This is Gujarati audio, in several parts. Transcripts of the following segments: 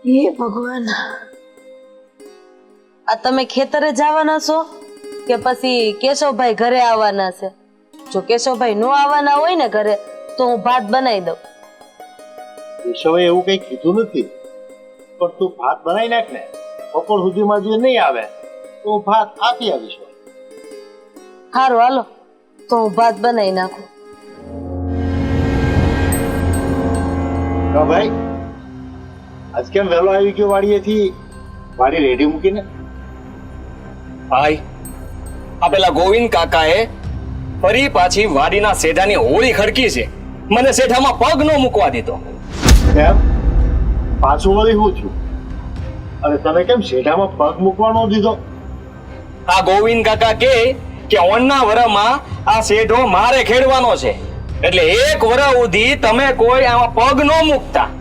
હે ભગવાન, આ તમે ખેતરે જવાના છો કે પછી કેશવભાઈ ઘરે આવવાના છે? જો કેશવભાઈ નો આવવાના હોય ને ઘરે તો હું ભાત બનાવી દઉં. કેશવે એવું કઈ કીધું નથી, પણ તું ભાત બનાવી નાખ ને. બપોર સુધીમાં જો નહીં આવે તો હું ભાત આપી આવીશ. સારું હાલો, તો હું ભાત બનાવી નાખું. ભાઈ આજ કેમ વહેલો આવી ગયો વાડીએથી? વાડી રેડી મૂકીને. ભાઈ આ પેલા ગોવિંદ કાકાએ ફરી પાછી વાડીના શેઢાની હોળી ખડકી છે. મને શેઢામાં પગ ન મૂકવા દીધો. કેમ? પાછું વળી હું છું? અને તને કેમ શેઢામાં પગ મૂકવાનો દીધો? આ ગોવિંદ કાકા કે ઓણના વરમાં આ શેઢો મારે ખેડવાનો છે, એટલે એક વરસ સુધી તમે કોઈ આમાં પગ ન મૂકતા.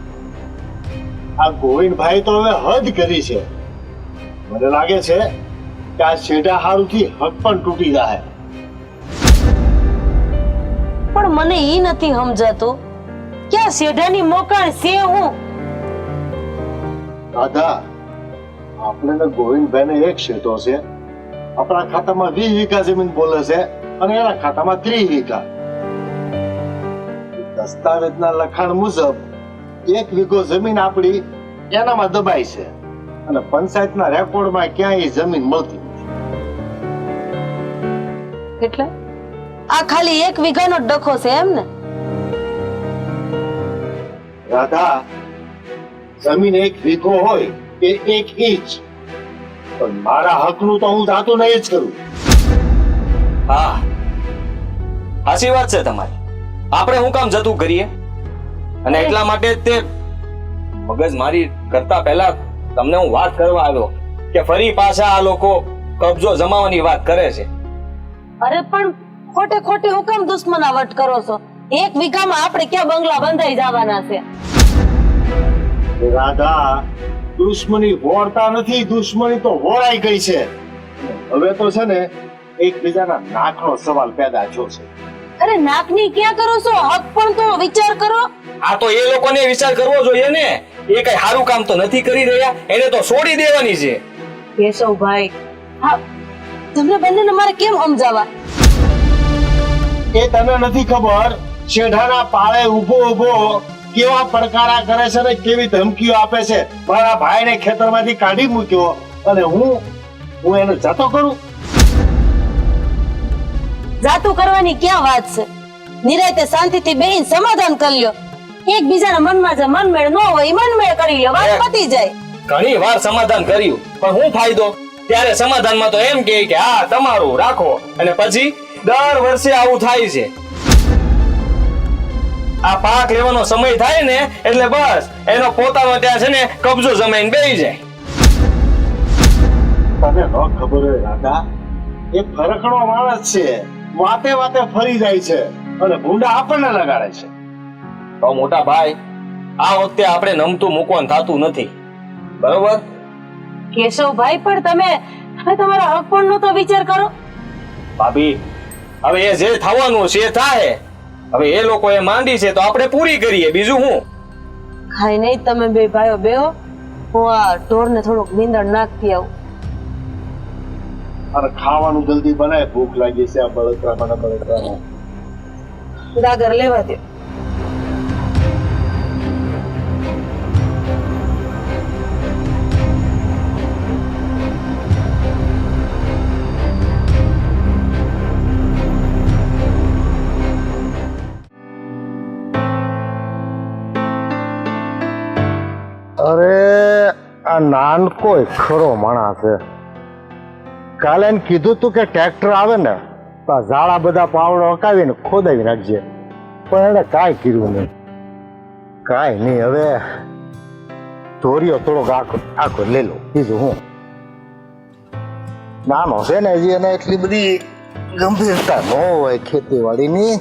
આ ગોવિંદભાઈ તો હવે હદ કરી છે. મને લાગે છે કે આ શેઢા હારુથી હક પણ તૂટી જાય. પણ મને ઈ નથી સમજાતું કે આ શેઢાની મોકાણ છે હું. દાદા, આપણે ને ગોવિંદભાઈને એક શેઢો છે. આપણા ખાતામાં 20 વીઘા જમીન બોલે છે અને એના ખાતામાં 30 વીઘા. દસ્તાવેજના લખાણ મુજબ 1 વીઘો જમીન આપણી એનામાં દબાઈ છે અને પંચાયતના રેકોર્ડમાં ક્યાંય જમીન મળતી નથી. એટલે આ ખાલી 1 વીઘાનો ડખો છે એમ ને? રાધા, જમીન 1 વીઘો હોય કે 1 ઇંચ, પણ મારા હકનું તો હું જાતું નહીં જ કરું. હા, સાચી વાત છે તમારી. આપણે હું કામ જતું કરીએ, અને એટલા માટે તે મગજ મારી કરતા પહેલા તમને હું વાત કરવા આવ્યો કે ફરી પાછા આ લોકો કબજો જમાવવાની વાત કરે છે. અરે પણ ખોટે ખોટી હું કેમ દુશ્મનાવટ કરો છો? 1 વીઘામાં આપણે ક્યાં બંગલા બંધાઈ જવાના છે? રાધા, દુશ્મની વોરતા નથી, દુશ્મની તો વોરાઈ ગઈ છે. હવે તો છે ને એકબીજાના નાકનો સવાલ પેદા થયો છે. અરે નાકની ક્યાં કરો છો? હક પણ તો વિચાર કરો. આ તો એ લોકોને વિચાર કરવો જોઈએ ને. એ કઈ સારું કામ તો નથી કરી રહ્યા, એને તો છોડી દેવાની છે. કેશવભાઈ, હા, તમને બંનેને મારે કેમ સમજાવવા? એ તને નથી ખબર શેઢાના પાળે ઊભો ઊભો કેવા પડકારા કરે છે ને કેવી ધમકીઓ આપે છે. મારા ભાઈને ખેતરમાંથી કાઢી મૂક્યો અને હું એને જતો કરું? જાતું કરવાની ક્યાં વાત છે? નિરાતે શાંતિથી બેહીને સમાધાન કરી લ્યો. એકબીજાના મનમાં જે મનમેળ ન હોય એ મનમેળ કરી લ્યો, વાત પતી જાય. ઘણી વાર સમાધાન કર્યું, પણ શું ફાયદો? ત્યારે સમાધાનમાં તો એમ કહે કે હા તમારું રાખો, અને પછી દર વર્ષે આવું થાય છે. આ પાક લેવાનો સમય થાય ને એટલે બસ એનો પોતાનો ત્યાં છે ને કબજો જમાઈને બેસી જાય. તને ન ખબર હોય રાધા, એ ફરકણો માણસ છે. વાતે વાતે ફરી જાય છે અને ભૂંડા આપણને લગાડે છે. તો મોટા ભાઈ, આ વખતે આપણે નમતું મૂકવાનું થતું નથી, બરોબર? કેશવભાઈ, પણ તમે તમારા હક પણ નો તો વિચાર કરો. ભાભી, હવે એ જે થવાનું છે એ થાય. હવે એ લોકો એ માંડી છે તો આપણે પૂરી કરીએ, બીજું શું? ખાઈ નહીં, તમે બે ભાઈઓ બેહો, હું આ ઢોરને થોડુંક નીંદણ નાખતી આવું. અને ખાવાનું જલ્દી બનાય, ભૂખ લાગી છે. આ બળતરામાં ગાગર લેવા દો. અરે આ નાનકો ખરો માણસ છે. કાલે એને કીધું તું કે ટ્રેક્ટર આવે ને તો આ ઝાડા બધા પાવડો હકાવીને ખોદાવી નાખજે, પણ એને કાંઈ કર્યું નહીં. કાંઈ નહીં, હવે ધોરિયો થોડોક આખો લઈ લો, બીજું હું. નાનો છે ને હજી, એને એટલી બધી ગંભીરતા ન હોય ખેતીવાડીની,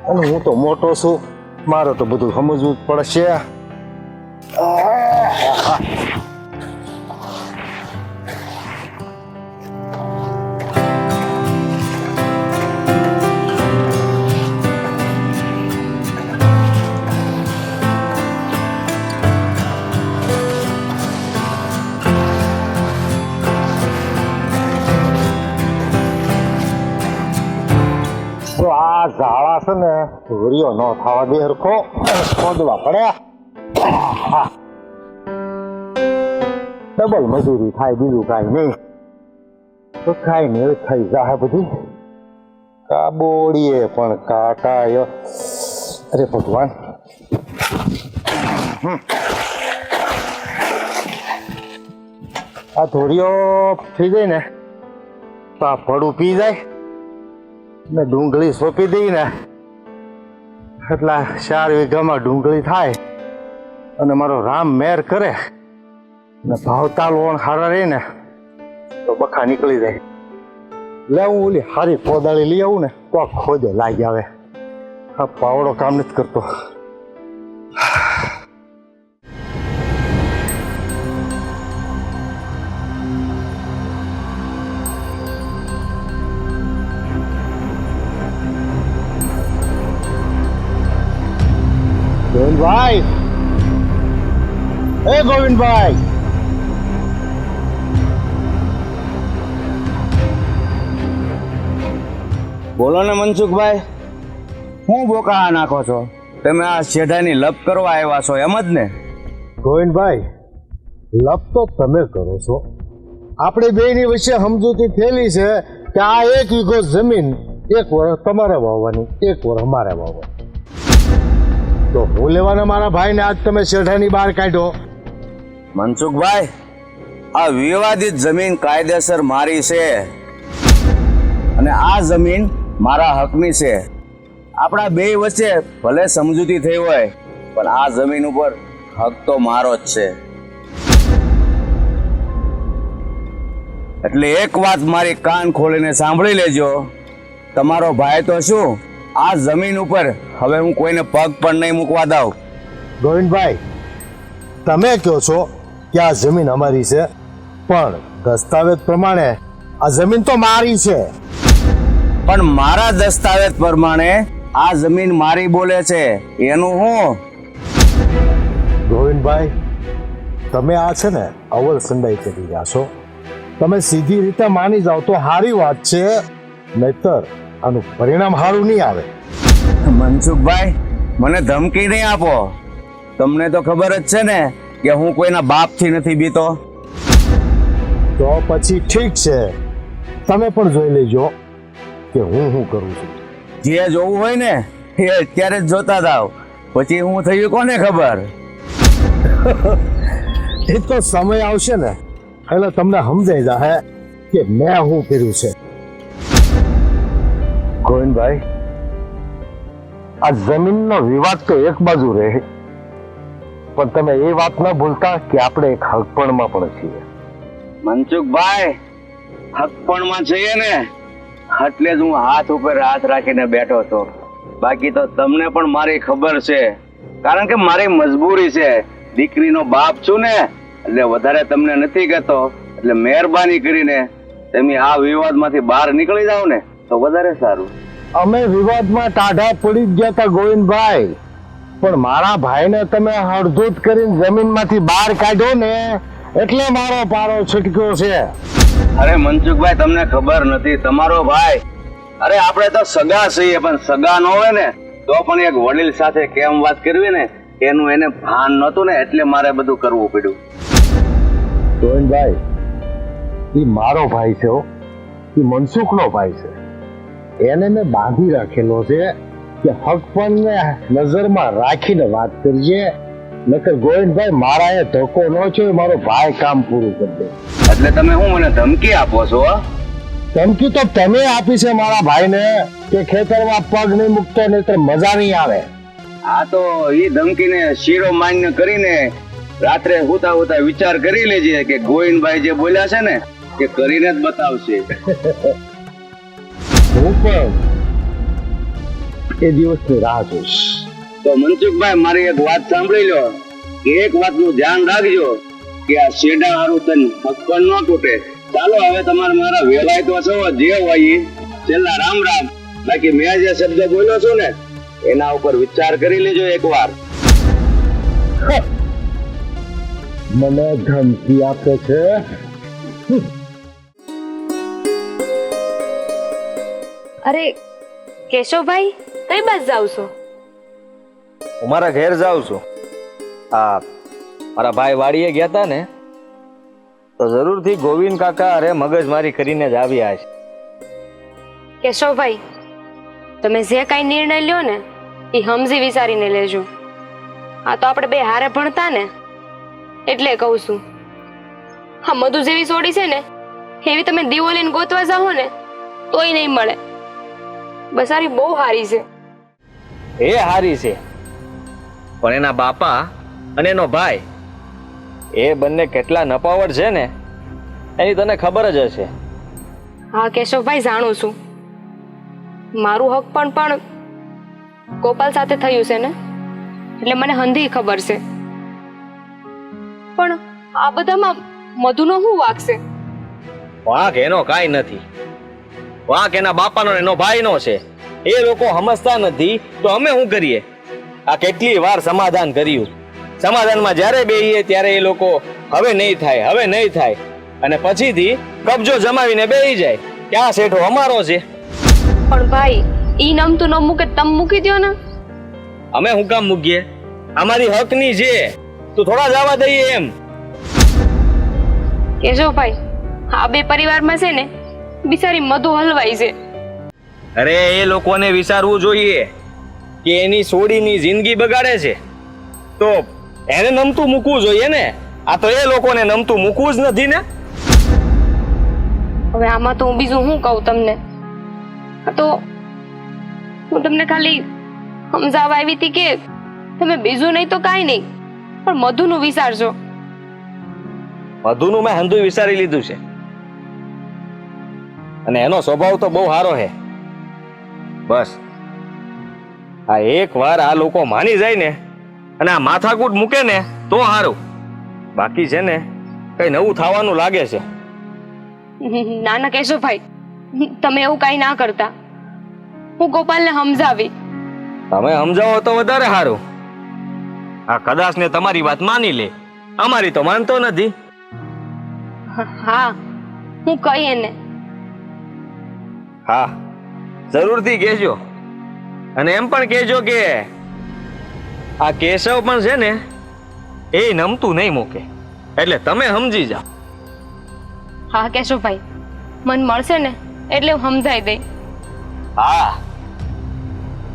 અને હું તો મોટો છું, મારે તો બધું સમજવું જ પડશે. ધોરીઓ ન થવા દે હરખો ખોદવા પડે. ડબલ મજૂરી થાય, બીજું કાંઈ નહીં. તો કાંઈ નહીં, થઈ જાય બધી. કાબોડીએ પણ કાટાયો. અરે ભગવાન, આ ધોરીઓ થઈ જાય ને તો આ પડું પી જાય ને ડુંગળી સોંપી દઈ ને એટલા 4 વીઘામાં ડુંગળી થાય અને મારો રામ મેર કરે ને ભાવતાલ ઓણ હારા રહે ને તો બખા નીકળી જાય. લે હું ઓલી હારી કોદાળી લઈ આવું ને તો આ ખોદે લાગી આવે. આ પાવડો કામ નથી કરતો. ગોવિંદભાઈ, એ ગોવિંદભાઈ, બોલો ને મનસુખભાઈ, હું બોકા નાખો છો? તમે આ શેઢાની લપ કરવા આવ્યા છો એમ જ ને? ગોવિંદભાઈ, લપ તો તમે કરો છો. આપણે બેની વચ્ચે સમજૂતી થયેલી છે કે આ 1 વીઘો જમીન 1 વર્ષ તમારે વાવવાની, 1 વર્ષ અમારે વાવવાની. તો હું લેવાના મારા ભાઈને આજ તમે શેઠાની બહાર કાઢ્યો. મનસુખભાઈ, આ વિવાદિત જમીન કાયદેસર મારી છે અને આ જમીન મારા હકની છે. આપણા બે વચ્ચે ભલે સમજૂતી થઈ હોય પણ આ જમીન ઉપર હક તો મારો જ છે. એટલે એક વાત મારી કાન ખોલીને સાંભળી લેજો. તમારો ભાઈ તો શું, આ જમીન ઉપર હવે હું કોઈને પગ પણ નહીં મૂકવા દઉં. ગોવિંદભાઈ, તમે કહો છો કે આ જમીન અમારી છે, પણ દસ્તાવેજ પ્રમાણે આ જમીન તો મારી છે. પણ મારા દસ્તાવેજ પ્રમાણે આ જમીન મારી બોલે છે, એનું હું? ગોવિંદભાઈ, તમે આ છે ને અવલ સંડાઈ કરી રહ્યા છો. તમે સીધી રીતે માની જાઓ તો સારી વાત છે, નહીતર આનું પરિણામ સારું નહીં આવે. મનસુખભાઈ, મને ધમકી નહીં આપો. તમને તો ખબર જ છે ને કે હું કોઈના બાપથી નથી બીતો. તો પછી ઠીક છે, તમે પણ જોઈ લેજો કે હું શું કરું છું. જે જોવું હોય ને એ અત્યારે જ જોતા જાવ, પછી હું થયું કોને ખબર. એ તો સમય આવશે ને એટલે તમને સમજાઈ જાય કે મેં શું કર્યું છે. ગોવિંદભાઈ, આ જમીનનો વિવાદ તો એક બાજુ રહે, પણ તમે એ વાત ન ભૂલતા કે આપણે એક હકપણમાં પણ છીએ. મનસુખભાઈ, હકપણમાં છીએ ને એટલે જ હું હાથ ઉપર હાથ રાખીને બેઠો છું. બાકી તો તમને પણ મારી ખબર છે, કારણ કે મારી મજબૂરી છે. દીકરીનો બાપ છું ને એટલે વધારે તમને નથી કહેતો. એટલે મહેરબાની કરીને તમે આ વિવાદમાંથી બહાર નીકળી જાઓ ને તો વધારે સારું. અમે વિવાદમાં ટાઢા પડી જ ગયા હતા ગોવિંદભાઈ, પણ મારા ભાઈને તમે હળધૂત કરીને જમીનમાંથી બહાર કાઢ્યો ને એટલે મારો પારો છટક્યો છે. અરે મનસુખભાઈ, તમને ખબર નથી, તમારો ભાઈ, અરે આપણે તો સગા છીએ, પણ સગા ન હોય ને તો પણ એક વડીલ સાથે કેમ વાત કરવી ને એનું એને ભાન નહોતું ને એટલે મારે બધું કરવું પડ્યું. ગોવિંદભાઈ, એ મારો ભાઈ છે, એ મનસુખનો ભાઈ છે. એને મેં બાંધી રાખેલો છે કે હકપણને નજરમાં રાખીને વાત કરીએ, નકર ગોવિંદભાઈ મારા એ ધક્કો ન છે, મારો ભાઈ કામ પૂરું કરી દે. એટલે તમે હું મને ધમકી આપો છો? ધમકી તો તમે આપી છે મારા ભાઈને કે ખેતરમાં પગ નહીં મૂકતો નહીતર મજા નહીં આવે. આ તો ઈ ધમકીને શિરો માન્ય કરીને રાત્રે હુતા હુતા વિચાર કરી લેજે કે ગોવિંદભાઈ જે બોલ્યા છે ને એ કરીને જ બતાવશે. હું પણ એ દિવસની રાહ જોઈશ. તો મનસુખભાઈ, મારી એક વાત સાંભળી લો. એક વાતનું ધ્યાન રાખજો કે આ શેડા હારું તન હકપણ ન તૂટે. ચાલો હવે તમારે મારા વેવાય તો છો, જે હોય ઈ. છેલ્લા રામ રામ. બાકી મેં જે શબ્દ બોલ્યો છું ને એના ઉપર વિચાર કરી લેજો એકવાર. મને ધમકી આપે છે. અરે કેશવભાઈ, કઈ બાજુ જાવ છો? હું મારા ઘેર જાઉં છું. હા, મારા ભાઈ વાડીએ ગયા હતા ને, તો જરૂરથી ગોવિંદ કાકા અરે મગજમારી કરીને જ આવ્યા છે. કેશવભાઈ, તમે જે કાંઈ નિર્ણય લ્યો ને એ સમજી વિચારીને લેજો. આ તો આપણે બે હારે ભણતા ને એટલે કહું છું. હા, મધુ જેવી સોડી છે ને એવી તમે દીવો લઈને ગોતવા જાઓ ને તોય નહીં મળે. બસારી બહુ હારી છે. એ હારી છે, પણ એના બાપા અને એનો ભાઈ એ બંને કેટલા નપાવટ છે ને એની તને ખબર જ હશે. હા કેશવભાઈ, જાણું છું. મારું હક પણ ગોપાલ સાથે થયું છે ને એટલે મને હંધી ખબર છે. પણ આ બધામાં મધુનો શું વાંક છે? વાંક એનો કાંઈ નથી. વાંક એના બાપાનો એનો ભાઈનો છે. એ લોકો સમજતા નથી તો અમે શું કરીએ? આ કેટલી વાર સમાધાન કર્યું. સમાધાનમાં જ્યારે બેહીએ ત્યારે એ લોકો હવે નહીં થાય, હવે નહીં થાય, અને પછીથી કબજો જમાવીને બેહી જાય કે આ શેઠો અમારો છે. પણ ભાઈ, ઈ નમતું ન મૂકે તમ મૂકી દ્યો ને. અમે શું કામ મૂકીએ? અમારી હકની છે, તું થોડા જવા દઈએ એમ. કેશવભાઈ, આ બે પરિવારમાં છે ને બિચારી મધુ હલવાઈ છે. અરે એ લોકોને વિચારવું જોઈએ કે એની સોડીની જિંદગી બગાડે છે તો એને નમતું મૂકવું જોઈએ ને. આ તો એ લોકોને નમતું મૂકવું જ નથી ને. હવે આમાં તો હું બીજું શું કહું તમને? આ તો હું તમને ખાલી સમજાવવા આવી હતી કે તમે બીજું નહીં તો કાંઈ નહીં, પણ મધુનું વિચારજો. મધુનું મેં હંધુય વિચારી લીધું છે, અને એનો સ્વભાવ તો બહુ સારો છે. બસ આ એક વાર આ લોકો માની જાય ને અને આ માથાકૂટ મૂકે ને તો સારું. બાકી છે ને કઈ નવું થવાનું લાગે છે. ના ના કેશવભાઈ, તમે એવું કાંઈ ના કરતા. હું ગોપાલને સમજાવી. તમે સમજાવો તો વધારે સારું. આ કદાચ ને તમારી વાત માની લે, અમારી તો માનતો નથી. હા, હું કહી એને. હા, જરૂરથી કહેજો. અને એમ પણ કહેજો કે આ કેશવ પણ છે ને એ નમતું નહીં મૂકે, એટલે તમે સમજી જાઓ. હા કેશવભાઈ, મન મળશે ને એટલે હું સમજાઈ દઈ. હા,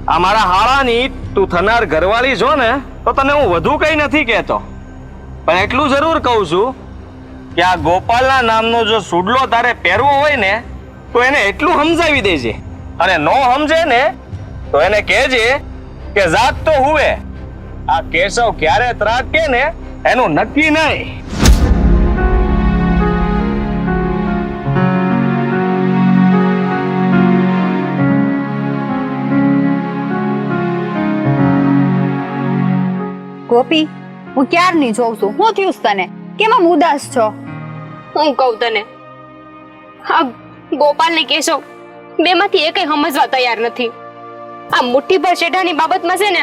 આ મારા હાળાની તું થનાર ઘરવાળી છો ને તો તને હું વધુ કઈ નથી કહેતો, પણ એટલું જરૂર કહું છું કે આ ગોપાલના નામનો જો સુડલો તારે પહેરવો હોય ને તો એને એટલું સમજાવી દેજે, અને નો સમજે ને તો એને કહેજે કે જાત તો હુવે. આ કેશવ ક્યારે ત્રાટકે ને એનું નક્કી નહીં. ગોપી, હું ક્યારની જોઉં છું. શું થયું છે તને? કેમ આમ ઉદાસ છો? હું કહું તને, આ ગોપાલ ને કેશવ બેમાંથી એકેય સમજવા તૈયાર નથી. આ મુઠ્ઠી પર શેઠાની બાબતમાં છે ને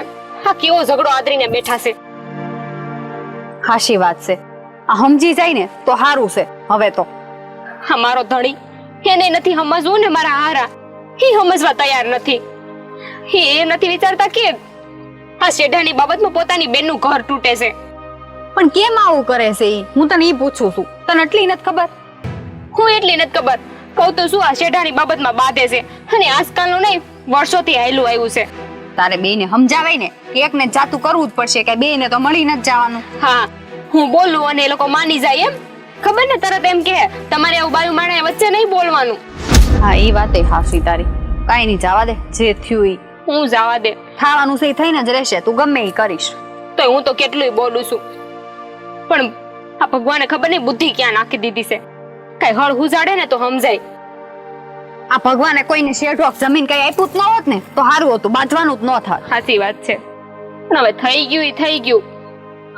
આ કેવો ઝઘડો આદરીને બેઠા છે. હાશી વાત છે. આ સમજી જાય ને તો સારું છે. હવે તો આ મારો ધણી એને નથી સમજવું ને મારા હારા એ સમજવા તૈયાર નથી. એ નથી વિચારતા કે આ શેઠાની બાબતમાં પોતાની બેનનું ઘર તૂટે છે. પણ કેમ આવું કરે છે ઈ? હું તને ઈ પૂછું છું. તને એટલી નથી ખબર? હું એટલી નથી ખબર. કહું તો શું, આ શેઠાની બાબતમાં બાધે છે અને આજકાલનું નહીં વર્ષોથી હાયલું આવ્યું છે. તારે બેને સમજાવાય ને કે એકને જાતું કરવું જ પડશે, કે બેને તો મળી નથી જવાનું. હા, હું બોલું અને એ લોકો માની જાય એમ ખબર ને તરત એમ કે તમારે આવું બાયું માણે વચ્ચે નહીં બોલવાનું. હા, ઈ વાતે હાશી તારી. કાઈ નહીં, જવા દે. જે થયું ઈ હું જવા દે. થવાનું છે ઈ થઈને જ રહેશે. તું ગમે ઈ કરીશ. તો હું તો કેટલુંય બોલું છું, પણ આ ભગવાને ખબર નહીં બુદ્ધિ ક્યાં નાખી દીધી છે. કઈ હળ હુજાડે ને તો સમજાય. આ ભગવાને કોઈને શેઠોક જમીન કઈ આપ્યું જ ન હોત ને તો સારું હતું. બાંધવાનું જ ન થાત. સાચી વાત છે. પણ હવે થઈ ગયું ઈ થઈ ગયું,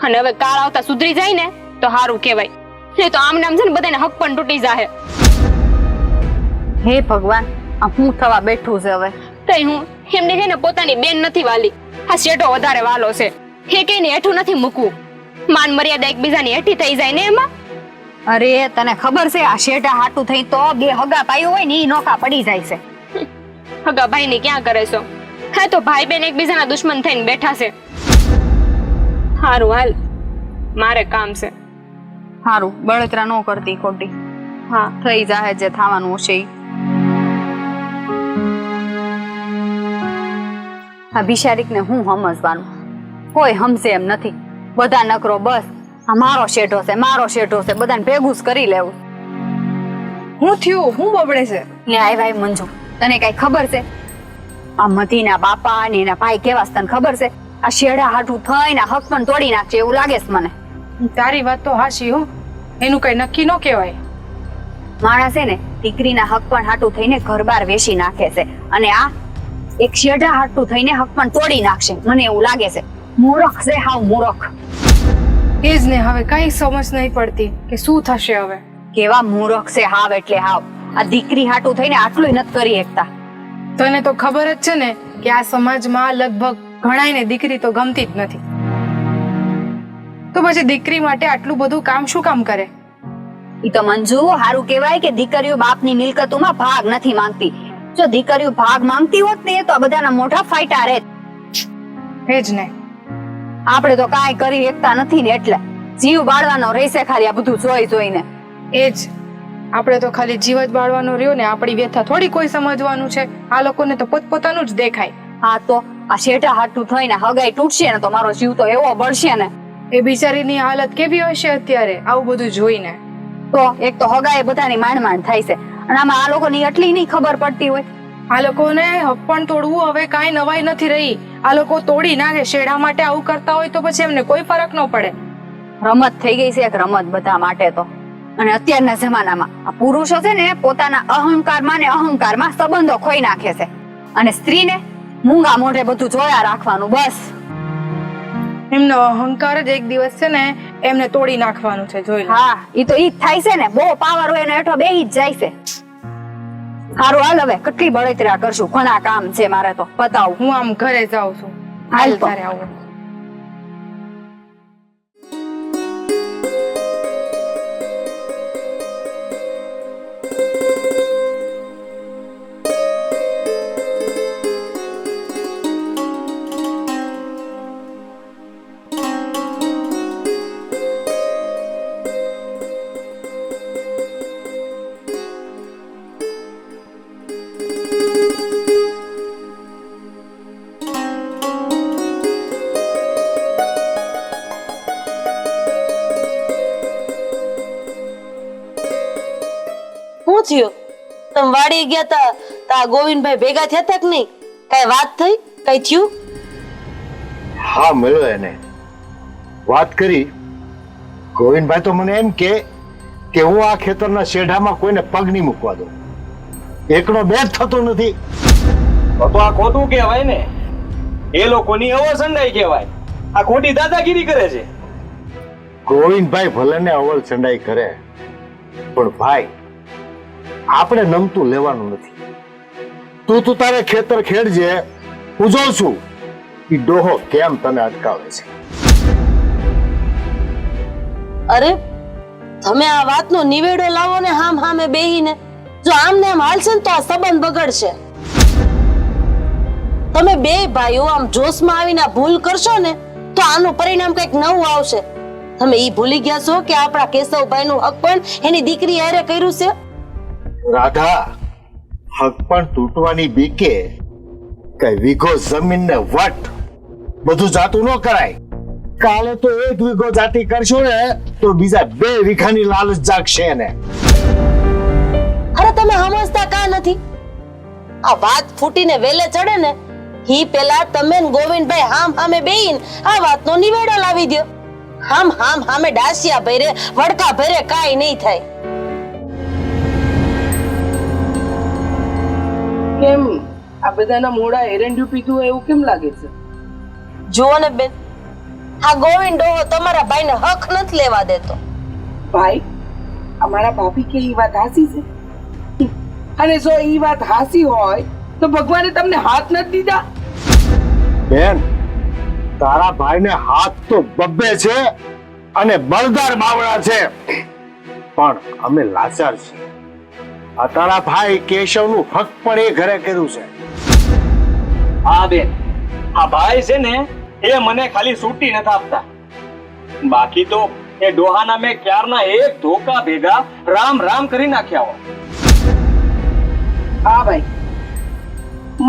અને હવે કાળ આવતા સુધરી જાય ને તો સારું કહેવાય. નહીં તો આમ નામ છે ને બધાને હક પણ તૂટી જાહે. હે ભગવાન, આ હું થવા બેઠું છે હવે? તઈ હું એમને છે ને પોતાની બેન નથી વાલી, આ શેઠો વધારે વાલો છે. હે કે ને હેઠું નથી મૂકવું. માન મર્યાદા એકબીજાની હેઠી થઈ જાય ને એમાં. અરે તને ખબર છે આ શેઠા હાટું થઈ તો બે હગા પાયું હોય ને ઈ નોખા પડી જાય છે. હગા ભાઈ ની ક્યાં કરે છો? હા તો ભાઈ બેન એકબીજાના દુશ્મન થઈને બેઠા છે. હારું હાલ, મારે કામ છે. સારું, બળતરા ન કરતી ખોટી. હા, થઈ જાહે જે થવાનું હશે ઈ. આ બિચારીકને હું સમજવાનું, કોઈ સમજે એમ નથી. બધા નકરો બસ આ મારો શેઠો છે, મારો શેઠો છે, બધાને ભેગું જ કરી લેવું. હું થયું, હું બબડે છે? ને આય ભાઈ મંજુ, તને કઈ ખબર છે આ મધીના બાપા અને એના ભાઈ કેવા છે તને ખબર છે? આ શેડા હાટું થઈને હક પણ તોડી નાખશે એવું લાગે છે મને. તારી વાત તો હાચી હો, એનું કઈ નક્કી ન કહેવાય. માણસ છે ને દીકરીના હક પણ હાટું થઈને ઘર બાર વેચી નાખે છે, અને આ એક શેડા હાટું થઈને હક પણ તોડી નાખશે, મને એવું લાગે છે. મૂર્ખ છે, હાવ મૂર્ખ. એ જ ને, હવે કઈ સમજ નહીં પડતી કે શું થશે હવે. કેવા મૂર્ખ છે હાવ એટલે હાવ. આ દીકરી હાટું થઈને આટલું નથી કરી શકતા. તને તો ખબર જ છે ને કે આ સમાજમાં લગભગ ઘણાયને દીકરી તો ગમતી જ નથી. તો પછી દીકરી માટે આટલું બધું કામ શું કામ કરે? ઈ તો મંજુ હારું કહેવાય કે દીકરીઓ બાપની મિલકતોમાં ભાગ નથી માંગતી. જો દીકરીઓ ભાગ માંગતી હોત ને તો આ બધાના મોઢા ફાટ્યા રહેત. એ જ ને, આપણે તો કાંઈ કરી શકતા નથી ને, એટલે જીવ બાળવાનો રહેશે ખાલી આ બધું જોઈ જોઈને. એ જ, આપણે તો ખાલી જીવ જ બાળવાનો રહ્યો ને, આપણી વ્યથા થોડી કોઈ સમજવાનું છે. આ લોકોને તો પોતપોતાનું જ દેખાય. હા તો આ શેઠા હાટું થઈને હગાઈ તૂટશે ને તો મારો જીવ તો એવો બળશે ને. એ બિચારીની હાલત કેવી હશે અત્યારે આવું બધું જોઈને? તો એક તો હગાઈ બધાની માંડ માંડ થાય છે, અને આમાં આ લોકોની એટલી નહીં ખબર પડતી હોય. આ લોકોને હપ્પણ તોડવું હવે કાંઈ નવાઈ નથી રહી. આ લોકો તોડી નાખે, શેડા માટે આવું કરતા હોય તો પછી એમને કોઈ ફરક ન પડે. રમત થઈ ગઈ છે એક રમત બધા માટે તો. અને અત્યારના જમાનામાં આ પુરુષો છે ને પોતાના અહંકારમાં ને અહંકારમાં સંબંધો ખોઈ નાખે છે, અને સ્ત્રીને મૂંગા મોઢે બધું જોયા રાખવાનું બસ. એમનો અહંકાર જ એક દિવસ છે ને એમને તોડી નાખવાનું છે, જોઈ લો. હા, ઈ તો ઈ જ થાય છે ને, બહુ પાવર હોય ને હેઠો બેહી જ જાય છે. હારું હાલ, હવે કેટલી બળતરા કરશું, ઘણા કામ છે મારે તો બતાવું. હું આમ ઘરે જાઉં છું. હાલ તો. તારે આવું. શું થયું? તમે વાડી ગયા તા તા ગોવિંદભાઈ ભેગા થયા તા કે નહીં? કઈ વાત થઈ? કઈ થયું? હા, મળ્યો એને, વાત કરી. ગોવિંદભાઈ તો મને એમ કે હું આ ખેતરના શેઢામાં કોઈને પગ નહીં મૂકવા દઉં. એકનો બે જ થતો નથી. તો આ ખોટું કહેવાય ને, એ લોકોની અવળ સંડાઈ કહેવાય. આ ખોટી દાદાગીરી કરે છે. ગોવિંદભાઈ ભલે ને અવળ ચંડાઈ કરે, પણ ભાઈ આપણે નમતું લેવાનું નથી. તું તારે ખેતર ખેડજે, હું જોઉં છું ઈ ડોહો કેમ તને અટકાવે છે. અરે તમે આ વાતનો નિવેડો લાવો ને હામ હામે બેહીને. જો આમને આમ હાલશે ને તો આ સંબંધ બગડશે. તમે બે ભાઈઓ આમ જોશમાં આવીને આ ભૂલ કરશો ને તો આનું પરિણામ કંઈક નવું આવશે. તમે ઈ ભૂલી ગયા છો કે આપણા કેશવભાઈ નું હક પણ એની દીકરી હારે કર્યું છે. રાધા, હક પણ તૂટવાની બીકે કઈ વીઘો જમીન ને વટ બધું જાતું ન કરાય. કાલે તો 1 વીઘો જાતી કરશો ને તો બીજા 2 વીઘાની લાલચ જાગશે ને. અરે તમે સમજતા કા નથી? આ વાત ફૂટીને વેલે ચડે ને ઈ પેલા તમે ને ગોવિંદભાઈ હામ હામે બેહીને આ વાતનો નિવેડો લાવી દ્યો. હામ હામે ડાસિયા ભરે વડકા ભરે કાઈ નહીં થાય. કેમ આ બધાના મોડા એરંડ્યું પીધું હોય એવું કેમ લાગે છે? જુઓ ને બેન, આ ગોવિંદ ડોહો તમારા ભાઈને હક નથી લેવા દેતો. ભાઈ, અમારા ભાભી કે ઈ વાત હાસી છે? અને જો ઈ વાત હાસી હોય તો ભગવાને તમને હાથ નથી દીધા? બેન, તારા ભાઈને હાથ તો બબ્બે છે અને બળદાર બાવળા છે, પણ અમે લાચાર છીએ. આ તારા ભાઈ કેશવનું હક પણ એ ઘરે કર્યું છે. હા બેન, આ ભાઈ છે ને એ મને ખાલી છૂટી નથી આપતા. બાકી તો એ ડોહાના મેં ક્યારના એક ધોકા ભેગા રામ રામ કરી નાખ્યા હો. હા ભાઈ,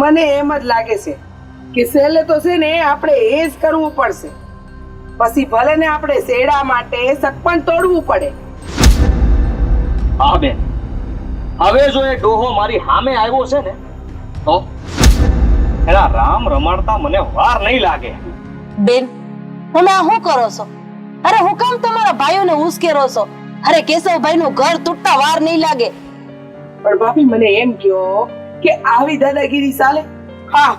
મને એમ જ લાગે છે કે છેલ્લે તો છે ને આપણે એ જ કરવું પડશે. પછી ભલે ને આપણે શેડા માટે સગપણ તોડવું પડે. હા બેન, હવે જો એ ડોહો મારી સામે આવ્યો છે ને તો એના રામ રમાડતા મને વાર નહીં લાગે. બેન, તમે આ શું કરો છો? અરે હું કામ તમારા ભાઈઓને ઉશ્કેરો છો? અરે કેશવભાઈ નું ઘર તૂટતા વાર નહીં લાગે. પણ ભાભી મને એમ કહો કે આવી દાદાગીરી ચાલે? હા,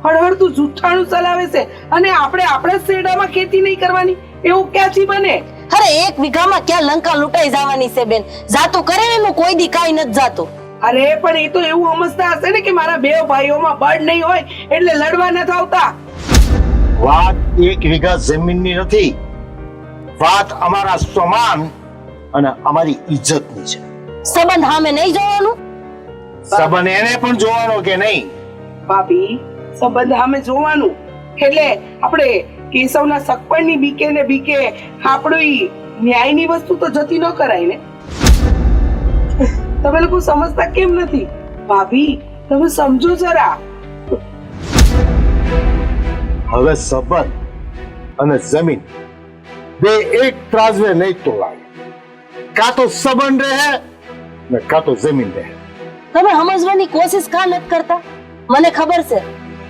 હળહળતું જુઠ્ઠાણું ચલાવે છે અને આપણે આપણા જ શેડામાં ખેતી નહીં કરવાની, એવું ક્યાંથી બને? અરે 1 વીઘામાં ક્યાં લંકા લૂંટાઈ જવાની છે બેન? જાતું કરે એનું કોઈ દી કાઈ નથી જાતું. અરે પણ એ તો એવું સમજતા હશે ને કે મારા બે ભાઈઓમાં બળ નહીં હોય એટલે લડવા નથી આવતા. વાત 1 વીઘા જમીનની નથી, વાત અમારા સમાન અને અમારી ઇજ્જતની છે. સંબંધ સામે નહીં જોવાનું? સંબંધ એને પણ જોવાનો કે નહીં? ભાભી, સંબંધ સામે જોવાનું એટલે આપણે કેશવના સગપણની બીકે ને બીકે આપણી ન્યાયની વસ્તુ તો જતી ન કરાય ને. તમે લોકો સમજતા કેમ નથી? ભાભી, તમે સમજો જરા. હવે સંબંધ અને જમીન બે એક ત્રાજવે નહીં તોલાય. કાં તો સંબંધ રહે ને કાં તો જમીન રહે. તમે સમજવાની કોશિશ કાં નથી કરતા? મને ખબર છે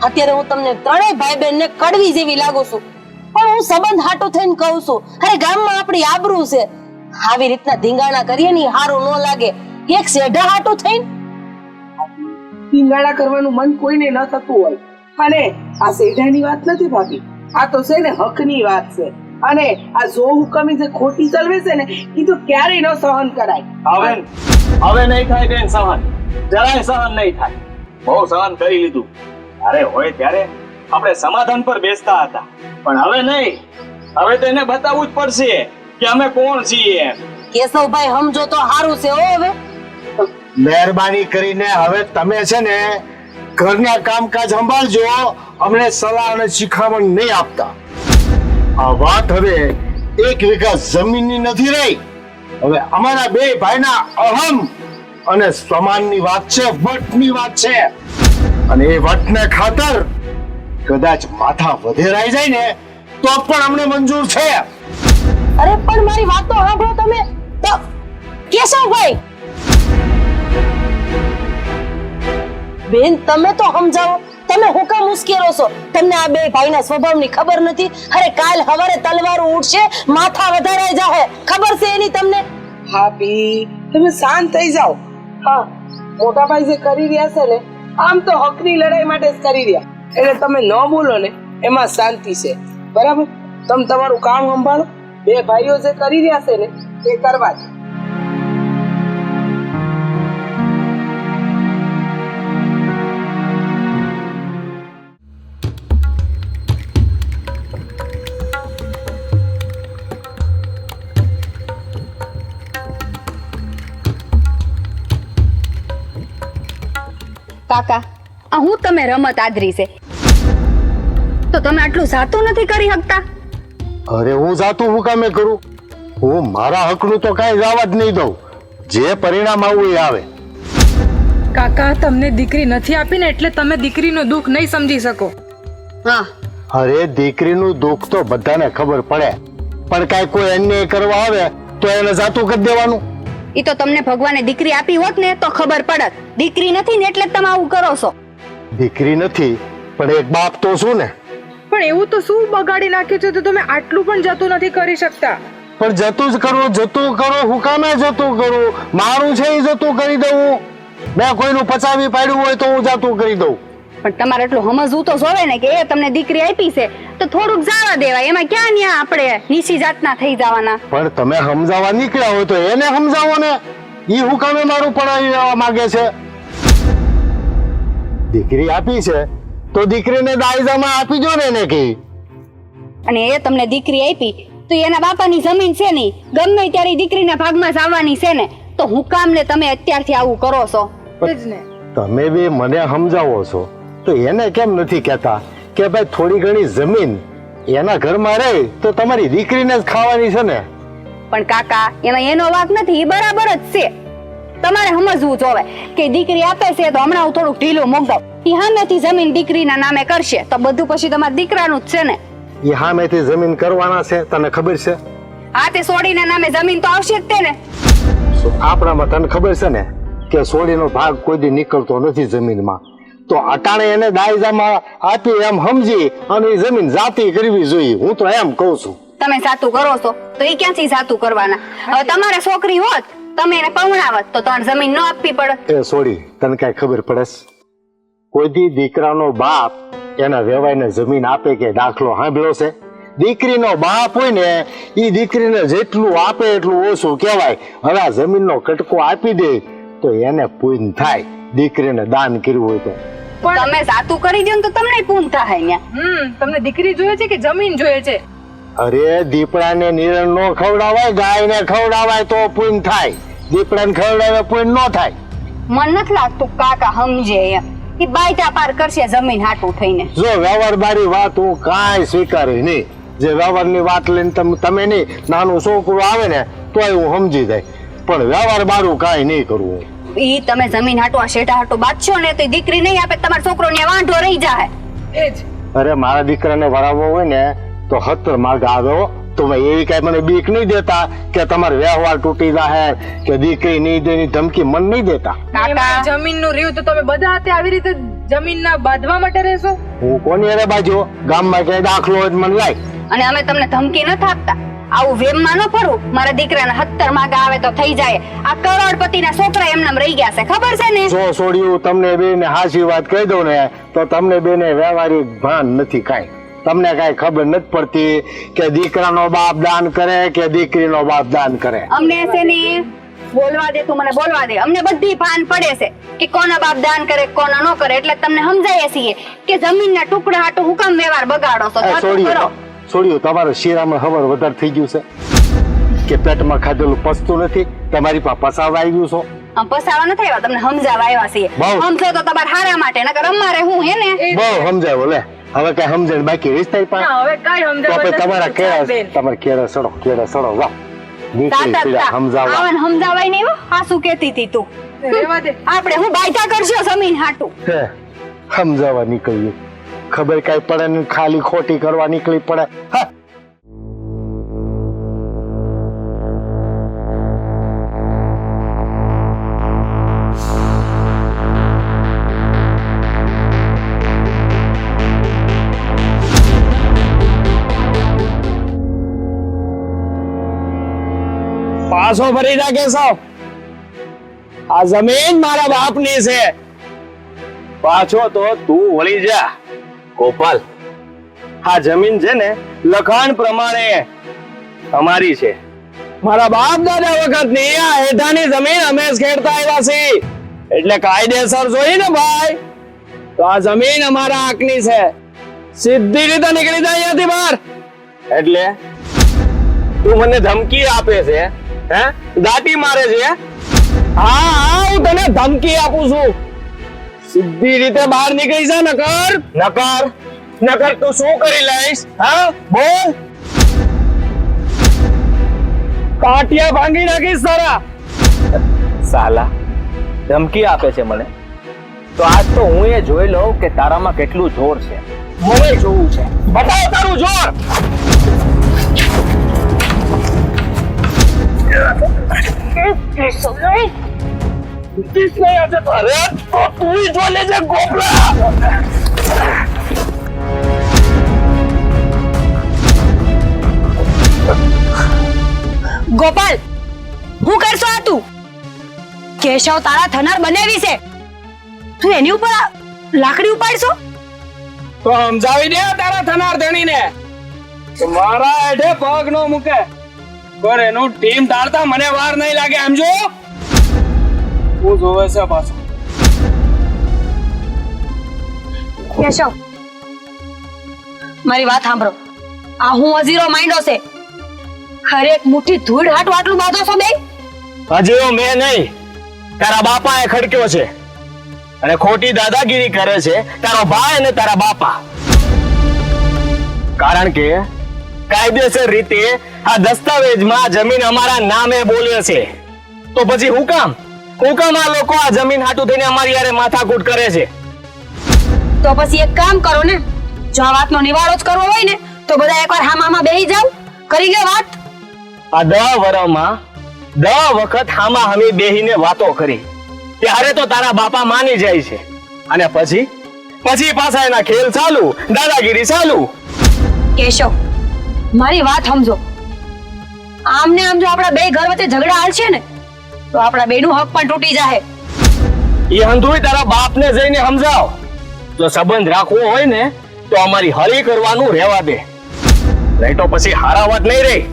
અત્યારે હું તમને ત્રણેય ભાઈ બહેન ને કડવી જેવી લાગુ છું, પણ હું સંબંધ હાટો થઈને કહું છું. અરે ગામમાં આપણી આબરૂ છે, આવી રીતના ધીંગાણા કરીએ ને હારું ન લાગે. એક શેઢા હાટો થઈને પિંગાળા કરવાનું મન કોઈને ન થતું હોય. અને આ શેઢાની વાત નથી ભાભી, આ તો છે ને હકની વાત છે. અને આ જો હુકમી જે ખોટી ચલવે છે ને એ તો ક્યારેય ન સહન કરાય. હવે નહીં થાય બેન સહન, જરાય સહન નહીં થાય. બહુ સહન કરી લીધું. અરે હોય ત્યારે આપણે સમાધાન પર બેસતા હતા, પણ હવે નહીં. હવે તો એને બતાવવું જ પડશે કે અમે કોણ છીએ. કેશવભાઈ સમજો તો હારું છે. હવે મહેરબાની કરીને હવે તમે છે ને ઘરના કામકાજ સંભાળજો, અમને સલાહ અને શિખામણ નહીં આપતા. આ વાત હવે 1 વીઘા જમીનની નથી રહી, હવે અમારા બે ભાઈના અહમ અને સમાનની વાત છે, વટની વાત છે. અને એ વટને ખાતર કદાચ માથા વધેરાઈ જાય ને તો પણ અમને મંજૂર છે. અરે પણ મારી વાત તો સાંભળો તમે. તો કેશવભાઈ, બેન તમે તો સમજાવો, તમે હું કામ ઉશ્કેરો છો? તમને આ બે ભાઈના સ્વભાવની ખબર નથી? અરે કાલ હવારે તલવારો ઉડશે, માથા વધારાઈ જાહે, ખબર છે એની તમને? ભાભી, તમે શાંત થઈ જાઓ. હા, મોટા ભાઈ જે કરી રહ્યા છે ને આમ તો હકની લડાઈ માટે જ કરી રહ્યા, એટલે તમે ન બોલો ને એમાં શાંતિ છે. બરાબર, તમે તમારું કામ સંભાળો. બે ભાઈઓ જે કરી રહ્યા છે ને એ કરવા જ. કાકા, આ હું તમે રમત આદરી છે તો તમે આટલું જાતું નથી કરી શકતા? અરે હું જાતું હું કામે કરું? હું મારા હકનું તો કાંઈ જવા જ નહીં દઉં. જે પરિણામ આવું એ આવે. કાકા, તમને દીકરી નથી આપીને એટલે તમે દીકરીનું દુઃખ નહીં સમજી શકો. હા, અરે દીકરીનું દુઃખ તો બધાને ખબર પડે, પણ કાંઈ કોઈ અન્યાય કરવા આવે તો એને જાતું કરી દેવાનું. ઈ તો તમને ભગવાને દીકરી આપી હોત ને તો ખબર પડત. દીકરી નથી ને એટલે તમે આવું કરો છો. દીકરી નથી પણ એક બાપ તો શું ને. પણ એવું તો શું બગાડી નાખ્યું છે તો તમે આટલું પણ જતું નથી કરી શકતા? પણ જતું જ કરો, જતું કરો. હું કામે જતું કરું? મારું છે એ જતું કરી દઉં. મેં કોઈનું પચાવી પાડ્યું હોય તો હું જતું કરી દઉં. પણ તમારે એટલું સમજવું તો જોવે ને કે એ તમને દીકરી આપી છે તો થોડુંક જવા દેવાય. એમાં ક્યાં ન્યા આપણે નીચી જાતના થઈ જવાના? પણ તમે સમજાવવા નીકળ્યા હોય તો એને સમજાવો ને. ઈ હું કામે મારું પડાવી લેવા માંગે છે? દીકરી આપી છે તો દીકરીને દાયજામાં આપી દો ને એને કે. અને એ તમને દીકરી આપી તો એના બાપાની જમીન છે નહીં, ગમે ત્યારે દીકરીના ભાગમાં જ આવવાની છે ને, તો હું કામ ને તમે અત્યારથી આવું કરો છો? તમે બી મને સમજાવો છો તો એને કેમ નથી કહેતા કે ભાઈ થોડી ઘણી જમીન એના ઘરમાં રહી તો તમારી દીકરીને જ ખાવાની છે ને. પણ કાકા એમાં એનો વાંક નથી, એ બરાબર જ છે. તમારે સમજવું જોવે કે દીકરી આપે છે તો હમણાં હું થોડુંક ઢીલું મૂક દઉં, એ સામેથી જમીન દીકરીના નામે કરશે તો બધું પછી તમારા દીકરાનું જ છે ને. એ સામેથી જમીન કરવાના છે, તને ખબર છે? હા, તે સોડીના નામે જમીન તો આવશે જ તે ને. આપણામાં તને ખબર છે ને કે સોડીનો ભાગ કોઈ દી નીકળતો નથી જમીનમાં, તો અટાણે એને દાયજામાં આપી એમ સમજી અને એ જમીન જાતી કરવી જોઈએ. હું તો એમ કઉ છું. તમે સાતું કરો છો તો એ ક્યાંથી સાતું કરવાના? હવે તમારે છોકરી હોત, તમે એને પવણાવત તો તમારે જમીન ન આપવી પડે. એ સોડી, તને કઈ ખબર પડે છે? કોઈ દી દીકરાનો બાપ એના વેવાઈને જમીન આપે કે દાખલો સાંભળ્યો છે? દીકરીનો બાપ હોય ને એ દીકરીને જેટલું આપે એટલું ઓછું કહેવાય. હવે આ જમીનનો કટકો આપી દે તો એને પૂન થાય, દીકરીને દાન કર્યું હોય તો. તમે સાતું કરી દો ને તો તમને પૂન થાય ને. તમને દીકરી જોઈએ છે કે જમીન જોઈએ છે? અરે દીપડાને નિરણ નો ખવડાવાય, ગાયને ખવડાવાય તો પૂન થાય, દીપડાને ખવડાવે પૂન ન થાય. મન નથી લાગતું કાકા સમજે એમ. એ બાયટા પાર કરશે જમીન હાટું થઈને. જો વ્યવહાર બારી વાત હું કાંઈ સ્વીકારી નહીં. જે વ્યવહારની વાત લઈને તમે નહીં, નાનું છોકરું આવે ને તોય હું સમજી જાય, પણ વ્યવહાર બારું કાંઈ નહીં કરવું. ઈ તમે જમીન હાટું આ શેઠા હાટું બાંધશો ને તો ઈ દીકરી નહીં આપે, તમારા છોકરો ને વાંઢો રહી જાય. અરે મારા દીકરાને વરાવવો હોય ને તો 70 માર્ગ આવ્યો તો મેં એવી કઈ મને બીક નહીં દેતા કે તમારો વ્યવહાર તૂટી જાય કે દીકરી નહીં દેની ધમકી મન નહીં દેતા. કાકા જમીન નું રહ્યું તો તમે બધા હાથે આવી રીતે જમીન ના બાંધવા માટે રહેશો? હું કોની અરે બાજુ ગામમાં કઈ દાખલો હોય તો મને લાય. અને અમે તમને ધમકી નથી આપતા, આવું વેમમાં ન ફરવું. મારા દીકરાને 70 માર્ગ આવે તો થઈ જાય. આ કરોડપતિના છોકરા એમનામ રહી ગયા છે, ખબર છે ને? જો છોડ્યું તમને બેને હાચી વાત કહી દઉં ને તો તમને બેને વ્યવહારિક ભાન નથી કાંઈ. તમને કઈ ખબર નથી પડતી કે દીકરાનો બાપ દાન કરે કે દીકરીનો બાપ દાન કરે. અમને છે ને બોલવા દે, તું મને બોલવા દે. અમને બધી ભાન પડે છે કે કોના બાપ દાન કરે કોના ન કરે, એટલે તમને સમજાય છીએ કે જમીનના ટુકડા હાટુ હું કામ વ્યવહાર બગાડો છો. છોડ્યું તમારો શિરામાં ખબર વધારે થઈ ગયું છે કે પેટમાં ખાધેલું પચતું નથી, તમારી પાસે પસાવા આવ્યું છો. પસાવા નથી આવ્યા, તમને સમજાવવા આવ્યા છીએ. સમજો તો તમારા હારા માટે, નકર અમારે હું હે ને બહુ સમજાવો. લે હવે કઈ સમજણ બાકી રિશ્તા પાસે હવે કઈ સમજાવવા તમારા કેળા સડો વાહ સમજાવાય નહીં. હા, શું કેતી હતી તું? આપણે હું બાયટા કરશો જમીન હાટું? સમજાવવા નીકળ્યું, ખબર કઈ પડે ને ખાલી ખોટી કરવા નીકળી પડે. પાછો ફરી જા કેશવ, આ જમીન મારા બાપની છે. પાછો તો તું વળી જા ગોપાલ. આ જમીન છે ને લખાણ પ્રમાણે અમારી છે. મારા બાપ દાદા વખતની આ હેઠાની જમીન અમે જ ખેડતા આવ્યા છીએ, એટલે કાયદેસર જોઈ ને ભાઈ તો આ જમીન અમારા હકની છે. સીધી રીતે નીકળી જાય અહીંયાથી બહાર. એટલે તું મને ધમકી આપે છે, હે? દાટી મારે છે? હા, હું તને ધમકી આપું છું. સીધી રીતે બહાર નીકળી જા, નકર તું શું કરી લઈશ? હા, બોલ. કાટિયા ભાંગી નાખીશ તારા. સાલા ધમકી આપે છે મને, તો આજ તો હું એ જોઈ લઉં કે તારામાં કેટલું જોર છે. મને જોવું છે, બતાવ તારું જોર. ગોપાલ, હું કરશો આ તું? કેશવ તારા થનાર બનાવી છે, તું એની ઉપર લાકડી ઉપાડશો? તો સમજાવી દે તારા થનાર ધણીને કે મારા હેઠે પગ નો મૂકે, પર એનું ટીમ તાળતા મને વાર નહીં લાગે. આમ જો હું જોવે છે પાછો. કેશવ, મારી વાત સાંભળો. આ હું અજીરો માંડ્યો છે, હરેક મુઠ્ઠી ધૂળ હાટું આટલું બાંધો છો બે? હજી મેં નહીં, તારા બાપાએ ખડક્યો છે અને ખોટી દાદાગીરી કરે છે તારો ભાઈ અને તારા બાપા. કારણ કે કાયદેસર રીતે આ દસ્તાવેજમાં જમીન અમારા નામે બોલે છે. તો પછી હું કામ આ લોકો આ જમીન હાટું થઈને અમારી યારે માથાકૂટ કરે છે? તો પછી એક કામ કરો ને, જો આ વાતનો નિવાડો જ કરવો હોય ને તો બધા એકવાર હામામાં બેહી જાવ, કરી લે વાત. આ 10 વર્ષમાં 10 વખત હામા હમી બેહીને વાતો કરી, ત્યારે તો તારા બાપા માની જાય છે, અને પછી પાછા એના ખેલ ચાલુ, દાદાગીરી ચાલુ. કેશવ, મારી વાત સમજો. આમને આમ જો આપણા બે ઘર વચ્ચે ઝઘડા હાલશે ને તો આપણા બેનું હક પણ તૂટી જાય. એ હંધુય તારા બાપને જઈને સમજાવ. જો સંબંધ રાખવો હોય ને તો અમારી હળી કરવાનું રહેવા દે, નહીં તો પછી હારા વાત નહીં રહી.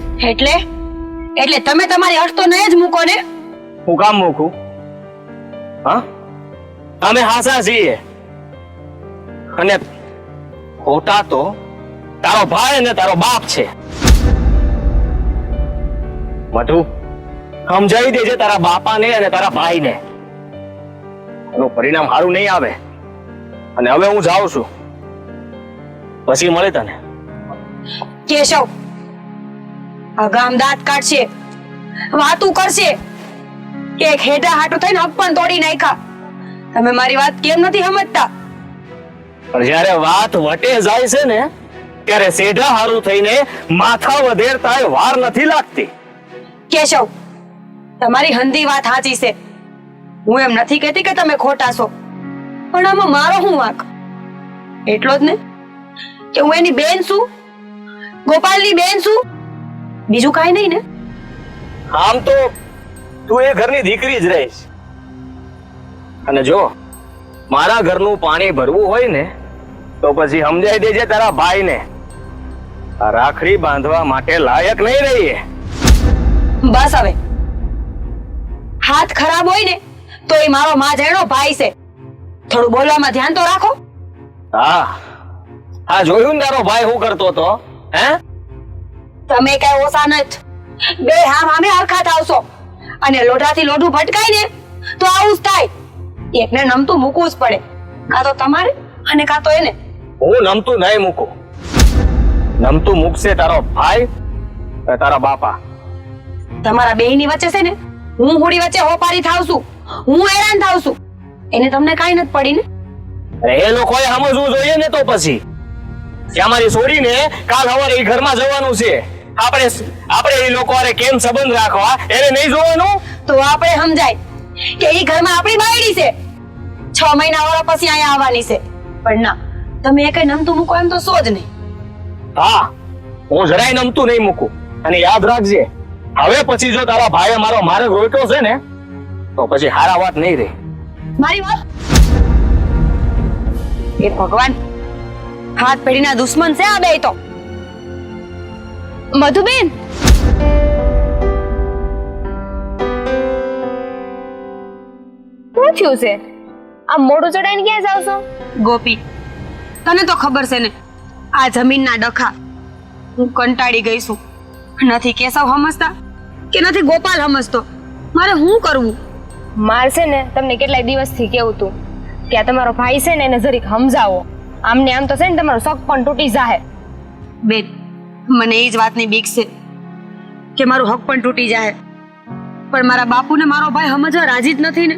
એટલે તમે તમારી અર્થ તો નહીં જ મૂકો ને. હું કામ મૂકું? હા, અમે હાસા છીએ, અને ખોટા તો તારો ભાઈ અને તારો બાપ છે. મધુ, સમજાવી દેજે તારા બાપાને અને તારા ભાઈને. એનું પરિણામ સારું નહીં આવે. અને હવે હું જાઉં છું, પછી મળે તને. કેશવ, આ ગામ દાંત કાઢશે, વાતું કરશે કે એક હેડા હાટું થઈને હક પણ તોડી નાખ્યા. તમે મારી વાત કેમ નથી સમજતા? પણ જ્યારે વાત વટે જાય છે ને ત્યારે સેઢા હારું થઈને માથા વધેરતા વાર નથી લાગતી. કેશવ, તમારી હંધી વાત સાચી છે. હું એમ નથી કહેતી કે તમે ખોટા છો, પણ આમાં મારો શું વાંક? એટલો જ ને કે હું એની બેન છું, ગોપાલની બેન છું, બીજું કાંઈ નહીં ને. આમ તો તું એ ઘરની દીકરી જ રહીશ, અને જો મારા ઘરનું પાણી ભરવું હોય ને તો પછી સમજાઈ દેજે તારા ભાઈને, આ રાખડી બાંધવા માટે લાયક નહીં રહીએ. બસ હવે, હાથ ખરાબ હોય ને તો એ મારો માજેણો ભાઈ છે. થોડું બોલવામાં ધ્યાન તો રાખો. હા જોયું ને તારો ભાઈ શું કરતો હતો? હે, તમે કઈ ઓછા નથી. બે હામ હામે હરખા થાવશો, અને લોઢાથી લોઢું ભટકાય ને તો આવું જ થાય. એકને નમતું મૂકવું જ પડે, કાં તો તમારે અને કાં તો એને. હું નમતું નહીં મૂકું. નમતું મૂકશે તારો ભાઈ અને તારા બાપા. તમારા બેયની વચ્ચે છે ને હું હોડી વચ્ચે હોપારી થાવ છું, હું હેરાન થાવ છું. એને તમને કાંઈ નથી પડી ને. અરે એ લોકોએ સમજવું જોઈએ ને. તો પછી કે અમારી છોડીને કાલ સવારે એ ઘરમાં જવાનું છે, આપણે એ લોકો હારે કેમ સંબંધ રાખવા એને નહીં જોવાનું? તો આપણે સમજાય કે એ ઘરમાં આપણી બાયડી છે, 6 મહિના વાળા પછી અહીંયા આવવાની છે. પણ ના, તમે એ કઈ નમતું મૂકો એમ તો સો જ નહીં. હા, હું જરાય નમતું નહીં મૂકું. અને યાદ રાખજે, હવે પછી જો તારા ભાઈએ મારો માર્ગ રોક્યો છે ને તો પછી હારા વાત નહીં રહે. મારી વાત એ ભગવાન, હાથ પેઢીના દુશ્મન છે આ બે તો. મધુબેન, શું થયું છે? આ મોઢું ચડાઈને ક્યાં જાવ છો? ગોપી, તને તો ખબર છે ને આ જમીનના ડખા. હું કંટાળી ગઈ છું. નથી કેશવ સમજતા કે નથી ગોપાલ સમજતો. મારે શું કરવું? માર છે ને તમને કેટલાય દિવસથી કેવું તું કે આ તમારો ભાઈ છે ને એને જરીક સમજાવો. આમને આમ તો છે ને તમારો શક પણ તૂટી જાહે. બેન, મને એ જ વાતની બીક છે કે મારું હક પણ તૂટી જાય. પણ મારા બાપુને મારો ભાઈ સમજવા રાજી જ નથી ને.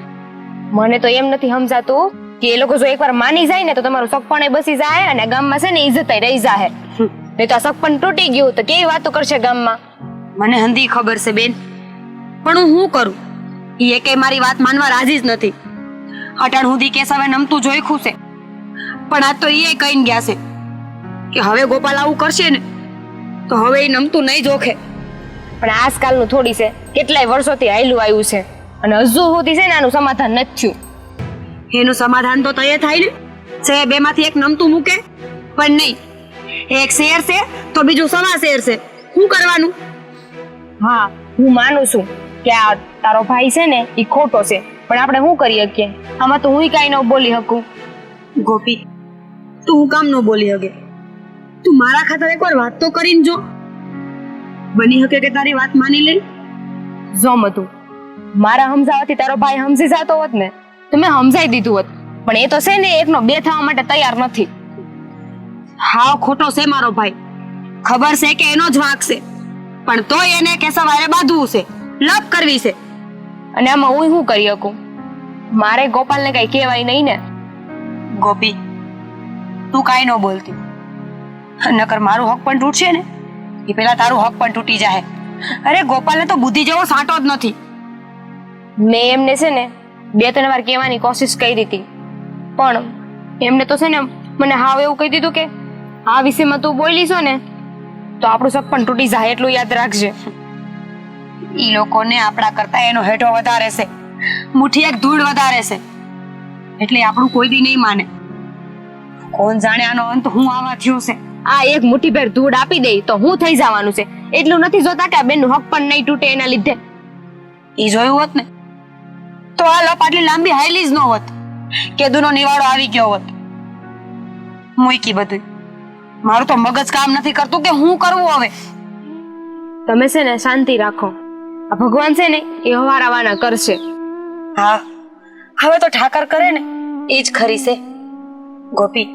મને તો એમ નથી સમજાતું કે એ લોકો જો એકવાર માની જાય ને તો તમારું શક પણ બસી જાય અને ગામમાં છે ને ઇજ્જત રહી જાહે. નહીં તો આ શક પણ તૂટી ગયું તો કેવી વાતો કરશે ગામમાં? મને હંધી ખબર છે બેન, પણ હું શું કરું? એ કે મારી વાત માનવા રાજી જ નથી. અટાણ સુધી કેશવે નમતું જોઈખું છે, પણ આજ તો એ કહીને ગયા છે કે હવે ગોપાલ આવું કરશે ને તો હવે એ નમતું નહીં જોખે. પણ આજકાલનું થોડી છે, કેટલાય વર્ષોથી હાયલું આવ્યું છે અને હજુ સુધી છે ને આનું સમાધાન નથી થયું. એનું સમાધાન તો તય થાય ને. છે બે માંથી એક નમતું મૂકે, પણ નહીં. એક શેર છે તો બીજું સવા શેર છે. શું કરવાનું? હા, હું માનું છું કે આ તારો ભાઈ છે ને એ ખોટો છે, પણ આપણે શું કરી શકીએ? આમાં તો હું કાંઈ ન બોલી શકું. ગોપી, તું હું કામ ન બોલી શકે? તું મારા ખાતર એકવાર વાત તો કરીને જો. બની શકે કે તારી વાત માની લે. જો મતું, મારા સમજાવવાથી તારો ભાઈ સમજી જતો હોત ને તો મેં સમજાઈ દીધું હોત, પણ એ તો છે ને એકનો બે થવા માટે તૈયાર નથી. હા, ખોટો છે મારો ભાઈ, ખબર છે કે એનો જ વાંક છે, પણ તોય એને કે સવારે બાંધવું છે, લપ કરવી છે. અને આમાં હું શું કરી શકું? મારે ગોપાલને કઈ કહેવાય નહીં ને. ગોપી, તું કાંઈ ન બોલતી, નકર મારું હક પણ તૂટશે ને એ પેલા તારું હક પણ તૂટી જાય. અરે ગોપાલને તો બુદ્ધિ જેવો સાંટો જ નથી. મેં એમને છે ને 2-3 વાર કહેવાની કોશિશ કરી હતી, પણ એમને તો છે ને મને હાવ એવું કહી દીધું કે આ વિષયમાં તું બોલી છો ને તો આપણું સક પણ તૂટી જાય, એટલું યાદ રાખજે. ઈ લોકોને આપણા કરતા એનો હેઠો વધારે છે, મુઠ્ઠી એક ધૂળ વધારે છે, એટલે આપણું કોઈ દી નહીં માને. કોણ જાણે આનો અંત હું આવા થયો છે. આ એક મુઠ્ઠીભેર ધૂળ આપી દે તો હું થઈ જવાનું છે, એટલું નથી જોતા કે આ બેનનું હક પણ નહીં તૂટે એના લીધે. ઈ જોયું હોત ને તો આ લપ આટલી લાંબી હાઈલી જ ન હોત, કેદુનો નિવાડો આવી ગયો હોત. મૂકી બધું, મારું તો મગજ કામ નથી કરતું કે હું કરવું હવે. તમે છે ને શાંતિ રાખો, આ ભગવાન છે ને એ હવારાવાના કરશે. હા, હવે તો ઠાકર કરે ને એ જ ખરી છે. ગોપી,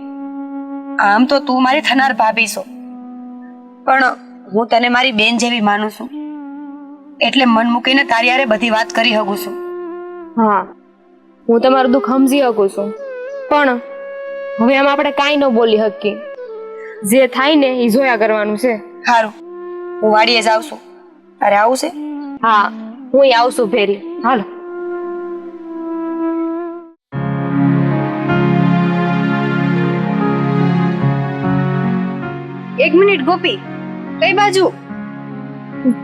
આમ તો તું મારી થનાર ભાભી છો, પણ હું તને મારી બેન જેવી માનું છું, એટલે મન મૂકીને તારી હારે બધી વાત કરી શકું છું. હા, હું તમારું દુઃખ સમજી શકું છું, પણ હવે આમ આપણે કાંઈ ન બોલી શકીએ. જે થાય ને એ જોયા કરવાનું છે. સારું, હું વાડીએ જાઉં છું. અરે આવું છે? હા, હું આવું છું ફેરી. હાલો. એક મિનિટ ગોપી, કઈ બાજુ?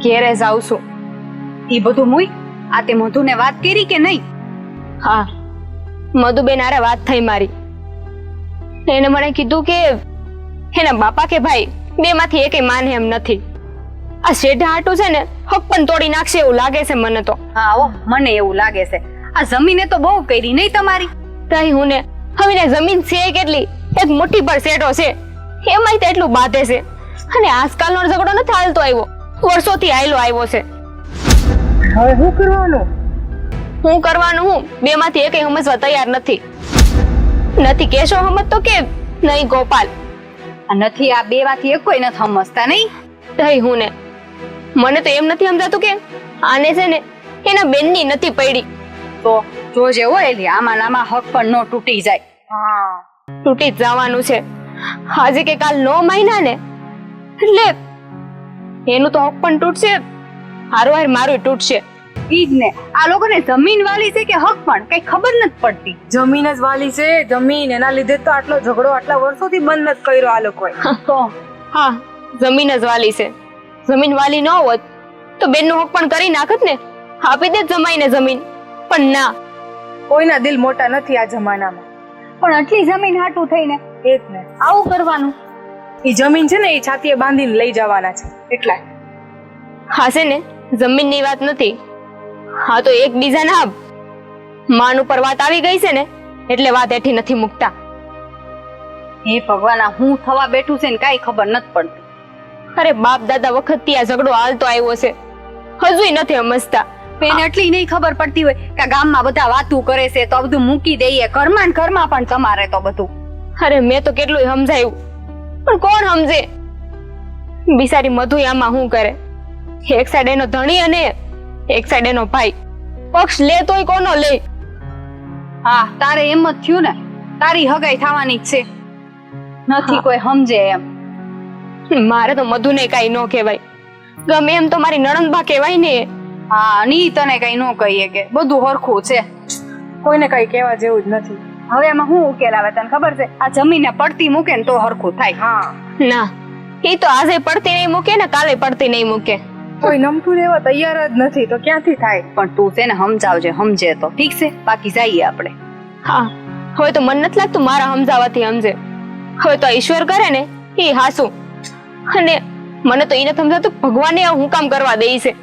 ઘેરે જાઉં છું. એ બધું મુઈ આ તે મધુને વાત કરી કે નહીં? હા, મધુબેન હારે વાત થઈ મારી. એને મને કીધું કે એના બાપા કે ભાઈ બેમાંથી એકેય માને એમ નથી. આ શેઢા હાટું છે ને હક પણ તોડી નાખશે એવું લાગે છે મને તો. હા ઓ, મને એવું લાગે છે. આ જમીને તો બહુ કરી નહીં તમારી? તઈ હું ને હવે ને જમીન છે કેટલી, એક મુઠ્ઠી પર શેઢો છે, એમાંય તો એટલું બાંધે છે. અને આજકાલનો ઝઘડો નથી હાલતો આવ્યો, વર્ષોથી હાલ્યો આવ્યો છે. હવે શું કરવાનું? હું કરવાનું હું બેમાંથી એકેય સમજવા તૈયાર નથી. નથી કેશો સમજ તો કે નહીં ગોપાલ. નથી, આ બેમાંથી એકોય નથી સમજતા નહીં. તઈ હું ને મને તો એમ નથી સમજાતું કે આને છે ને એના બેનની નથી પડી. તો જોજે હોય એટલે આમાં નામાં હક પણ ન તૂટી જાય. હા, તૂટી જ જવાનું છે. આજે કે કાલ 9 મહિના ને એટલે એનું તો હક પણ તૂટશે, હારું મારું તૂટશે. ઈ જ ને, આ લોકોને જમીન વાલી છે કે હક પણ કઈ ખબર નથી પડતી. જમીન જ વાલી છે, જમીન. એના લીધે તો આટલો ઝઘડો આટલા વર્ષોથી બંધ નથી કર્યો આ લોકોએ. તો હા, જમીન જ વાલી છે. જમીન વાલી ન હોત તો બેનનું હક પણ કરી નાખત ને, આપી દે જમાઈને જમીન. પણ ના, કોઈના દિલ મોટા નથી આ જમાનામાં. પણ આટલી જમીન હાટું થઈને એ જ ને, આવું કરવાનું. એ જમીન છે ને એ છાતીએ બાંધીને લઈ જવાના છે એટલા. હા છે ને, જમીનની વાત નથી. હા તો એકબીજાના માન ઉપર વાત આવી ગઈ છે ને એટલે વાત એઠી નથી મૂકતા. હે ભગવાન, આ હું થવા બેઠું છે ને કાઈ ખબર નથી પડતી. અરે બાપ દાદા વખતથી આ ઝઘડો હાલતો આવ્યો છે, હજુય નથી સમજતા. એને એટલી નહીં ખબર પડતી હોય કે ગામમાં બધા વાતું કરે છે તો બધું મૂકી દઈએ. ઘરમાં ને ઘરમાં પણ તમારે તો બધું. અરે મેં તો કેટલું સમજાયું, પણ કોણ સમજે? બિચારી મધુ આમાં શું કરે? એક સાઈડ એનો ધણી અને એક સાઈડ એનો ભાઈ. પક્ષ લે તોય કોનો લે? હા, તારે એમ જ થયું ને, તારી હગાઈ થવાની જ છે. નથી કોઈ સમજે એમ. મારે તો મધુને કઈ ન કહેવાય, ગમે એમ તો મારી નણંદબા કહેવાય ને. હા, ની તને કઈ ન કહીએ કે બધું હરખું છે, કોઈને કઈ કહેવા જેવું જ નથી. હવે એમાં શું ઉકેલ આવે તને ખબર છે? આ જમીને પડતી મૂકે ને તો હરખું થાય. હા, ના, એ તો આજે પડતી નહીં મૂકે ને કાલે પડતી નહીં મૂકે. કોઈ નમતું લેવા તૈયાર જ નથી તો ક્યાંથી થાય? પણ તું છે ને સમજાવજે, સમજે તો ઠીક છે, બાકી જઈએ આપણે. હા, હવે તો મને નથી લાગતું મારા સમજાવવાથી સમજે. હવે તો ઈશ્વર કરે ને એ હાસું, અને મને તો એ નથી સમજાતું ભગવાને હું કામ કરવા દે છે.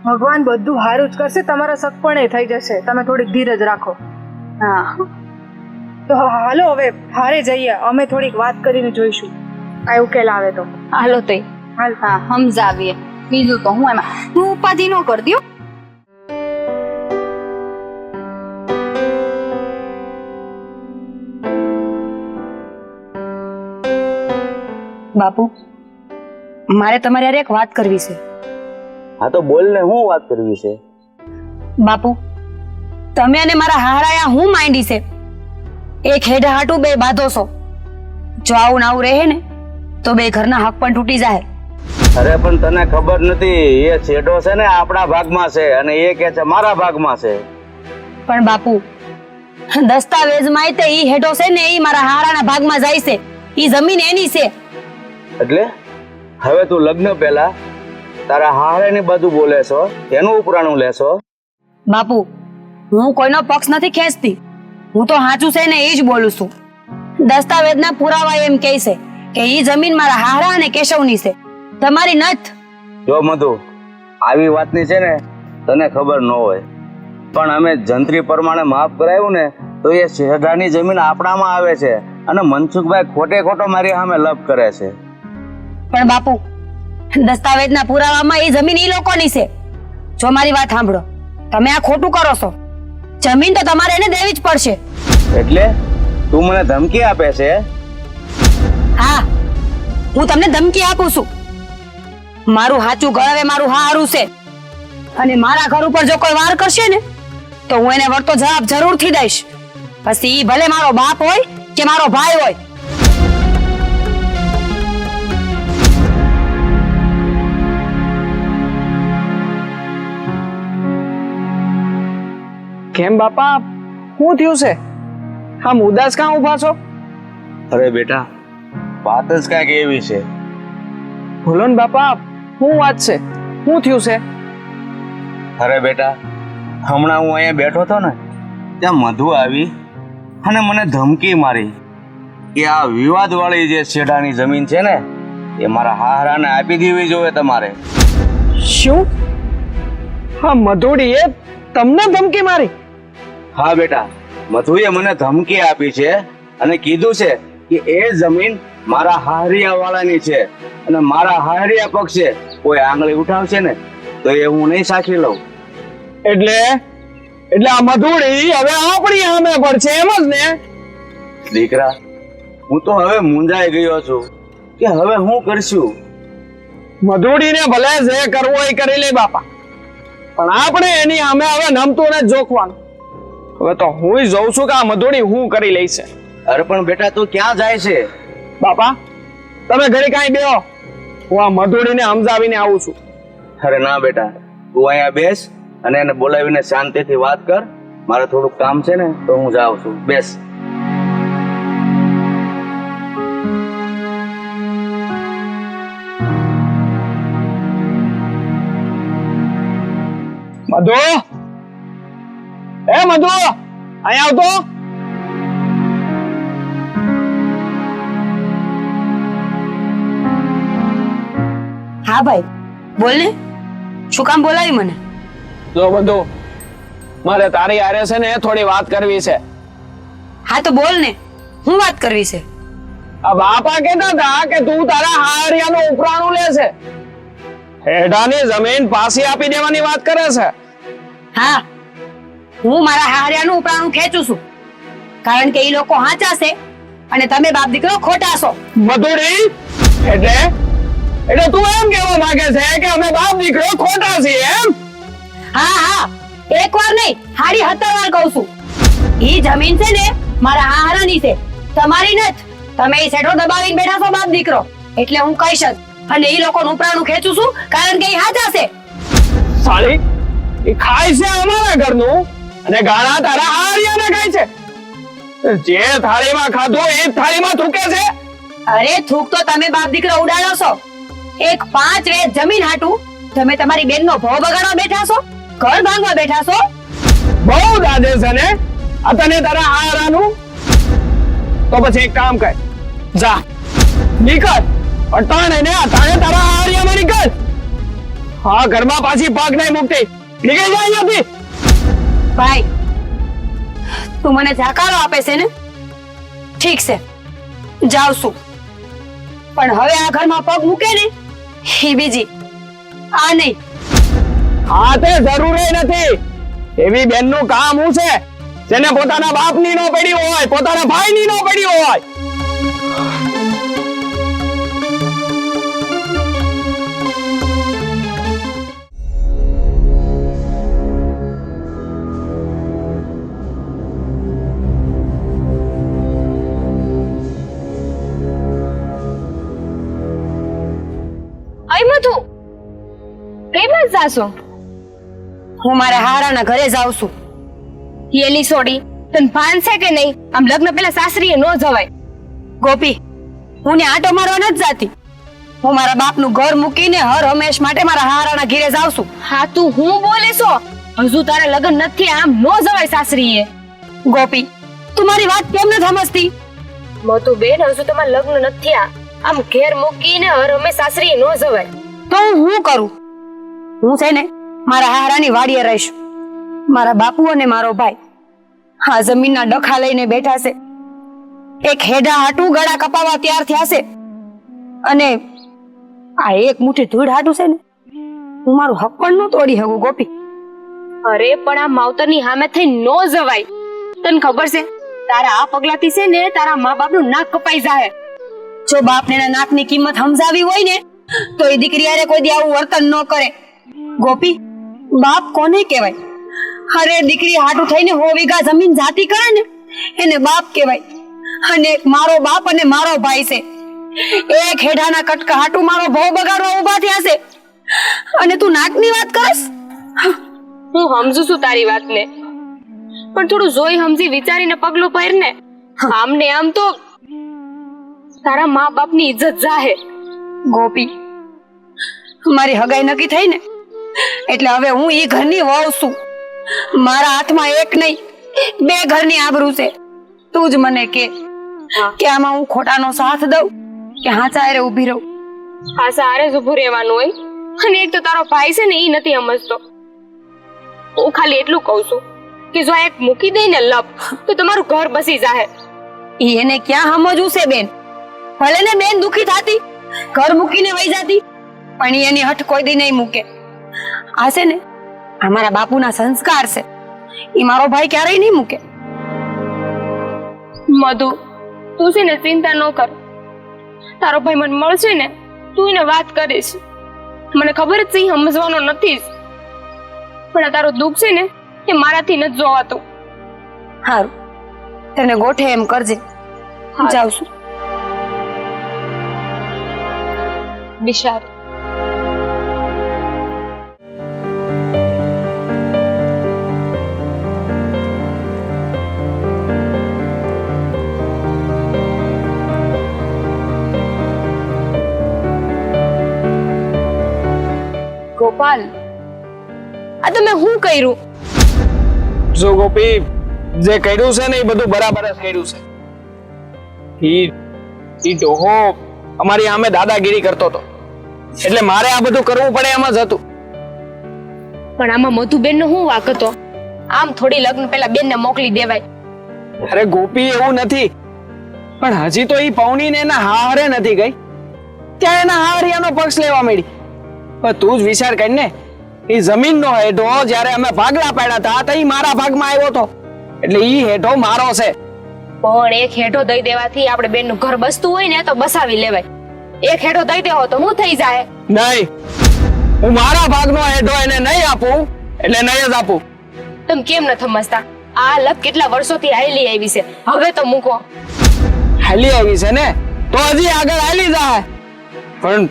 ભગવાન બધું હારું જ કરશે, તમારા સગપણે થઈ જશે. તમે થોડીક ધીરજ રાખો. હા, તો હાલો હવે હારે જઈએ, અમે થોડીક વાત કરીને જોઈશું આ ઉકેલ આવે તો. હાલો તઈ. હાલ. હા, સમજાવીએ. બીજું તો હું એમાં તું ઉપાધિ ન કરતી હો. બાપુ, મારે તમારી હારે એક વાત કરવી છે. હા તો બોલ ને, હું વાત કરવી છે? બાપુ, તમે અને મારા હારાયા હું માંડી છે. એક હેડ હાટું બે બાંધો છો. જો આવું ને આવું રહે ને તો બે ઘરના હક પણ તૂટી જાય. અરે પણ તને ખબર નથી, એ છેડો છે ને આપણા ભાગમાં છે અને એ કે છે મારા ભાગમાં છે. પણ બાપુ, દસ્તાવેજમાં તે ઈ હેડો છે ને ઈ મારા હારાના ભાગમાં જાય છે. ઈ જમીન એની છે. એટલે હવે તું લગ્ન પહેલા તારા હારેની બાજુ બોલે છો, એનું ઉપરાણું લેશો? બાપુ, હું કોઈનો પક્ષ નથી ખેંચતી. હું તો સાચું છે ને એ જ બોલું છું. દસ્તાવેજના પુરાવા એમ કહે છે કે ઈ જમીન મારા હારા અને કેશવની છે, તમારી નથ. જો મધુ, આવી વાતની છે ને તને ખબર ન હોય, પણ અમે જંત્રી પ્રમાણે માપ કરાવ્યું ને તો એ શેઢાની જમીન આપણામાં આવે છે અને મનસુખભાઈ ખોટે ખોટો મારી સામે લપ કરે છે. પણ બાપુ, દસ્તાવેજના પુરાવામાં એ જમીન ઈ લોકોની છે. જો મારી વાત સાંભળો, તમે આ ખોટું કરો છો. જમીન તો તમારે એને દેવી જ પડશે. એટલે તું મને ધમકી આપે છે? હા, હું તમને ધમકી આપું છું. મારું હાચું ગળાવે મારું હારું છે અને મારા ઘર ઉપર જો કોઈ વાર કરશે ને તો હું એને વળતો જવાબ જરૂરથી દઈશ. પછી ઈ ભલે મારો બાપ હોય કે મારો ભાઈ હોય. કેમ બાપા, શું થયું છે? આમ ઉદાસ કાં ઊભા છો? અરે બેટા, વાત જ કાંઈક એવી છે. બોલો ને બાપા, શું વાત છે? શું થયું છે? અરે બેટા, હમણાં હું અહીંયા બેઠો હતો ને ત્યાં મધુ આવી અને મને ધમકી મારી કે આ વિવાદ વાળી જે શેઢાની જમીન છે ને એ મારા હારાને આપી દેવી જોઈએ તમારે. શું? હા, મધુડીએ તમને ધમકી મારી? હા બેટા, મધુએ મને ધમકી આપી છે અને કીધું છે કે એ જમીન મારા હારિયા વાળાની છે અને મારા હારિયા પક્ષે કોઈ આંગળી ઉઠાવશે ને તો એ હું નહીં સાચી લઉં. એટલે આ મધુડી હવે આપણી સામે પડશે, એમ જ ને? દીકરા, હું તો હવે મૂંઝાઈ ગયો છું કે હવે હું કરશું. મધુડીને ભલે જે કરવું એ કરી લે બાપા, પણ આપણે એની સામે હવે નમતું ને જોખવાનું. હવે તો હું જોઉં છું કે આ મધુડી હું કરી લઈશે. અરે પણ બેટા, તું ક્યાં જાય છે? બાપા, તમે ઘરે કાંઈ બેહો, હું આ મધુડીને સમજાવીને આવું છું. અરે ના બેટા, તું અહીંયા બેસ અને એને બોલાવીને શાંતિથી વાત કર. મારે થોડુંક કામ છે ને તો હું જાઉં છું. બેસ. મધુ, એ મધુ, અહીંયા આવતો. હા ભાઈ, બોલ ને, શું કામ બોલાવી મને? જો મધુ, મારે તારી હારે છે ને થોડી વાત કરવી છે. હા તો બોલ ને, હું વાત કરવી છે? આ બાપા કહેતા હતા કે તું તારા હારિયાનું ઉપરાણું લે છે, હેડાની જમીન પાછી આપી દેવાની વાત કરે છે. હા, હું મારા હારિયાનું ઉપરાણું ખેંચું છું કારણ કે એ લોકો હાચા છે અને તમે બાપ દીકરો ખોટા છો. મધુરી, એટલે તું એમ કહેવા માંગે છે કે અમે બાપ દીકરો ખોટા છીએ એમ? હા હા, એક વાર નહીં, હાડી 17 વાર કહું છું. ઈ જમીન છે ને મારા હારાની છે, તમારી નથી. તમે ઈ સેઠો દબાવીને બેઠા છો બાપ દીકરો, એટલે હું કહીશ જ. અને ઈ લોકોનું ઉપરાણું ખેંચું છું કારણ કે ઈ હાચા છે. સાલી, એ ખાય છે અમારા ઘરનું અને ગાળા તારા હારિયાને ખાય છે. જે થાળીમાં ખાધું એ જ થાળીમાં થૂકે છે. અરે થૂક તો તમે બાપ દીકરો ઉડાડો છો. એક 5 વેચ જમીન હાટું તમે તમારી બેનનો ભો બગાડવા બેઠા છો, ઘર ભાંગવા બેઠા છો. બહુ દાદે છે ને આ તને તારા હારાનું? તો પછી એક કામ કર, જા નીકળ, અટાણે ને અટાણે તારા હારિયામાં નીકળ. હા, ઘરમાં પાછી પગ નહીં મૂકતી, નીકળી જાય અહીંયાથી. ભાઈ, તું મને જાકારો આપે છે ને? ઠીક છે, જાઉં છું, પણ હવે આ ઘરમાં પગ મૂકે ને એ બીજી, આ નહીં. હા, તે જરૂરી નથી. એવી બેનનું કામ હું છે જેને પોતાના બાપની નો પડી હોય, પોતાના ભાઈની નો પડી હોય. જાશો? હું મારા હારાના ઘરે જાઉં છું. એલી સોડી, તને ભાન છે કે નહીં? આમ લગ્ન પહેલા સાસરીએ ન જવાય. ગોપી, હું ને આંટો મારવા નથી જાતી. હું મારા બાપનું ઘર મૂકીને હર હંમેશ માટે મારા હારાના ઘરે જાઉં છું. હા, તું હું બોલે છો? હજુ તારા લગ્ન નથી, આમ ન જવાય સાસરીએ. ગોપી, તું મારી વાત કેમ નથી સમજતી? મોતું બેન, હજુ તમારા લગ્ન નથી. આમ ઘેર મૂકીને હર હંમેશ સાસરીએ ન જવાય. તો હું કરું? હું છે ને મારા હારાની વાડીએ રહીશ. મારા બાપુ અને મારો ભાઈ હા જમીનના ડખા લઈને બેઠા છે. એક હેડા હાટું ગળા કપાવા તૈયાર થયા છે, અને આ એક મુઠ્ઠી ધૂળ હાટું છે ને હું મારું હક પણ ન તોડી શકું. ગોપી, અરે પણ આ માવતરની સામે થઈ ન જવાય. તને ખબર છે તારા આ પગલાથી છે ને તારા મા બાપનું નાક કપાઈ જાય. જો બાપને એના નાકની કિંમત સમજાવી હોય ને તો એ દીકરી હારે કોઈ દી આવું વર્તન ન કરે. ગોપી, બાપ કોને કહેવાય? અરે દીકરી હાટું થઈને 100 વીઘા જમીન જાતી કરે ને એને બાપ કહેવાય. અને એક મારો બાપ અને મારો ભાઈ છે. એક હેઠાના કટકા હાટું મારો ભવ બગાડવા ઊભા થયા છે, અને તું નાકની વાત કરસ? હું સમજુ છું તારી વાતને, પણ થોડું જોઈ સમજી વિચારીને પગલું ભર ને. આમ ને આમ તો તારા મા બાપની ઇજ્જત જાહે. ગોપી, મારી હગાઈ નક્કી થઈ ને એટલે હવે હું એ ઘરની વહુ છું. મારા હાથમાં એક નહીં 2 ઘરની આબરૂ છે. તું જ મને કે આમાં હું ખોટાનો સાથ દઉં કે હાચા હારે ઊભી રહું? આ સારે જ ઊભું રહેવાનું હોય. અને એક તો તારો ભાઈ છે ને એ નથી સમજતો. હું ખાલી એટલું કહું છું કે જો એક મૂકી દે ને લપ તો તમારું ઘર બસી જાહે. એને ક્યાં સમજવું છે બેન? ભલે ને બેન દુખી થાતી, ઘર મૂકીને વહી જાતી, પણ ઈ એની હઠ કોઈ દી નહીં મૂકે. આ છે ને આ મારા બાપુના સંસ્કાર છે, ઈ મારો ભાઈ ક્યારેય નહીં મૂકે. મધુ, તું છે ને ચિંતા ન કર. તારો ભાઈ મને મળશે ને તું એને વાત કરીશ. મને ખબર જ છે સમજવાનો નથી જ, પણ આ તારું દુઃખ છે ને એ મારાથી નથી જોવાતું. હારું, તને ગોઠે એમ કરજે. જાઉં છું. વિશાલ, ગોપાલ, આ તમે શું કર્યું? જો ગોપી, જે કર્યું છે ને એ બધું બરાબર જ કર્યું છે. ઈ ડોહો અમારી સામે દાદાગીરી કરતો હતો એટલે મારે આ બધું કરવું પડે એમ જ હતું. પણ આમાં મધુબેન નો શું વાંક હતો? આમ થોડી લગ્ન પહેલા બેન ને મોકલી દેવાય. અરે ગોપી, એવું નથી, પણ હજી તો ઈ પૌણીને એના હારે નથી ગઈ ત્યાં એના હારિયાનો પક્ષ લેવા માંડી. પણ તું જ વિચાર કર ને, ઈ જમીનનો હેઠો જ્યારે અમે ભાગલા પાડ્યા હતા તો ઈ મારા ભાગમાં આવ્યો હતો, એટલે ઈ હેઠો મારો છે. પણ એક હેઠો દઈ દેવાથી આપણે બેન નું ઘર બસતું હોય ને તો બસાવી લેવાય. એક હેઠો દઈ દેવો તો હું થઈ જાય? નહીં, હું મારા ભાગનો હેઠો એને નહીં આપું એટલે નહીં જ આપું. તમે કેમ ન સમજતા? આ લપ કેટલા વર્ષોથી હાલી આવી છે, હવે તો મૂકો. હાલી આવી છે ને તો હજી આગળ હાલી જાય, પણ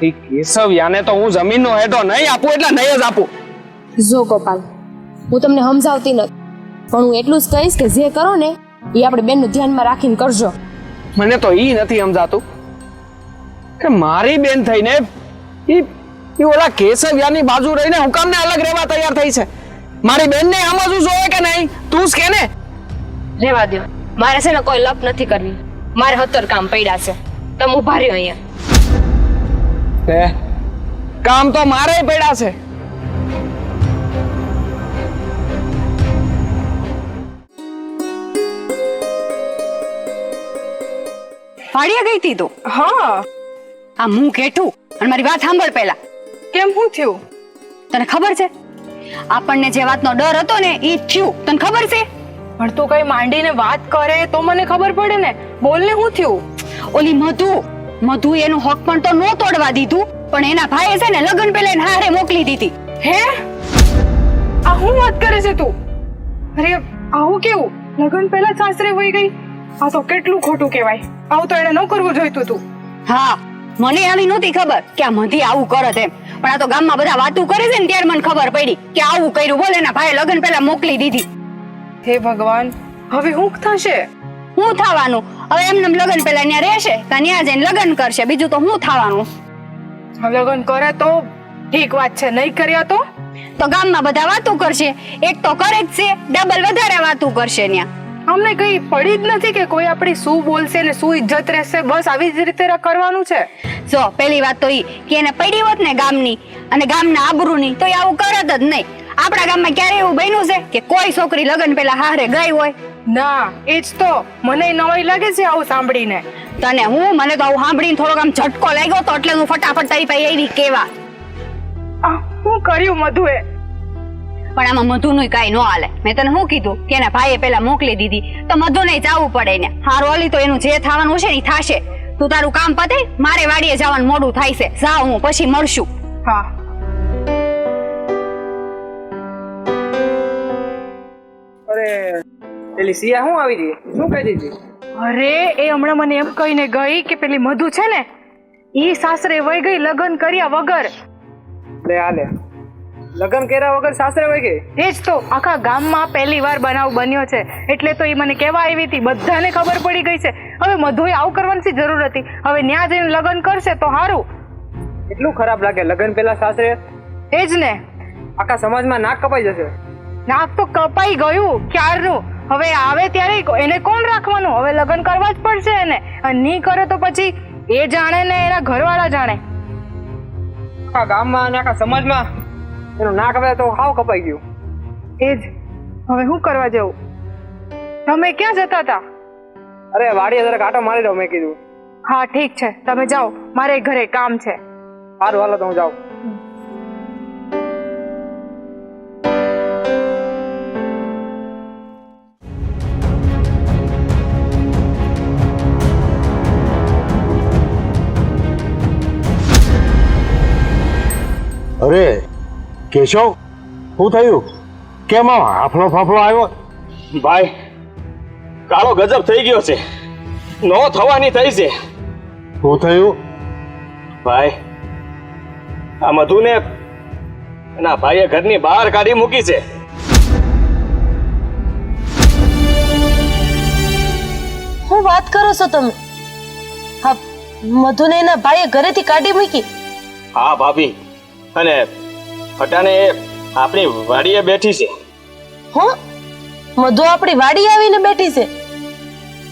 એ કેશવયાને તો હું જમીનનો હેઠો નહીં આપું એટલે નહીં જ આપું. જો ગોપાલ, હું તમને સમજાવતી નથી, પણ હું એટલું જ કહીશ કે જે કરો ને એ આપણે બેનનું ધ્યાનમાં રાખીને કરજો. મને તો ઈ નથી સમજાતું કે મારી બેન થઈને ઈ ઓલા કેશવયાની બાજુ રહીને હું કામને અલગ રહેવા તૈયાર થઈ છે? મારી બેનને સમજવું જોઈએ કે નહીં? તું જ કે ને. રહેવા દો, મારે છે ને કોઈ લપ નથી કરવી. મારે 17 કામ પડ્યા છે. તમે ઉભા રહ્યો અહીંયા. કામ તો મારે પડ્યા છે. વાડીએ ગઈ તી તું? હા. આ મું કેઠું અને મારી વાત સાંભળ પહેલા. કેમ, શું થયું? તને ખબર છે આપણને જે વાતનો ડર હતો ને એ થયું? તને ખબર છે? પણ તું કઈ માંડીને વાત કરે તો મને ખબર પડે ને. બોલ ને, શું થયું? ઓલી મધુ એનું હક પણ તો નો તોડવા દીધું, પણ એના ભાઈએ છે ને લગ્ન પહેલા એને હારે મોકલી દીધી. હે? આ શું વાત કરે છે તું? અરે આવું કેવું? લગ્ન પહેલા સાસરે વહી ગઈ? આ તો કેટલું ખોટું કહેવાય. આવું તો એને ન કરવું જોઈતું તું. હા, મને આવી નહોતી ખબર કે આ મધી આવું કરત એમ, પણ આ તો ગામમાં બધા વાતું કરે છે ને ત્યારે મને ખબર પડી કે આવું કર્યું. બોલે એના ભાઈ લગ્ન પહેલા મોકલી દીધી. હે ભગવાન, હવે શું થશે? હું થવાનું? હવે એમને લગ્ન પહેલા ત્યાં રહેશે કે ત્યાં જઈને લગ્ન કરશે, બીજું તો હું થવાનું? લગ્ન કરે તો ઠીક વાત છે, નહીં કર્યા તો ગામમાં બધા વાતું કરશે. એક તો કરે જ છે, ડબલ વધારે વાતું કરશે ત્યાં. અમને કઈ પડી જ નથી કે કોઈ આપણી શું બોલશે ને શું ઇજ્જત રહેશે. બસ આવી જ રીતે કરવાનું છે. જો પહેલી વાત તો ઈ કે એને પડી હોત ને ગામની અને ગામના આબરૂની તો એ આવું કરત જ નહીં. આપણા ગામમાં ક્યારે એવું બન્યું છે કે કોઈ છોકરી લગ્ન પહેલા હારે ગઈ હોય? ના, એ જ તો મને નવાઈ લાગે છે આવું સાંભળીને. તને મને તો આવું સાંભળીને થોડોક આમ ઝટકો લાગ્યો તો એટલે હું ફટાફટ તારી પાસે આવી કેવા. શું કર્યું મધુએ? પણ આમાં મધુનું કાંઈ ન હાલે. મેં તને શું કીધું કે એના ભાઈએ પેલા મોકલી દીધી તો મધુને જવું પડે ને. હારું ઓલી તો એનું જે થવાનું હશે ને થશે. તું તારું કામ પતે, મારે વાડીએ જવાનું મોડું થાય છે. જાઉં હું, પછી મળશું. હા. અરે પેલી સિયા શું આવી રહી? શું કહી દીધી? અરે એ હમણાં મને એમ કહીને ગઈ કે પેલી મધુ છે ને ઈ સાસરે વઈ ગઈ લગ્ન કર્યા વગર. લે આલે, લગ્ન કર્યા વગર સાસરે વઈ ગઈ? એ જ તો આખા ગામમાં પહેલી વાર બનાવ બન્યો છે. એટલે તો એ મને કહેવા આવી હતી, બધાને ખબર પડી ગઈ છે. હવે મધુએ આવું કરવાની જરૂર હતી. હવે ન્યા જઈને લગ્ન કરશે તો સારું. એટલું ખરાબ લાગે લગ્ન પેલા સાસરે? એ જ ને, આખા સમાજમાં નાક કપાઈ જશે. નાક તો કપાઈ ગયું ક્યારનું. હવે આવે ત્યારે એને કોણ રાખવાનું? હવે લગ્ન કરવા જ પડશે એને. અને નહીં કરે તો પછી એ જાણે ને એના ઘરવાળા જાણે. આખા ગામમાં અને આખા સમાજમાં એનું નાક હવે તો હાવ કપાઈ ગયું. એ જ, હવે શું કરવા જવું? તમે ક્યાં જતા હતા? અરે વાડીએ જરાક આટો મારી દઉં મેં કીધું. હા ઠીક છે, તમે જાઓ, મારે ઘરે કામ છે. સારું હાલો તો હું જાઉં. અરે કેશવ, શું થયું? કેમ આમ હાફળો ફાફળો આવ્યો? ભાઈ, કાળો ગજબ થઈ ગયો છે. નો થવાની થઈ છે. શું થયું? ભાઈ, આ મધુને એના ભાઈએ ઘરની બહાર કાઢી મૂકી છે. શું વાત કરો છો તમે? હા, મધુને એના ભાઈએ ઘરેથી કાઢી મૂકી? હા ભાભી, અને ફટાને આપણી વાડીએ બેઠી છે. હો, મધુ આપણી વાડી આવીને બેઠી છે?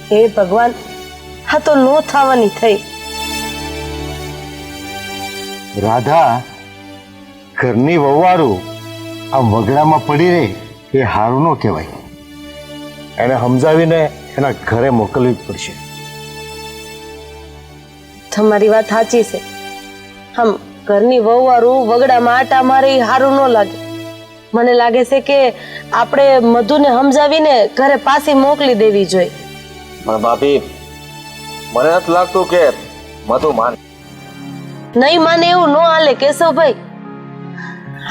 હે ભગવાન, આ તો નો થવાની થઈ. રાધા, ઘરની વહુવારું આમ વગડામાં પડી રહી એ હારું ન કહેવાય. એને સમજાવીને એના ઘરે મોકલવી જ પડશે. તમારી વાત સાચી છે. આમ ઘરની વહુવારું વગડામાં આટા મારે એ હારું ન લાગે. મને લાગે છે કે આપણે મધુને સમજાવીને ઘરે પાછી મોકલી દેવી જોઈએ. પણ ભાભી, મને નથી લાગતું કે મધુ માન. નહીં માને એવું ન હાલે કેશવભાઈ.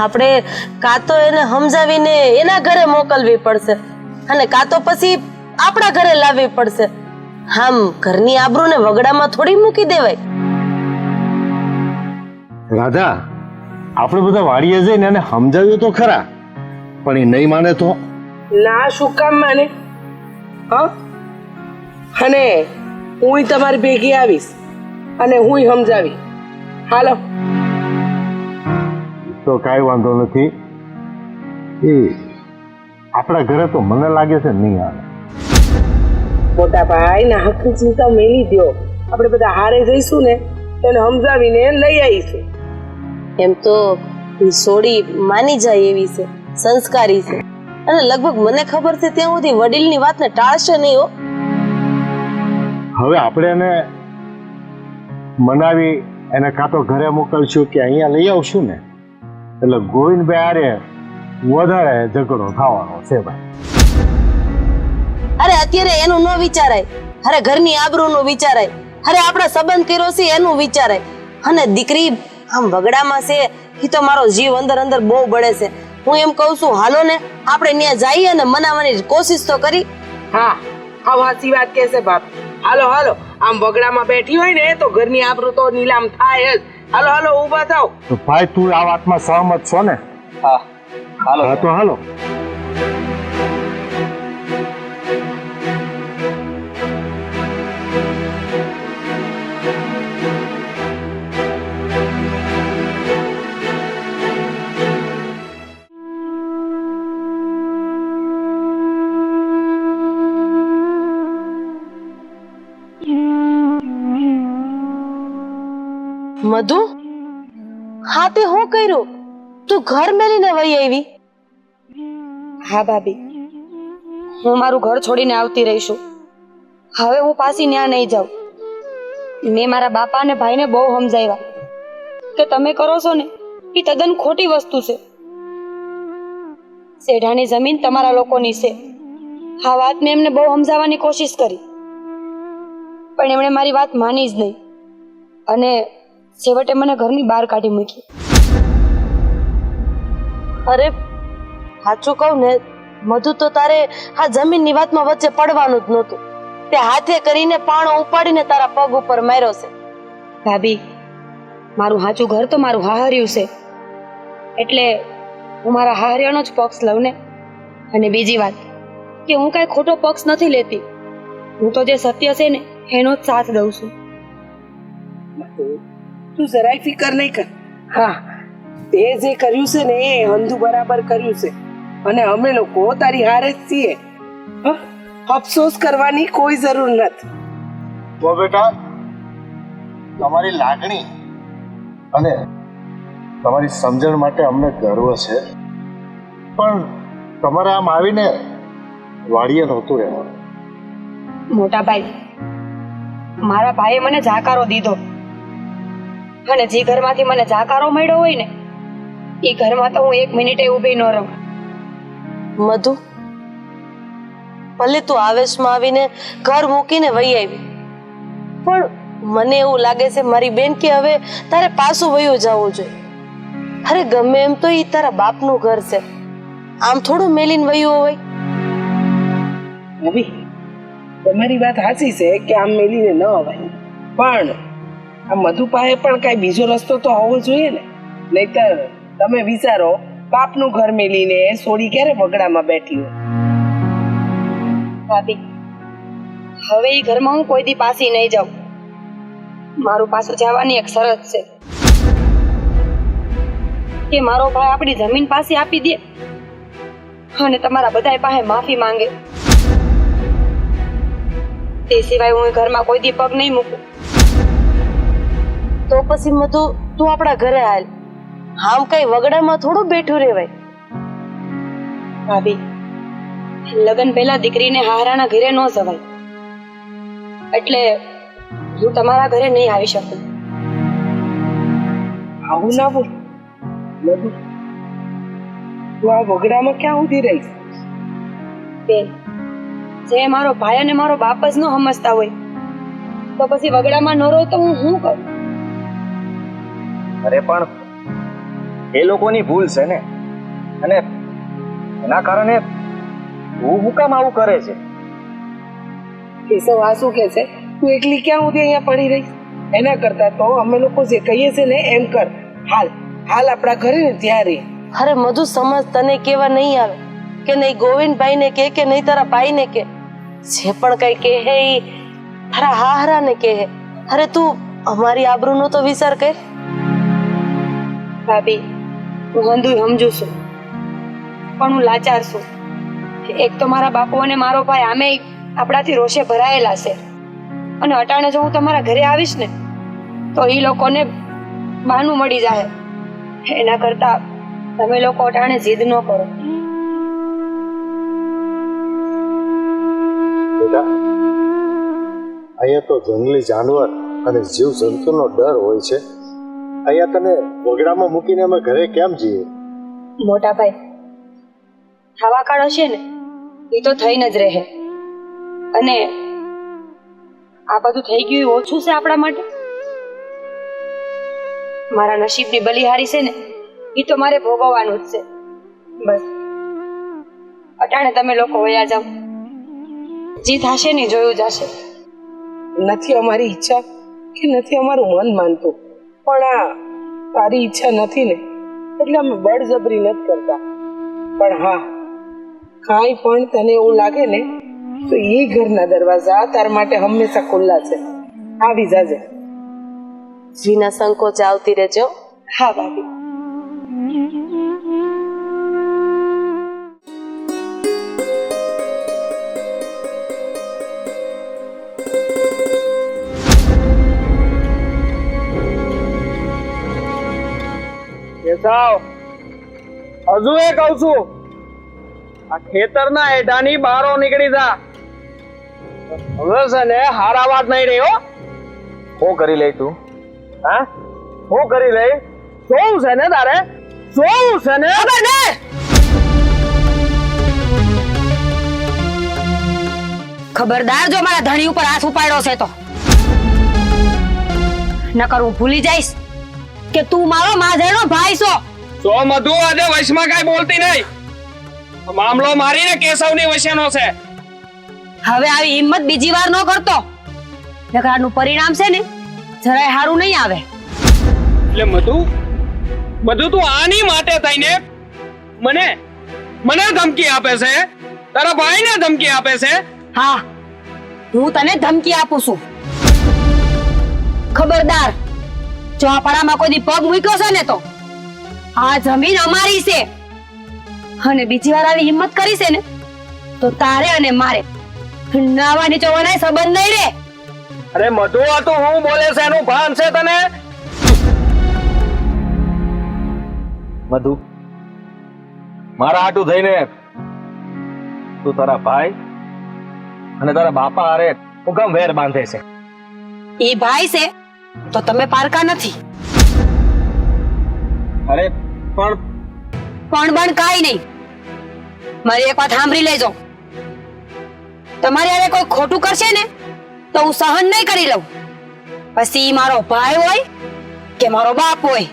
આપણે કાં તો એને સમજાવીને એના ઘરે મોકલવી પડશે અને કાં તો પછી આપણા ઘરે લાવવી પડશે. આમ ઘરની આબરૂને વગડામાં થોડી મૂકી દેવાય. રાધા, આપણે બધા વાડીએ જઈને એને સમજાવ્યું તો ખરા, પણ એ નહીં માને તો? ના, શું કામ માને? હા, અને હું તમારી ભેગી આવીશ અને હું સમજાવી. હાલો. તો કાંઈ વાંધો નથી. એ આપણા ઘરે તો મને લાગે છે નહીં આવે. મોટા ભાઈ ના હકની ચિંતા મેલી દો. આપણે બધા હારે જઈશું ને એને સમજાવીને લઈ આવીશું. એમ તો ઈ સોડી માની જાય એવી છે, સંસ્કારી છે, અને લગભગ મને ખબર છે ત્યાં સુધી વડીલની વાતને ટાળશે નહીં. હો, હવે આપણે એને મનાવી એને કાં તો ઘરે મોકલશું કે અહીંયા લઈ આવશું ને, એટલે ગોવિંદભાઈ આરે વધારે ઝઘડો થવાનો છે ભાઈ. અરે અત્યારે એનું ન વિચારાય. અરે ઘરની આબરૂનું વિચારાય. અરે આપણા સંબંધ કર્યો છે એનું વિચારાય. અને દીકરી આમ વગડામાં છે એ તો મારો જીવ અંદર અંદર બહુ બળે છે. હું એમ કહું છું, હાલો ને આપણે ત્યાં જઈએ અને મનાવવાની કોશિશ તો કરી. હા, હા, સાચી વાત કે છે બાપ. હાલો હાલો, આમ વગડામાં બેઠી હોય ને તો ઘરની આબરૂ તો નીલામ થાય જ. હાલો હાલો ઊભા થાવ. તો ભાઈ તું આ વાતમાં સહમત છો ને? હા હાલો હા તો હાલો. મધુ, હા તે હું કર્યું? તું ઘર મેલીને વહી આવી? હા ભાભી, હું મારું ઘર છોડીને આવતી રહીશું. હવે હું પાછી ન્યા નહીં જાઉં. મેં મારા બાપા અને ભાઈને બહુ સમજાવ્યા કે તમે કરો છો ને એ તદ્દન ખોટી વસ્તુ છે. શેઢાની જમીન તમારા લોકોની છે. આ વાત મેં એમને બહુ સમજાવવાની કોશિશ કરી, પણ એમણે મારી વાત માની જ નહીં અને છેવટે મને ઘરની બહાર કાઢી મૂકી. અરે સાચું કહું ને મધુ, તો તારે આ જમીનની વાતમાં વચ્ચે પડવાનું જ નહોતું. તે હાથે કરીને પાણો ઉપાડીને તારા પગ ઉપર માર્યો છે. ભાભી, મારું સાચું ઘર તો મારું હાહર્યું છે, એટલે હું મારા હાહર્યાનો જ પક્ષ લઉં ને. અને બીજી વાત કે હું કાંઈ ખોટો પક્ષ નથી લેતી. હું તો જે સત્ય છે ને એનો જ સાથ દઉં છું. તું જરાય ફિકર નહીં કર. હા, તે જે કર્યું છે ને એ હંધુ બરાબર કર્યું છે અને અમે લોકો તારી હારે જ છીએ. હા, અફસોસ કરવાની કોઈ જરૂર નથી. તો બેટા, તમારી લાગણી અને તમારી સમજણ માટે અમને ગર્વ છે, પણ તમારે આમ આવીને વાડીએ નહોતું રહેવાનું. મોટા ભાઈ, મારા ભાઈએ મને જાકારો દીધો અને જે ઘરમાંથી મને જાકારો મળ્યો હોય ને એ ઘરમાં તો હું એક મિનિટે ઊભી ન રહું. મધુ, ભલે તું આવેશમાં આવીને ઘર મૂકીને વહી આવી, પણ મને એવું લાગે છે મારી બેન કે હવે તારે પાછું વયું જવું જોઈએ. અરે ગમે એમ તો એ તારા બાપનું ઘર છે, આમ થોડું મેલીને વયું હોય. ભાભી, તમારી વાત સાચી છે કે આમ મેલીને ન અવાય, પણ આ મધુ પાસે પણ કઈ બીજો રસ્તો તો હોવો જોઈએ ને. નહીતર તમે વિચારો, બાપનું ઘર મેલીને સોડી ક્યારે વગડામાં બેઠી હોય. ભાભી, હવે એ ઘરમાં હું કોઈ દી પાછી નહીં જાઉં. મારું પાછું જવાની એક શરત છે કે મારો ભાઈ આપણી જમીન પાસે આપી દે અને તમારા બધાય પાસે માફી માંગે. તે સિવાય હું એ ઘરમાં કોઈ દી પગ નહીં મૂકું. તો પછી મધુ, તું આપણા ઘરે હાલ. આમ કઈ વગડામાં થોડું બેઠું રહેવાય. ભાભી, લગ્ન પહેલા દીકરીને હારાના ઘરે ન જવાય, એટલે હું તમારા ઘરે નહીં આવી શકું. આવું ના બોલ મધુ, તું આ વગડામાં ક્યાં ઊંધી રહીશ? બેન, જે મારો ભાઈ અને મારો બાપ જ ન સમજતા હોય તો પછી વગડામાં ન રહું તો હું શું કરું? અરે પણ એ લોકોની ભૂલ છે ને, અને એના કારણે હું કામ આવું કરે છે? કેશવ આ શું કે છે? તું એકલી ક્યાં ઊંધી અહીંયા પડી રહીશ? એના કરતા તો અમે લોકો જે કહીએ છે ને એમ કર. હાલ હાલ આપણા ઘરે ને ત્યાં રહી. અરે મધુ, સમજ તને કેવા નહીં આવે કે નહીં ગોવિંદભાઈ ને કે નહીં તારા ભાઈ ને કે, જે પણ કઈ કહે એ તારા હાહરા ને કહે. અરે તું અમારી આબરૂનો તો વિચાર કર. ભાભી, હું હંધુય સમજુ છું, પણ હું લાચાર છું. એક તો મારા બાપુ અને મારો ભાઈ આમે આપણાથી રોષે ભરાયેલા છે, અને અટાણે જો હું તમારા ઘરે આવીશ ને તો એ લોકોને બહાનું મળી જાય. એના કરતા તમે લોકો અટાણે જીદ ન કરો. બેટા, અહીંયા તો જંગલી જાનવર અને જીવ જંતુનો ડર હોય છે. અહીંયા તને વગડામાં મૂકીને અમે ઘરે કેમ જઈએ? મોટા ભાઈ, ખાવા કાળ હશે ને એ તો થઈને જ રહે, અને આ બધું થઈ ગયું એ ઓછું છે આપણા માટે. મારા નસીબની બલિહારી છે ને એ તો મારે ભોગવવાનું જ છે. બસ અટાણે તમે લોકો વયા જાઓ, જે થશે ને જોયું જશે. નથી અમારી ઈચ્છા કે નથી અમારું મન માનતું, પણ આ તારી ઈચ્છા નથી ને એટલે અમે બળજબરી નથી કરતા. પણ હા, કાંઈ પણ તને એવું લાગે ને તો એ ઘરના દરવાજા તાર માટે હંમેશા ખુલ્લા છે. આવી જાજે. વિના સંકોચ આવતી રહેજો. હા ભાભી. કેસાવ, હજુ એ કહું છું, આ ખેતરના એઢાની બહારો નીકળી જા. હવે છે ને હારા વાત નહીં રહી હો. શું કરી લઈ તું? હા, હું કરી લઈ? શું છે ને તારે? શું છે ને? ખબરદાર જો મારા ધણી ઉપર હાથ ઉપાડ્યો છે તો નકર હું ભૂલી જઈશ કે તું મારો માધેડો ભાઈ છો. સો મધુ, આજે વશમાં કાંઈ બોલતી નહીં. મામલો મારીને કેશવની વશેનો છે. હવે આવી હિંમત બીજી વાર ન કરતો, નકર આનું પરિણામ છે ને જરાય સારું નહીં આવે. એટલે મધુ તું આની માટે થઈને મને ધમકી આપે છે? તારા ભાઈને ધમકી આપે છે? હા, હું તને ધમકી આપું છું. ખબરદાર, જો આ પડામાં કોઈ દી પગ મૂક્યો છે ને તો આ જમીન અમારી છે, અને બીજી વાર આવી હિંમત કરી છે ને તો તારે અને મારે નાવાની ચોવાના સંબંધ નહીં રે. અરે મધુ, આ તો હું બોલે છે એનું ભાન છે તને? મધુ, મારા હાટું થઈને તું તારા ભાઈ અને તારા બાપા હારે હું કેમ વેર બાંધે છે? એ ભાઈ છે તો તમે પારકા નથી. અરે પણ પણ કાઈ નહીં. મારી એક વાત સાંભળી લેજો, તમારી હારે કોઈ ખોટું કરશે ને તો હું સહન નહીં કરી લઉં, પછી ઈ મારો ભાઈ હોય કે મારો બાપ હોય.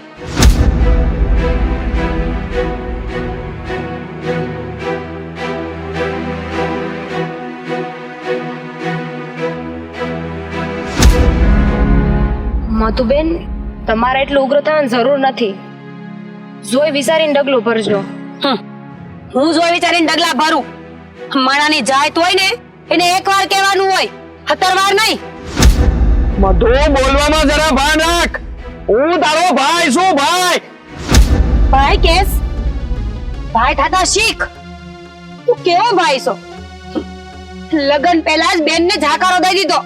મધુબેન, તમારે એટલું ઉગ્ર થવાની જરૂર નથી. જોઈ વિચારીને ડગલું ભરજો. હું જોઈ વિચારીને ડગલા ભરું? માણાની જાત હોય ને એને એકવાર કહેવાનું હોય, 17 વાર નહીં. મધુ, બોલવામાં જરા ભાન રાખ. હું તારો ભાઈ છું. ભાઈ કેસ? ભાઈ થાતા શીખ. તું કેવો ભાઈ છો? લગન પહેલા જ બેનને ઝાકારો દઈ દીધો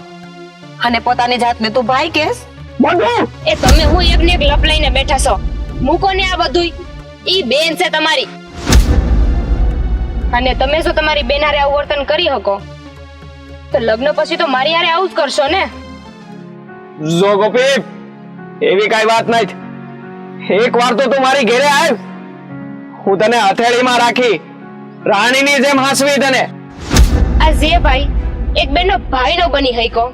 અને પોતાની જાતને તું ભાઈ કેસ? મધુ, એ તમે હું એકને એક લપ લઈને બેઠા છો. મૂકો ને આ બધુંય. ઈ બેન છે તમારી, અને તમે જો તમારી બેન હારે આવું વર્તન કરી શકો તો લગ્ન પછી તો મારી હારે આવું જ કરશો ને? જો ગોપી, એવી કાઈ વાત નથી. એક વાર તો તું મારી ઘરે આવ, હું તને હથેળીમાં રાખી રાણીની જેમ હાંસવી તને. આ જે ભાઈ એક બેનનો ભાઈનો બની હઈકો,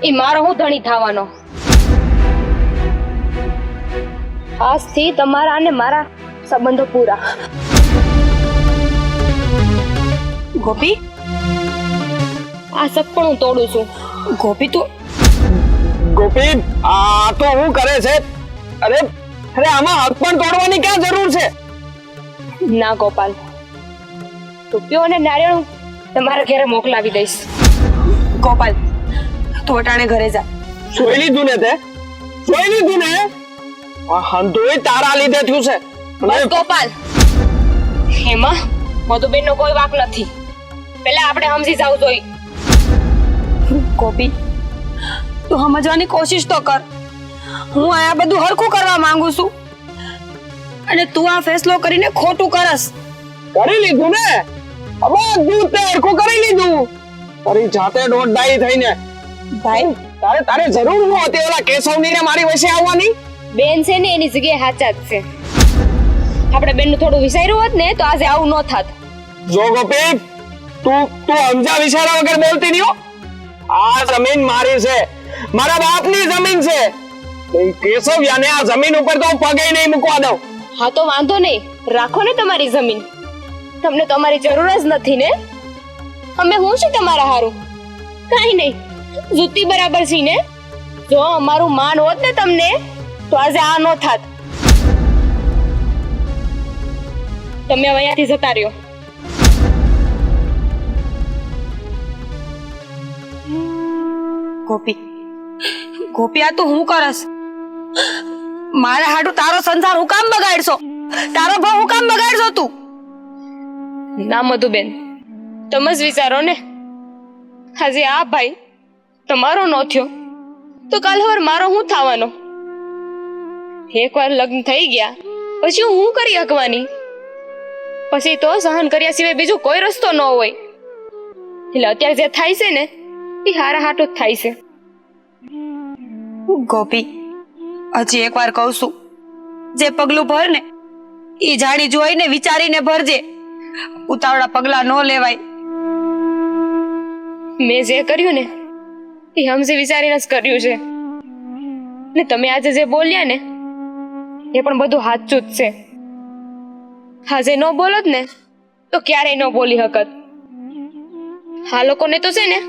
ઈ મારો હું ધણી થવાનો. આજથી તમારા અને મારા સંબંધો પૂરા. ગોપી, આ સપનું હું તોડું છું. ગોપી તું ગોપી, આ તો હું કરે છે? અરે આમાં હક પણ તોડવાની ક્યાં જરૂર છે? ના ગોપાલ, રૂપિયો અને નારિયેળ તમારા ઘરે મોકલાવી દઈશ. ગોપાલ, તું અટાણે ઘરે જા. જોઈ લીધું ને તે? જોઈ લીધું ને? આ હંધોય તારા લીધે થયું છે. બસ ગોપાલ, એમાં મધુબેનનો કોઈ વાંક નથી. પહેલા આપણે સમજી જાવું જોઈએ. ગોપી, તું સમજવાની કોશિશ તો કર. હું આ બધું હરખું કરવા માંગુ છું અને તું આ ફેસલો કરીને ખોટું કરસ. કરી લીધું ને? બધું તે હરખું કરી લીધું. તારી જાતે દોઢ થઈને. ભાઈ, તારે જરૂર ન હતી ઓલા કેશવની ને મારી વચ્ચે આવવાની? બેન છે ને એની જગ્યાએ સાચા જ છે. આપણે બેનનું થોડું વિચાર્યું હોત ને તો આજે આવું ન થાત. જો ગોપી, તું સમજા વિચારા વગર બોલતી નહીં હો. આ જમીન મારી છે, મારા બાપની જમીન છે. કેશવ્યાને આ જમીન ઉપર તો હું પગે નહીં મૂકવા દઉં. હા તો વાંધો નહીં, રાખો ને તમારી જમીન. તમને તમારી જરૂર જ નથી ને? અમે હું છું તમારા હારું? કાંઈ નહીં, જુતી બરાબર છે ને? જો અમારું માન હોત ને તમને તો આજે આ નો થાત. તમે હવે અહીંયાથી જતા રહ્યો. ગોપી ગોપી આ તું હું કરસ? મારા હાટુ તારો સંસાર હું કામ બગાડશો? તારો ભાવ હું કામ બગાડશો તું? ના મધુબેન, તમે જ વિચારો ને. આજે આ ભાઈ તમારો નો થયો તો કાલ સવાર મારો શું થવાનો? એકવાર લગ્ન થઈ ગયા પછી હું કરી શકવાની? પછી તો સહન કર્યા સિવાય બીજો કોઈ રસ્તો ન હોય. એટલે અત્યારે જે થાય છે ને એ હારા હાટો જ થાય છે. ગોપી હજી એકવાર કહું છું, જે પગલું ભર ને એ જાણી જોઈને વિચારીને ભરજે. ઉતાવળા પગલા ન લેવાય. મેં જે કર્યું ને એ સમજી વિચારીને જ કર્યું છે. ને તમે આજે જે બોલ્યા ને એ પણ બધું સાચું જ છે. આજે ન બોલો જ ને તો ક્યારેય ન બોલી શકત. આ લોકોને તો છે ને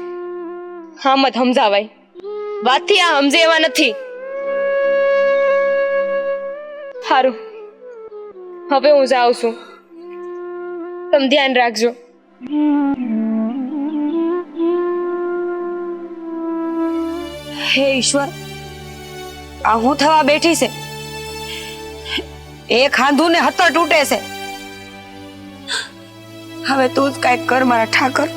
આમ જ સમજાવાય, વાતથી આ સમજે એવા નથી. સારું, હવે હું જાઉં છું. તમે ધ્યાન રાખજો. હે ઈશ્વર, આ હું થવા બેઠી છે? એક હાંધું ને હતર તૂટે છે. હવે તું જ કાંઈક કર મારા ઠાકર.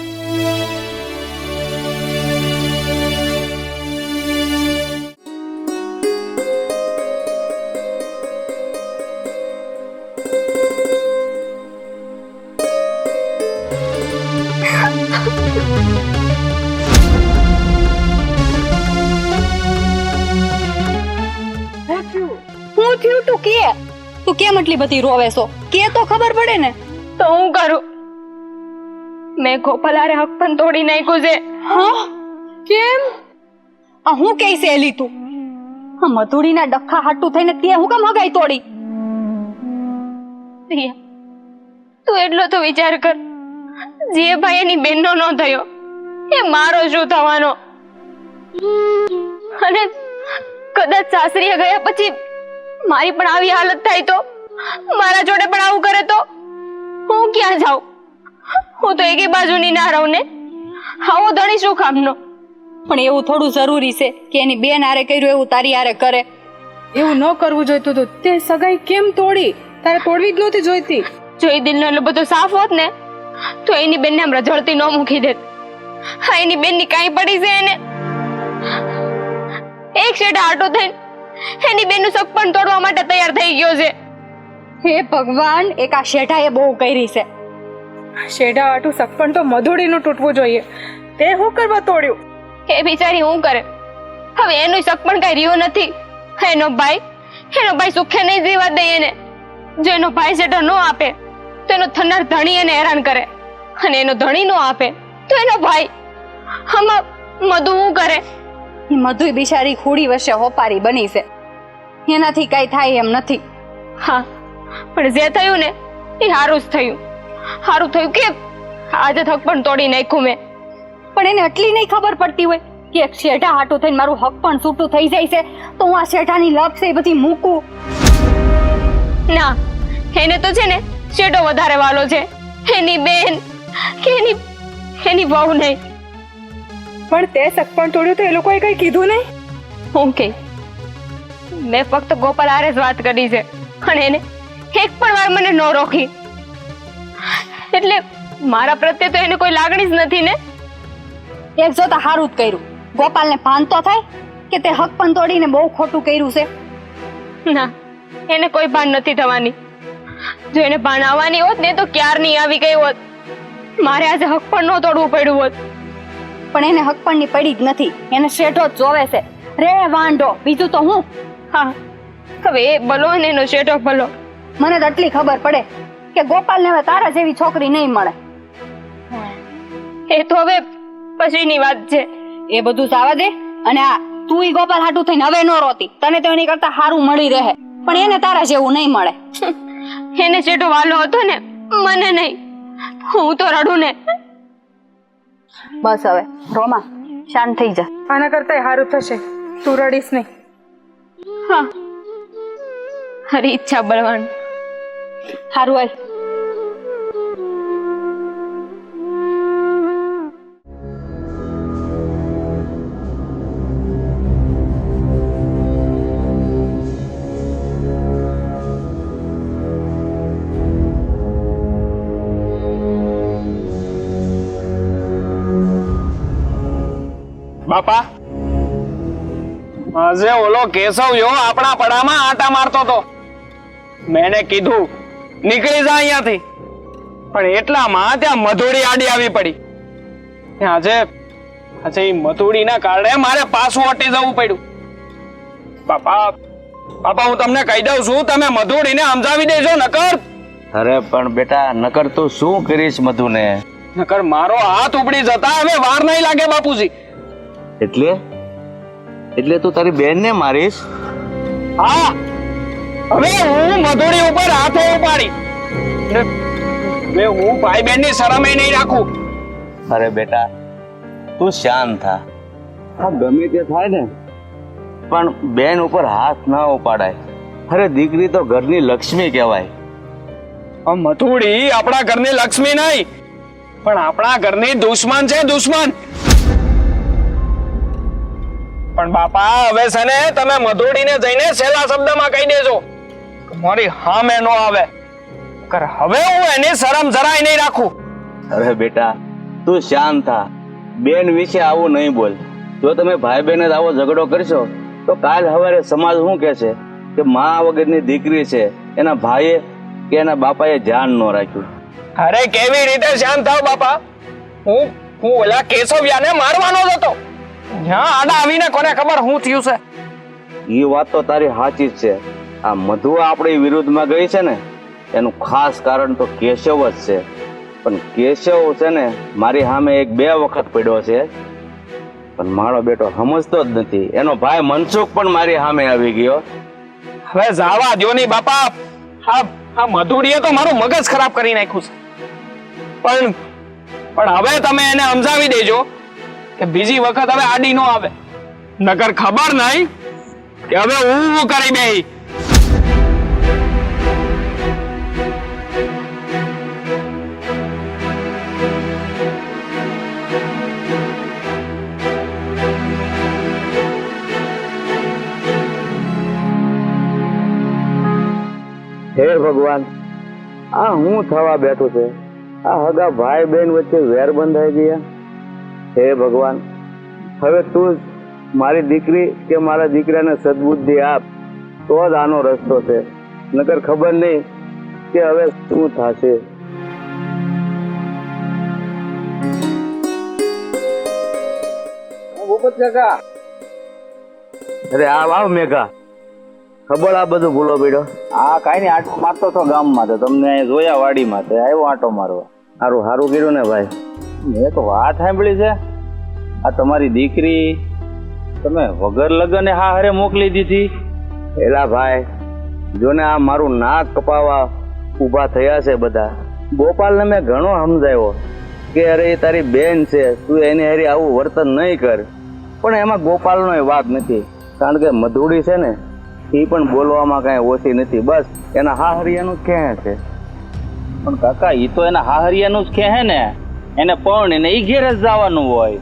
હું થયું તું કેમ એટલી બધી રોવે છો? કે તો ખબર પડે ને. તો હું કરું? મેં ગોપાલારે હક પણ તોડી નાખ્યું છે. હા કેમ? આ હું કહે છે એલી તું? આ મધુડીના ડખા હાટું થઈને તે હું કેમ હગાઈ તોડી? રિયા, તું એટલો તો વિચાર કર. જે ભાઈ એની બેનનો ન થયો એ મારો શું થવાનો? અને કદાચ સાસરીએ ગયા પછી મારી પણ આવી હાલત થાય તો, મારા જોડે પણ આવું કરે તો હું ક્યાં જાઉં? હું તો એકી બાજુની ના રહું ને. આવો ધણી શું કામનો? પણ એવું થોડું જરૂરી છે કે એની બેન આરે કર્યું એવું તારી આરે કરે? એવું ન કરવું જોઈતું હતું. તે સગાઈ કેમ તોડી? તારે તોડવી જ નહોતી જોઈતી. જો એ દિલનો એટલો બધો સાફ હોત ને તો એની બેનને આમ રજળતી ન મૂકી દેત. હા, એની બેનની કાંઈ પડી છે એને? એક શેઠ આટો થઈને એની બેનનું સક પણ તોડવા માટે તૈયાર થઈ ગયો છે. હે ભગવાન, એક આ શેઠાએ બહુ કરી છે. શેઢા આટું સગપણ તો મધુડીનું તૂટવું જોઈએ. તે હું કરવા તોડ્યું? એ બિચારી શું કરે? હવે એનું સક પણ કઈ રહ્યું નથી. એનો ભાઈ સુખે નહીં જીવા દે એને. જો એનો ભાઈ શેઠો ન આપે તો એનો થનાર ધણી એને હેરાન કરે, અને એનો ધણી ન આપે તો એનો ભાઈ. આમાં મધુ શું કરે? એ મધુય બિચારી ખોડી વર્ષે હોપારી બની છે. એનાથી કઈ થાય એમ નથી. હા, પણ જે થયું ને એ સારું જ થયું. સારું થયું કે આજે થક પણ તોડી નાખ્યું મેં. પણ એને એટલી નહીં ખબર પડતી હોય કે એક શેઠા હાટું થઈને મારું હક પણ છૂટું થઈ જાય છે તો હું આ શેઠાની લપ છે એ બધી મૂકું? ના, એને તો છે ને શેઠો વધારે વાલો છે. એની બેન કે એની વહુ નહીં. પણ તે સગપણ તોડ્યું તો એ લોકોએ કઈ કીધું નહીં? ઓકે, મેં ફક્ત ગોપાલ હારે જ વાત કરી છે અને એને એક પણ વાર મને ન રોકી. એટલે મારા પ્રત્યે તો એને કોઈ લાગણી જ નથી ને. એક જોતા હારું જ કર્યું. ગોપાલને ભાન તો થાય કે તે હક પણ તોડીને બહુ ખોટું કર્યું છે. ના, એને કોઈ ભાન નથી થવાની. જો એને ભાન આવવાની હોત ને તો ક્યારની આવી ગઈ હોત. મારે આજે હક પણ ન તોડવું પડ્યું હોત. પણ એને હક પણ ની પડી જ નથી. એને શેઠો જ જોવે છે. રે વાંઢો, બીજું તો હું. હા, હવે એ ભલો અને એનો શેઠો ભલો. મને તો આટલી ખબર પડે કે ગોપાલને હવે તારા જેવી છોકરી નહીં મળે. એ તો હવે પછીની વાત છે. એ બધું જવા દે. અને આ તું ઈ ગોપાલ હાટું થઈને હવે નો રોતી. તને તો એની કરતા સારું મળી રહે, પણ એને તારા જેવું નહીં મળે. એને શેઠો વાલો હતો ને, મને નહીં. હું તો રડું ને. બસ હવે રોમા, શાંત થઈ જા. આના કરતા સારું થશે, તું રડીશ નહીં. હા, હરી ઈચ્છા બળવાન. હારું હાલ. બાપા, આજે ઓલો કેશવ યો આપણા પડામાં આટા મારતો હતો. મેને કીધું નીકળી જા અહીંયાથી, પણ એટલામાં ત્યાં મધુડી આડી આવી પડી. આજે એ મધુડીના કારણે મારે પાછું હટી જવું પડ્યું. બાપા હું તમને કહી દઉં છું, તમે મધુડીને સમજાવી દેજો. નકર અરે પણ બેટા, નકર તું શું કરીશ મધુને? નકર મારો હાથ ઉપડી જતા હવે વાર નહીં લાગે બાપુજી. એટલે તું તારી બેન ને મારીશ? હા, હવે હું મધુડી ઉપર હાથે ઉપાડી હવે હું ભાઈ બહેન ની શરમ નહીં રાખું. અરે બેટા, તું શાંત થા. હા, ગમે તે થાય ને, પણ બેન ઉપર હાથ ના ઉપાડાય. અરે દીકરી તો ઘરની લક્ષ્મી કહેવાય. મધુડી આપણા ઘરની લક્ષ્મી નહીં, પણ આપણા ઘરની દુશ્મન છે, દુશ્મન. પણ બાપા, હવે છે ને તમે મધુડીને જઈને છેલ્લા શબ્દમાં કહી દેજો કે મારી હામે નો આવે. હવે હું એની શરમ જરાય નહીં રાખું. અરે બેટા, તું શાંત થા. બેન વિશે આવું નહીં બોલ. જો તમે ભાઈ બહેન જ આવો ઝઘડો કરશો તો કાલ સવારે સમાજ શું કહેશે કે મા વગરની દીકરી છે, એના ભાઈએ કે એના બાપાએ ધ્યાન ન રાખ્યું. અરે કેવી રીતે શાંત થાવ બાપા? હું ઓલા કેશવ્યાને મારવાનો જ હતો. જ્યાં આડા આવીને કોને ખબર શું થયું છે. એ વાત તો તારી સાચી જ છે. આ મધુ આપણી વિરુદ્ધમાં ગઈ છે ને, એનું ખાસ કારણ તો કેશવ જ છે. પણ કેશવ છે ને મારી સામે 1-2 વખત પડ્યો છે, પણ મારો બેટો સમજતો જ નથી. એનો ભાઈ મનસુખ પણ મારી સામે આવી ગયો. હવે જાવા દ્યો ની બાપા. આ મધુડીએ તો મારું મગજ ખરાબ કરી નાખ્યું છે. પણ હવે તમે એને સમજાવી દેજો કે બીજી વખત હવે આડી નો આવે. નકર ખબર નહીં કે હવે હું કરી બેહી. હે ભગવાન, આ હું થવા બેઠું છે? આ હગા ભાઈ બહેન વચ્ચે વેર બંધાઈ ગયા. હે ભગવાન, હવે તું મારી દીકરી કે મારા દીકરાને સદબુદ્ધિ આપ, તો જ આનો રસ્તો છે. નકર ખબર નહીં કે હવે શું થશે. ભૂપત કાકા, અરે આવ મેઘા. ખબર આ બધું ભૂલો પડ્યો? હા, કાંઈ નહીં, આટો મારતો હતો ગામમાં, તો તમને જોયા વાડીમાં, તે આવ્યો આટો મારવા. સારું કર્યું ને ભાઈ. મેં તો વાત સાંભળી છે, આ તમારી દીકરી તમે વગર લગને હારે મોકલી દીધી. એલા ભાઈ, જો ને આ મારું નાક કપાવા ઊભા થયા છે બધા. ગોપાલને મેં ઘણો સમજાવ્યો કે અરે એ તારી બેન છે, તું એની હારે આવું વર્તન નહીં કર. પણ એમાં ગોપાલનો એ વાત નથી, કારણ કે મધુડી છે ને એ પણ બોલવામાં કાંઈ ઓછી નથી. બસ એના હાહરિયાનું જ કહે છે. પણ કાકા, એ તો એના હાહરિયાનું જ કહે ને, એને પણ એ ઘેર જ જવાનું હોય.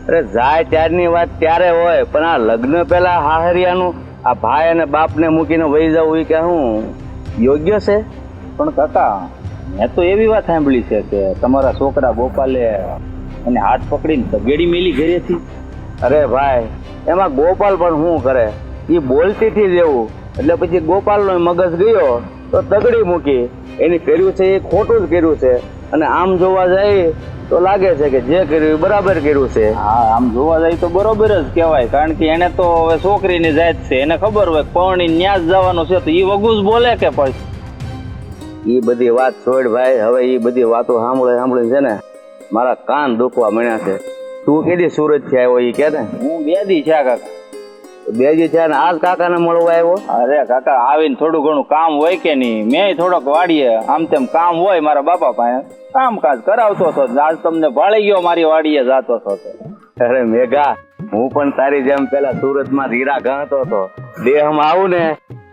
અરે જાય ત્યારની વાત ત્યારે હોય, પણ આ લગ્ન પહેલા હાહરિયાનું આ ભાઈ અને બાપને મૂકીને વહી જવું એ કે હું યોગ્ય છે? પણ કાકા, મેં તો એવી વાત સાંભળી છે કે તમારા છોકરા ગોપાલે એને હાથ પકડીને તગેડી મેલી ઘરેથી. અરે ભાઈ, એમાં ગોપાલ પણ શું કરે? એ બોલતી થી જ એવું, એટલે પછી ગોપાલનો મગજ ગયો તો તગડી મૂકી. એની કર્યું છે એ ખોટું જ કર્યું છે. અને આમ જોવા જાય તો લાગે છે કે જે કર્યું એ બરાબર કર્યું છે. હા, આમ જોવા જાય તો બરોબર જ કહેવાય, કારણ કે એને તો હવે છોકરીની જાત છે, એને ખબર હોય પણ ન્યાસ જવાનું છે, તો એ વગું જ બોલે કે પછી. એ બધી વાત છોડ ભાઈ. હવે એ બધી વાતો સાંભળી છે ને મારા કાન દુખવા મળ્યા છે. તું કેદી સુરત થી આવ્યો એ કે ને? હું 2 દી છે કાકા. 2 દી છે ને આજ કાકાને મળવા આવ્યો? અરે કાકા, આવીને થોડું ઘણું કામ હોય કે નહીં, મેં થોડોક વાડીએ આમ તેમ કામ હોય મારા બાપા પાસે, કામકાજ કરાવતો હતો. આજ તમને ભાળી ગયો મારી વાડીએ જાતો હતો. અરે મેઘા, હું પણ તારી જેમ પેલા સુરતમાં હીરા ગણતો હતો. દેહમાં આવું ને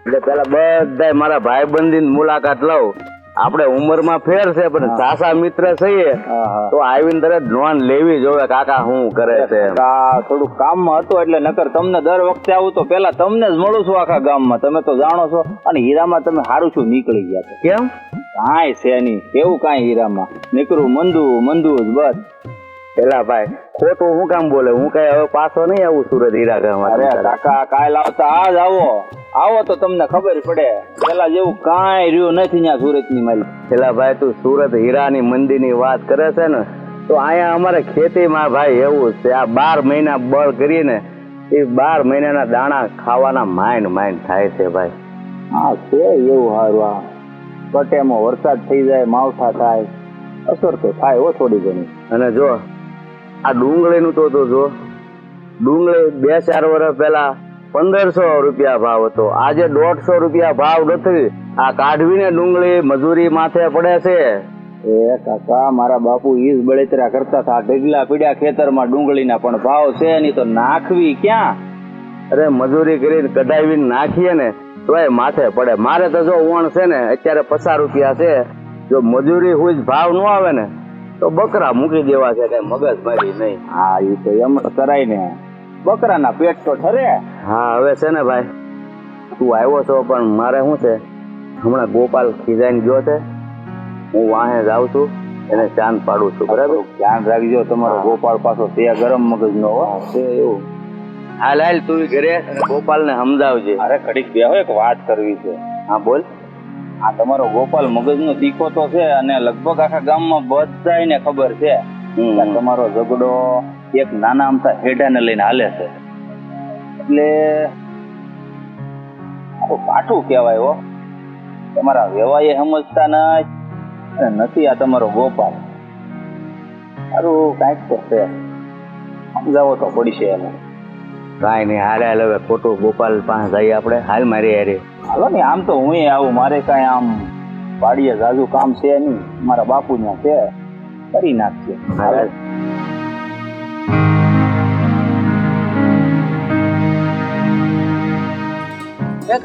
એટલે પેલા બધા મારા ભાઈબંધી મુલાકાત લઉં. આપણે ઉંમરમાં ફેર છે પણ સાસા મિત્ર છીએ તો આવીને તરત નોંધ લેવી જોવે કાકા શું કરે છે. થોડું કામમાં હતો એટલે નકર તમને દર વખતે આવું તો પેલા તમને જ મળું છું આખા ગામમાં. તમે તો જાણો છો. અને હીરામાં તમે સારું છું નીકળી ગયા છો. કેમ? કાંઈ છે નહીં કેવું કાંઈ હીરામાં નીકળું મંદુ જ બસ. પેલા ભાઈ ખોટું હું કામ બોલે? હું કઈ હવે પાછો નહીં આવું સુરત હીરા ગામમાં. અરે કાકા કાલ આવતા આજ આવો તો તમને ખબર પડે. પેલા જેવું કાંઈ રહ્યું નથી ત્યાં સુરતની મારી. પેલા ભાઈ તું સુરત હીરાની મંદીની વાત કરે છે ને તો અહીંયા અમારે ખેતીમાં ભાઈ એવું છે. આ 12 મહિના બળ કરીને એ 12 મહિનાના દાણા ખાવાના માઇન્ડ થાય છે ભાઈ. હા છે એવું સારું. આ કટેમાં વરસાદ થઈ જાય માવઠા થાય અસર તો થાય હો થોડી ઘણી. અને જો આ ડુંગળીનું તો જો ડુંગળી 2-4 વર્ષ પહેલા 1500 રૂપિયા ભાવ હતો. આજે 150 રૂપિયા ભાવ નથી. આ કાઢવીને ડુંગળી મજૂરી માથે પડે છે. એ કાકા મારા બાપુ ઈજ બળેતરા કરતા હતા. ઢગલા પીડ્યા ખેતરમાં ડુંગળીના પણ ભાવ છે નહીં તો નાખવી ક્યાં? અરે મજૂરી કરીને કઢાવીને નાખીએ ને તો એ માથે પડે. મારે તો જો ઓણ છે ને અત્યારે 50 રૂપિયા છે. જો મજૂરી હોય ભાવ ન આવે ને તો બકરા મૂકી દેવા છે. કઈ મગજ મારી નહીં. હા એ તો એમ કરાય ને. બકરાના પેટ તો ઠરે. હા હવે છે ને ભાઈ તું આવ્યો છો પણ મારે શું છે હમણાં ગોપાલ ખીજાઈને ગયો છે. હું વાહે જાઉં છું એને ચાંદ પાડું છું. બરાબર ધ્યાન રાખજો તમારો ગોપાલ પાછો તે ગરમ મગજ નો છે એવું. હાલ તું ઘરે અને ગોપાલ ને સમજાવજે. અરે ઘડીક બેહો એક વાત કરવી છે. હા બોલ. આ તમારો ગોપાલ મગજનો તીખો તો છે અને લગભગ આખા ગામમાં બધાયને ખબર છે કે તમારો ઝઘડો એક નાના અમથા હેડાને લઈને હાલે છે. એટલે કાઠું કહેવાય હો. તમારા વ્યવહારે સમજતા નથી. આ તમારો ગોપાલ સારું કાંઈક તો છે. સમજાવો તો પડશે એને. કાંઈ નહીં હાલ હવે ખોટું ગોપાલ પાસે જઈએ આપણે. હાલ મારી હારે હાલો ને. આમ તો હું આવું. મારે કાંઈ આમ વાડીએ જાજુ કામ છે નહીં. મારા બાપુ ત્યાં છે કરી નાખશે.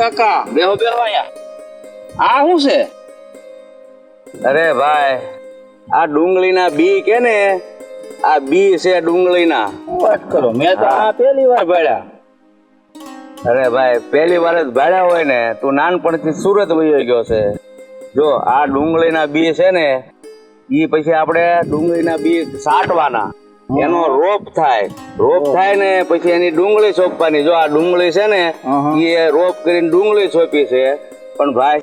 કાકા બેહો અહીંયા. આ શું છે? અરે ભાઈ આ ડુંગળીના બી કે ને આ બી છે ડુંગળીના. વાત કરો. મેં તો આ પહેલી વાર ભાડ્યા. અરે ભાઈ પહેલી વાર જ ભાડ્યા હોય ને. તું નાનપણથી સુરત વયો ગયો છે. જો આ ડુંગળીના બી છે ને ઈ પછી આપણે ડુંગળીના બી સાટવાના. એનો રોપ થાય ને પછી એની ડુંગળી સોંપવાની. જો આ ડુંગળી છે ને એ રોપ કરીને ડુંગળી સોંપી છે. પણ ભાઈ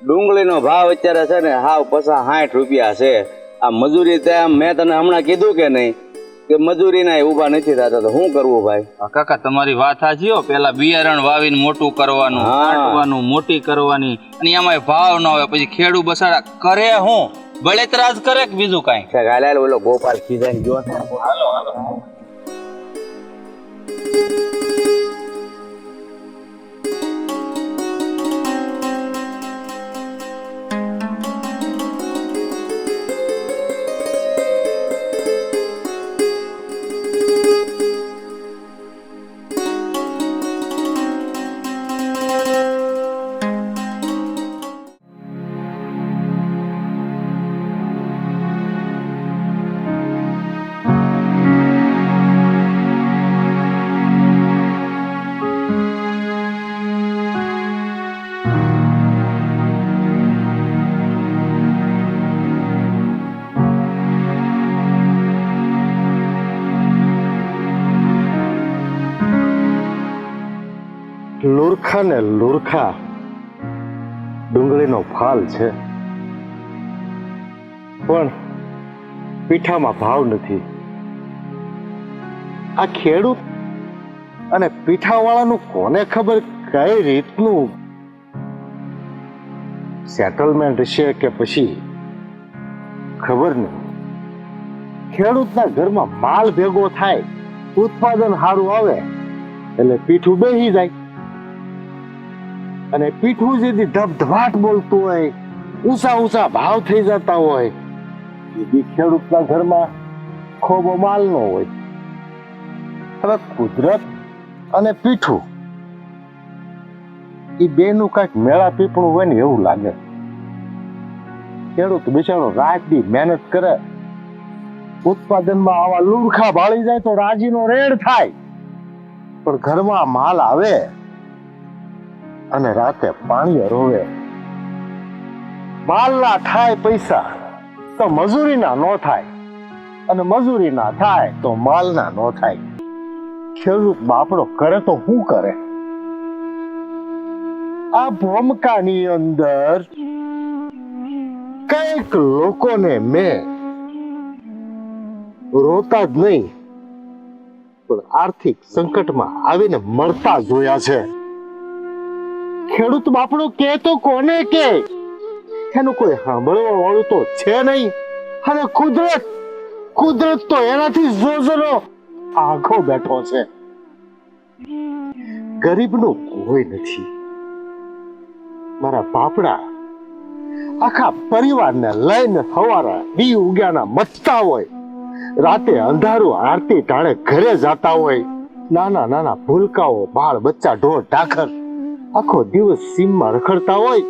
ડુંગળીનો ભાવ અત્યારે છે ને હાવ 50-60 રૂપિયા છે. આ મજૂરી ત્યાં મેં તને હમણાં કીધું કે નહીં કે મજૂરી ના ઉભા નથી થતા તો શું કરવું ભાઈ? કાકા તમારી વાત સાચી હો. પેલા બિયારણ વાવીને મોટું કરવાનું, કાઢવાનું, મોટી કરવાની અને એમાં ભાવ ન આવે પછી ખેડૂ બસાડા કરે હું બળેતરા જ કરે કે બીજું કાંઈ? ગાલે ઓલો ગોપાલ ખીજાઈને ગયો. હાલો લુરખા ને લુરખા ડુંગળીનો ફાલ છે પણ પીઠામાં ભાવ નથી. આ ખેડૂત અને પીઠાવાળાનું કોને ખબર કઈ રીતનું સેટલમેન્ટ હશે કે પછી ખબર નહીં. ખેડૂતના ઘરમાં માલ ભેગો થાય, ઉત્પાદન સારું આવે એટલે પીઠું બેસી જાય અને પીઠું જેથી ધબધબાટ બોલતું હોય, ઊંચા ભાવ થઈ જતા હોય, એથી ખેડૂતના ઘરમાં ખોબો માલ નો હોય. હવે કુદરત અને પીઠું એ બેનું કઈક મેળા પીપળું હોય ને એવું લાગે. ખેડૂત બિચારો રાત દી મહેનત કરે, ઉત્પાદનમાં આવા લુરખા ભાળી જાય તો રાજીનો રેડ થાય, પણ ઘરમાં માલ આવે અને રાતે પાણી રોવે. માલના થાય પૈસા તો મજૂરીના ન થાય, અને મજૂરીના થાય તો માલના ન થાય. ખેડૂત બાપડો કરે તો શું કરે? આ ભૂમકાની અંદર કઈક લોકોને મેં રોતા જ નહીં પણ આર્થિક સંકટમાં આવીને મરતા જોયા છે. ખેડૂત બાપડો કે તો કોને કે? એનું કોઈ સાંભળવા વાળું તો છે નહીં. અને કુદરત તો એનાથી જોજરો આખો બેઠો છે. ગરીબનું કોઈ નથી. મારા બાપડા આખા પરિવારને લઈને સવારે દી ઉગ્યાના મચતા હોય, રાતે અંધારું આરતી ટાણે ઘરે જતા હોય. નાના નાના ભૂલકાઓ, બાળ બચ્ચા, ઢોર ઢાખર આખો દિવસ સીમમાં રખડતા હોય.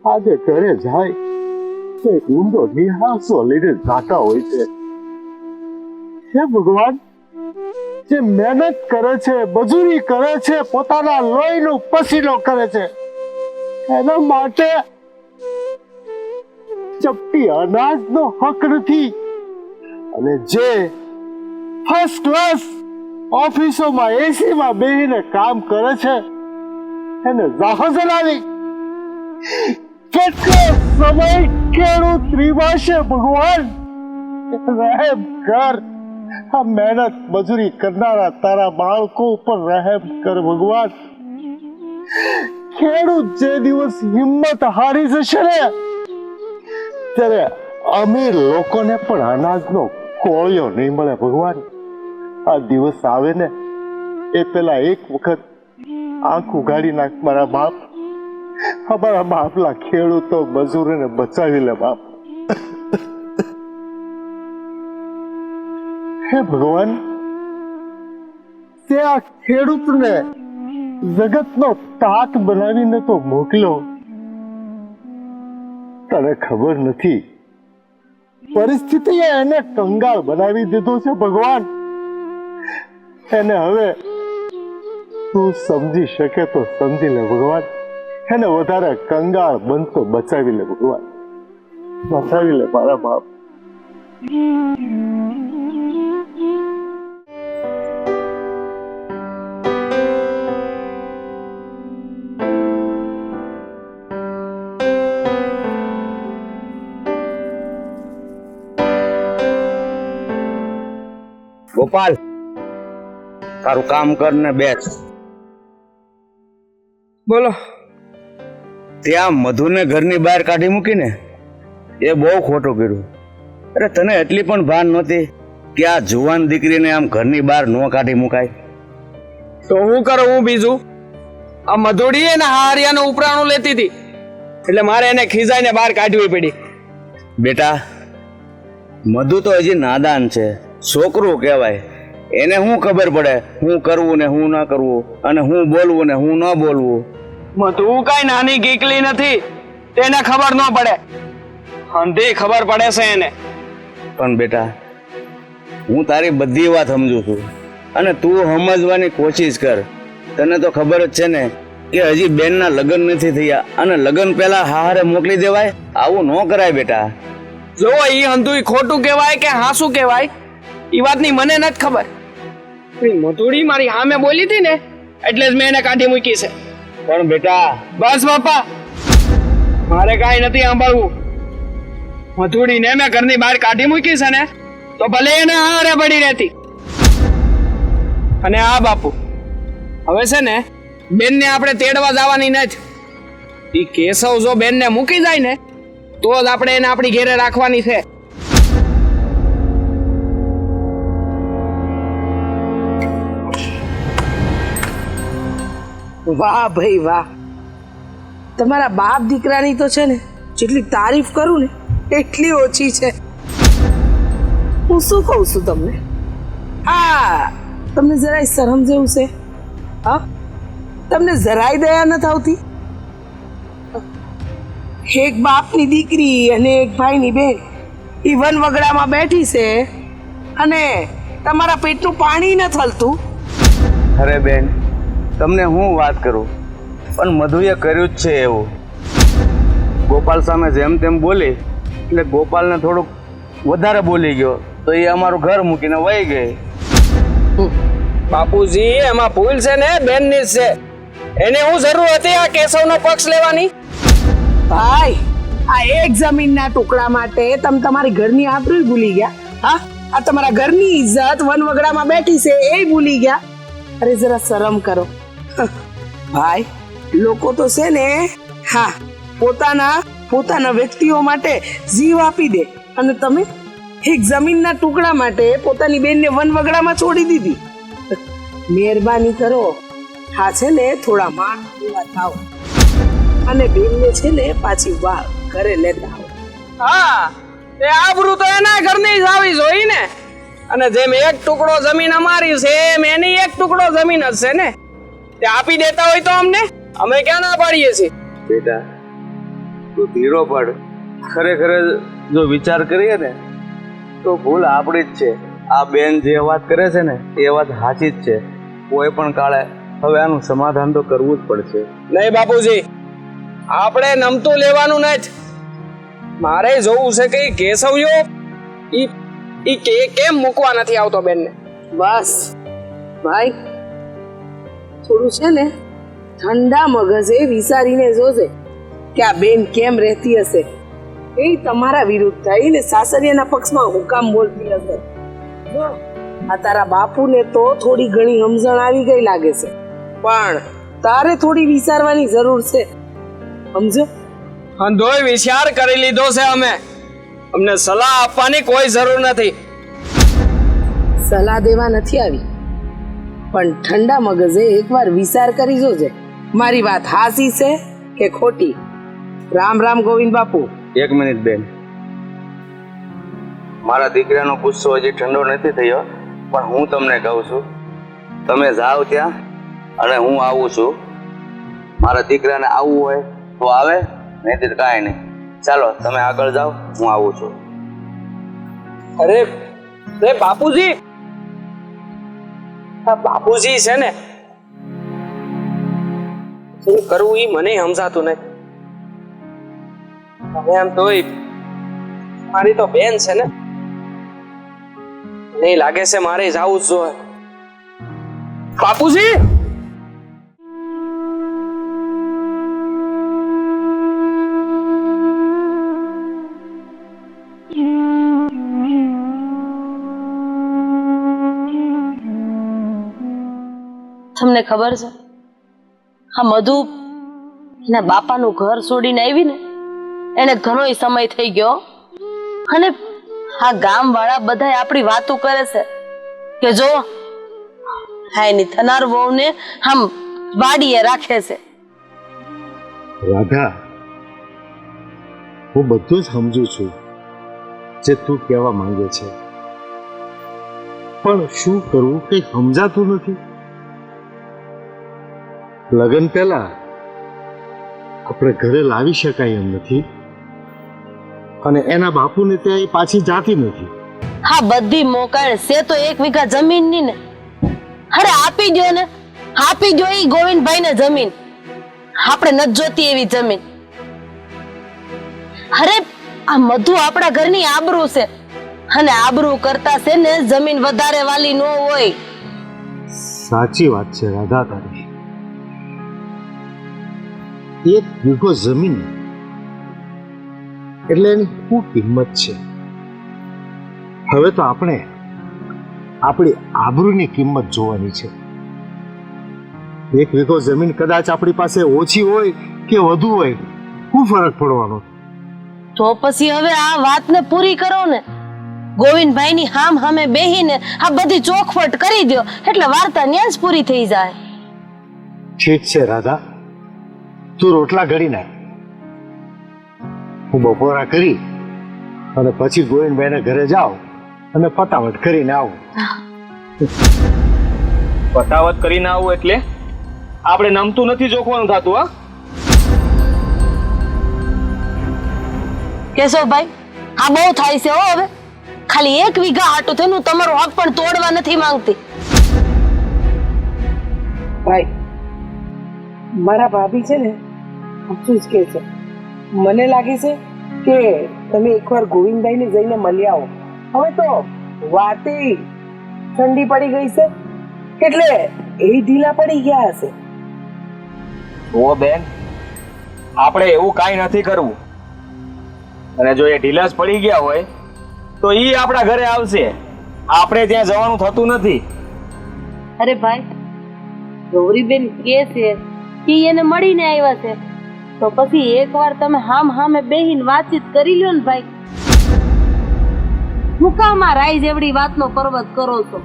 આજે ઘરે જાય તો એક ઊંડો નિહાસો લઈને જાતા હોય છે. હે ભગવાન, જે મહેનત કરે છે, મજૂરી કરે છે, પોતાના લોહીનો પસીનો કરે છે, એના માટે ચપટી અનાજનો હક નથી. અને જે ફર્સ્ટ ક્લાસ ઓફિસોમાં એસીમાં બેસીને કામ કરે છે એને જાહો જણાવી. કેટલો સમય ખેડૂત રીવાશે ભગવાન? રહેમ કર. આ મહેનત મજૂરી કરનારા તારા બાળકો ઉપર રહેમ કર ભગવાન. ખેડૂત જે દિવસ હિંમત હારી જશે ને ત્યારે અમીર લોકોને પણ અનાજનો કોળિયો નહીં મળે ભગવાન. આ દિવસ આવે ને એ પેલા એક વખત આંખ ઉગાડી નાખ મારા બાપ. અમારા બાપલા ખેડૂતો મજૂરોને બચાવી લે બાપ. હે ભગવાન, તે આ ખેડૂતને જગતનો તાત બનાવીને તો મોકલ્યો. તને ખબર નથી પરિસ્થિતિએ એને કંગાળ બનાવી દીધો છે ભગવાન. એને હવે તું સમજી શકે તો સમજી લે ભગવાન. એને વધારે કંગાળ બનતો બચાવી લે ભગવાન. બચાવી લે મારા બાપ. ગોપાલ, તારું કામ કર ને બેસ. બોલો. ત્યાં મધુને ઘરની બહાર કાઢી મૂકીને એ બહુ ખોટું કર્યું. અરે તને એટલી પણ ભાન નહોતી કે આ જુવાન દીકરીને આમ ઘરની બહાર ન કાઢી મુકાય? તો હું કરું હું બીજું? આ મધુડી એને હારિયાનું ઉપરાણું લેતી હતી એટલે મારે એને ખીજાઈને બહાર કાઢવી પડી. બેટા, મધુ તો હજી નાદાન છે, છોકરું કહેવાય. એને શું ખબર પડે હું કરવું ને હું ન કરવું, અને હું બોલવું ને હું ન બોલવું? મધુ કઈ નાની ગીકલી નથી, તેને ખબર ન પડે. અંધી ખબર પડે છે એને. પણ બેટા, હું તારી બધી વાત સમજુ છું અને તું સમજવાની કોશિશ કર. તને તો ખબર જ છે ને કે હજી બેનના લગ્ન નથી થયા અને લગ્ન પહેલા હારે મોકલી દેવાય? આવું ન કરાય બેટા. જો ઈ અંધું ખોટું કહેવાય કે હાસું કહેવાય ઈ વાતની મને નથી ખબર. મધુડી મારી સામે બોલી હતી ને એટલે જ મેં એને કાઢી મૂકી છે. પણ બેટા, બસ બાપા, મારે કાંઈ નથી સાંભળવું. મધુડીને મેં ઘરની બહાર કાઢી મૂકી છે ને તો ભલે એને હારે પડી રહેતી. અને આ બાપુ, હવે છે ને બેનને આપણે તેડવા જવાની નથી. ઈ કેશવ જો બેનને મૂકી જાય ને તો જ આપણે એને આપણી ઘેરે રાખવાની છે. વાહ ભાઈ વાહ, તમારા બાપ દીકરાની તો છે ને જેટલી તારીફ કરું ને એટલી ઓછી છે. હું શું કહું છું તમને, આ તમને જરાય શરમ જેવું છે? હા, તમને જરાય દયા નથી આવતી? એક બાપની દીકરી અને એક ભાઈની બેન ઈ વનવગડામાં બેઠી છે અને તમારા પેટનું પાણી નથી હલતું. અરે બેન, તમને હું વાત કરું, પણ મધુએ કર્યું જ છે એવું. ગોપાલ સામે જેમ તેમ બોલી એટલે ગોપાલને થોડુંક વધારે બોલી ગયો તો એ અમારું ઘર મૂકીને વહી ગઈ. બાપુજી, એમાં ભૂલ છે ને બેનની જ છે. એને હું જરૂર હતી આ કેશવનો પક્ષ લેવાની? ભાઈ, આ એક જમીનના ટુકડા માટે તમે તમારી ઘરની આબરૂ ભૂલી ગયા. હા, આ તમારા ઘરની ઇજ્જત વનવગડામાં બેઠી છે એ ભૂલી ગયા. અરે જરા શરમ કરો ભાઈ. લોકો તો છે ને, હા, પોતાના વ્યક્તિઓ માટે જીવ આપી દે અને તમે એક જમીનના ટુકડા માટે પોતાની બેનને વનવગડામાં છોડી દીધી. મહેરબાની કરો, હા છે ને થોડા માન જેવા થાવ અને બેનને છે ને પાછી વાહ ઘરે લેતા આવો. હા, એ આબરૂ તો એના ઘરની જ આવી જોઈ ને. અને જેમ એક ટુકડો જમીન અમારી છે એમ એની એક ટુકડો જમીન જ છે ને. તે આપી દેતા હોય તો અમને, અમે ક્યાં ના પાડીએ છીએ? બેટા, તું ધીરો પડ. ખરેખર જો વિચાર કરીએ ને તો ભૂલ આપણી જ છે. આ બેન જે વાત કરે છે ને એ વાત સાચી જ છે. કોઈ પણ કાળે હવે આનું સમાધાન તો કરવું જ પડશે. નહીં બાપુજી, આપણે નમતું લેવાનું નથી. મારે જોવું છે કે ઈ કેશવ્યો ઈ કેમ મૂકવા નથી આવતો બેનને. બસ ભાઈ, થોડું છે ને ઠંડા મગજે વિચારીને જોજે કે આ બેન કેમ રહેતી હશે. એ તમારા વિરુદ્ધ થઈને સાસરિયાના પક્ષમાં હુકામ બોલતી હશે. જો આ તારા બાપુને તો થોડી ઘણી સમજણ આવી ગઈ લાગે છે, પણ તારે થોડી વિચારવાની જરૂર છે, સમજો? અંધોય વિચાર કરી લીધો છે અમે. અમને સલાહ આપવાની કોઈ જરૂર નથી. સલાહ દેવા નથી આવી, પણ ઠંડા મગજે એકવાર વિચાર કરી જોજે મારી વાત હાસી છે કે ખોટી. રામ રામ ગોવિંદ બાપુ. એક મિનિટ બેન, મારા દીકરાનો ગુસ્સો હજી ઠંડો નથી થયો, પણ હું તમને કહું છું, તમે જાઓ ત્યાં અને હું આવું છું. મારા દીકરાને આવવું હોય તો આવે, નહીં કાંઈ નહીં. ચાલો તમે આગળ જાઓ, હું આવું છું. અરે બાપુજી, બાપુજી છે ને, શું કરવું ઈ મને સમજાતું નહીં. હવે આમ તોય મારી તો બેન છે ને, નહીં લાગે છે મારે જાવું જ જોઈએ. બાપુજી, તમને ખબર છે, આ મધુ એના બાપાનું ઘર છોડીને આવી ને એને ઘણો સમય થઈ ગયો. અને આ ગામ વાળા બધા આપણી વાતો કરે છે કે જો હા એની થનાર વહુને આમ વાડીએ રાખે છે. રાધા, હું બધું જ સમજુ છું જે તું કહેવા માંગે છે, પણ શું કરવું કંઈ સમજાતું નથી. લગ્ન પહેલા આપણે ઘરે લાવી શકાય એમ નથી, અને એના બાપુને ત્યાં પાછી જાતી નથી. હા, બધી મોકાણ છે તો 1 વીઘા જમીન ની ને. અરે આપી દો ને, આપી દો ઈ ગોવિંદભાઈ ને જમીન. આપણે નથી જોતી એવી જમીન. અરે આ મધુ આપણા ઘરની આબરૂ છે, અને આબરૂ કરતા છે ને જમીન વધારે વાલી ન હોય. સાચી વાત છે રાધા તારી. 1 વીઘો જમીન એટલે એની શું કિંમત છે. હવે તો આપણે આપણી આબરૂની કિંમત જોવાની છે. 1 વીઘો જમીન કદાચ આપણી પાસે ઓછી હોય કે વધુ હોય, શું ફરક પડવાનો? તો પછી હવે આ વાતને પૂરી કરો ને. ગોવિંદભાઈ ની હામ હામે બેહીને આ બધી ચોખવટ કરી દો એટલે વાર્તા ન્યા જ પૂરી થઈ જાય. ઠીક છે રાધા, તું રોટલા ઘડી નાખ, હું બપોરા કરી અને પછી ગોવિંદભાઈને ઘરે જાઉં અને ફટાફટ કરીને આવું. પતાવત કરીને આવું એટલે આપણે નમતું નથી જોખવાનું થતું. હા, કેશવભાઈ આ બહુ થાય છે હો. હવે ખાલી 1 વીઘા હાટું થઈને હું તમારો હક પણ તોડવા નથી માંગતી. ભાઈ મારા ભાભી છે ને સાચું જ કહે છે. મને લાગે છે કે તમે એકવાર ગોવિંદભાઈને જઈને મળી આવો. હવે તો વાતે ઠંડી પડી ગઈ છે એટલે એ ઢીલા પડી ગયા હશે. ઓ બેન, આપણે એવું કાંઈ નથી કરવું. અને જો એ ઢીલાસ પડી ગયા હોય તો ઈ આપણા ઘરે આવશે. આપણે ત્યાં જવાનું થતું નથી. અરે ભાઈ, ગૌરીબેન કે છે કે એને મળીને આવ્યા છે તો પછી એકવાર તમે હામે બેહીને વાતચીત કરી લ્યો ને ભાઈ. હું કામ આ રાઈ જેવડી વાતનો પર્વત કરો છો?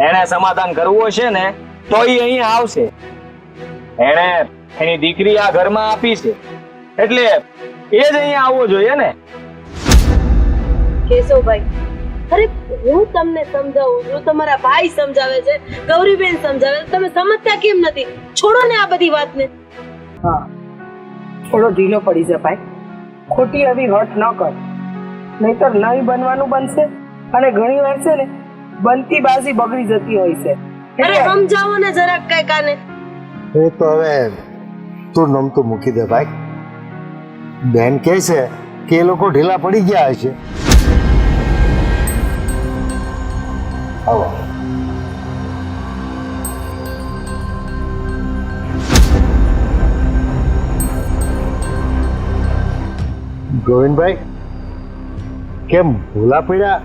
એને સમાધાન કરવું હશે ને તો ઈ અહીંયા આવશે. એણે એની દીકરી આ ઘરમાં આપી છે એટલે એ જ અહીંયા આવવો જોઈએ ને. કેશવભાઈ, અરે હું તમને સમજાવું છું, તમારા ભાઈ સમજાવે છે, ગૌરીબેન સમજાવે છે, તમે સમજતા કેમ નથી? છોડો ને આ બધી વાતને. હા, થોડો ઢીલો પડી જાય ભાઈ. ખોટી આવી હટ ન કર, નહીતર નહીં બનવાનું બનશે અને ઘણી વાર છે ને બનતી બાજી બગડી જતી હોય છે. અરે સમજાવો ને જરાક કઈ કાને. એ તો હવે તું નમતું મૂકી દે ભાઈ. બેન કહે છે કે એ લોકો ઢીલા પડી ગયા હશે. આવો. ગોવિંદભાઈ, કેમ ભૂલા પડ્યા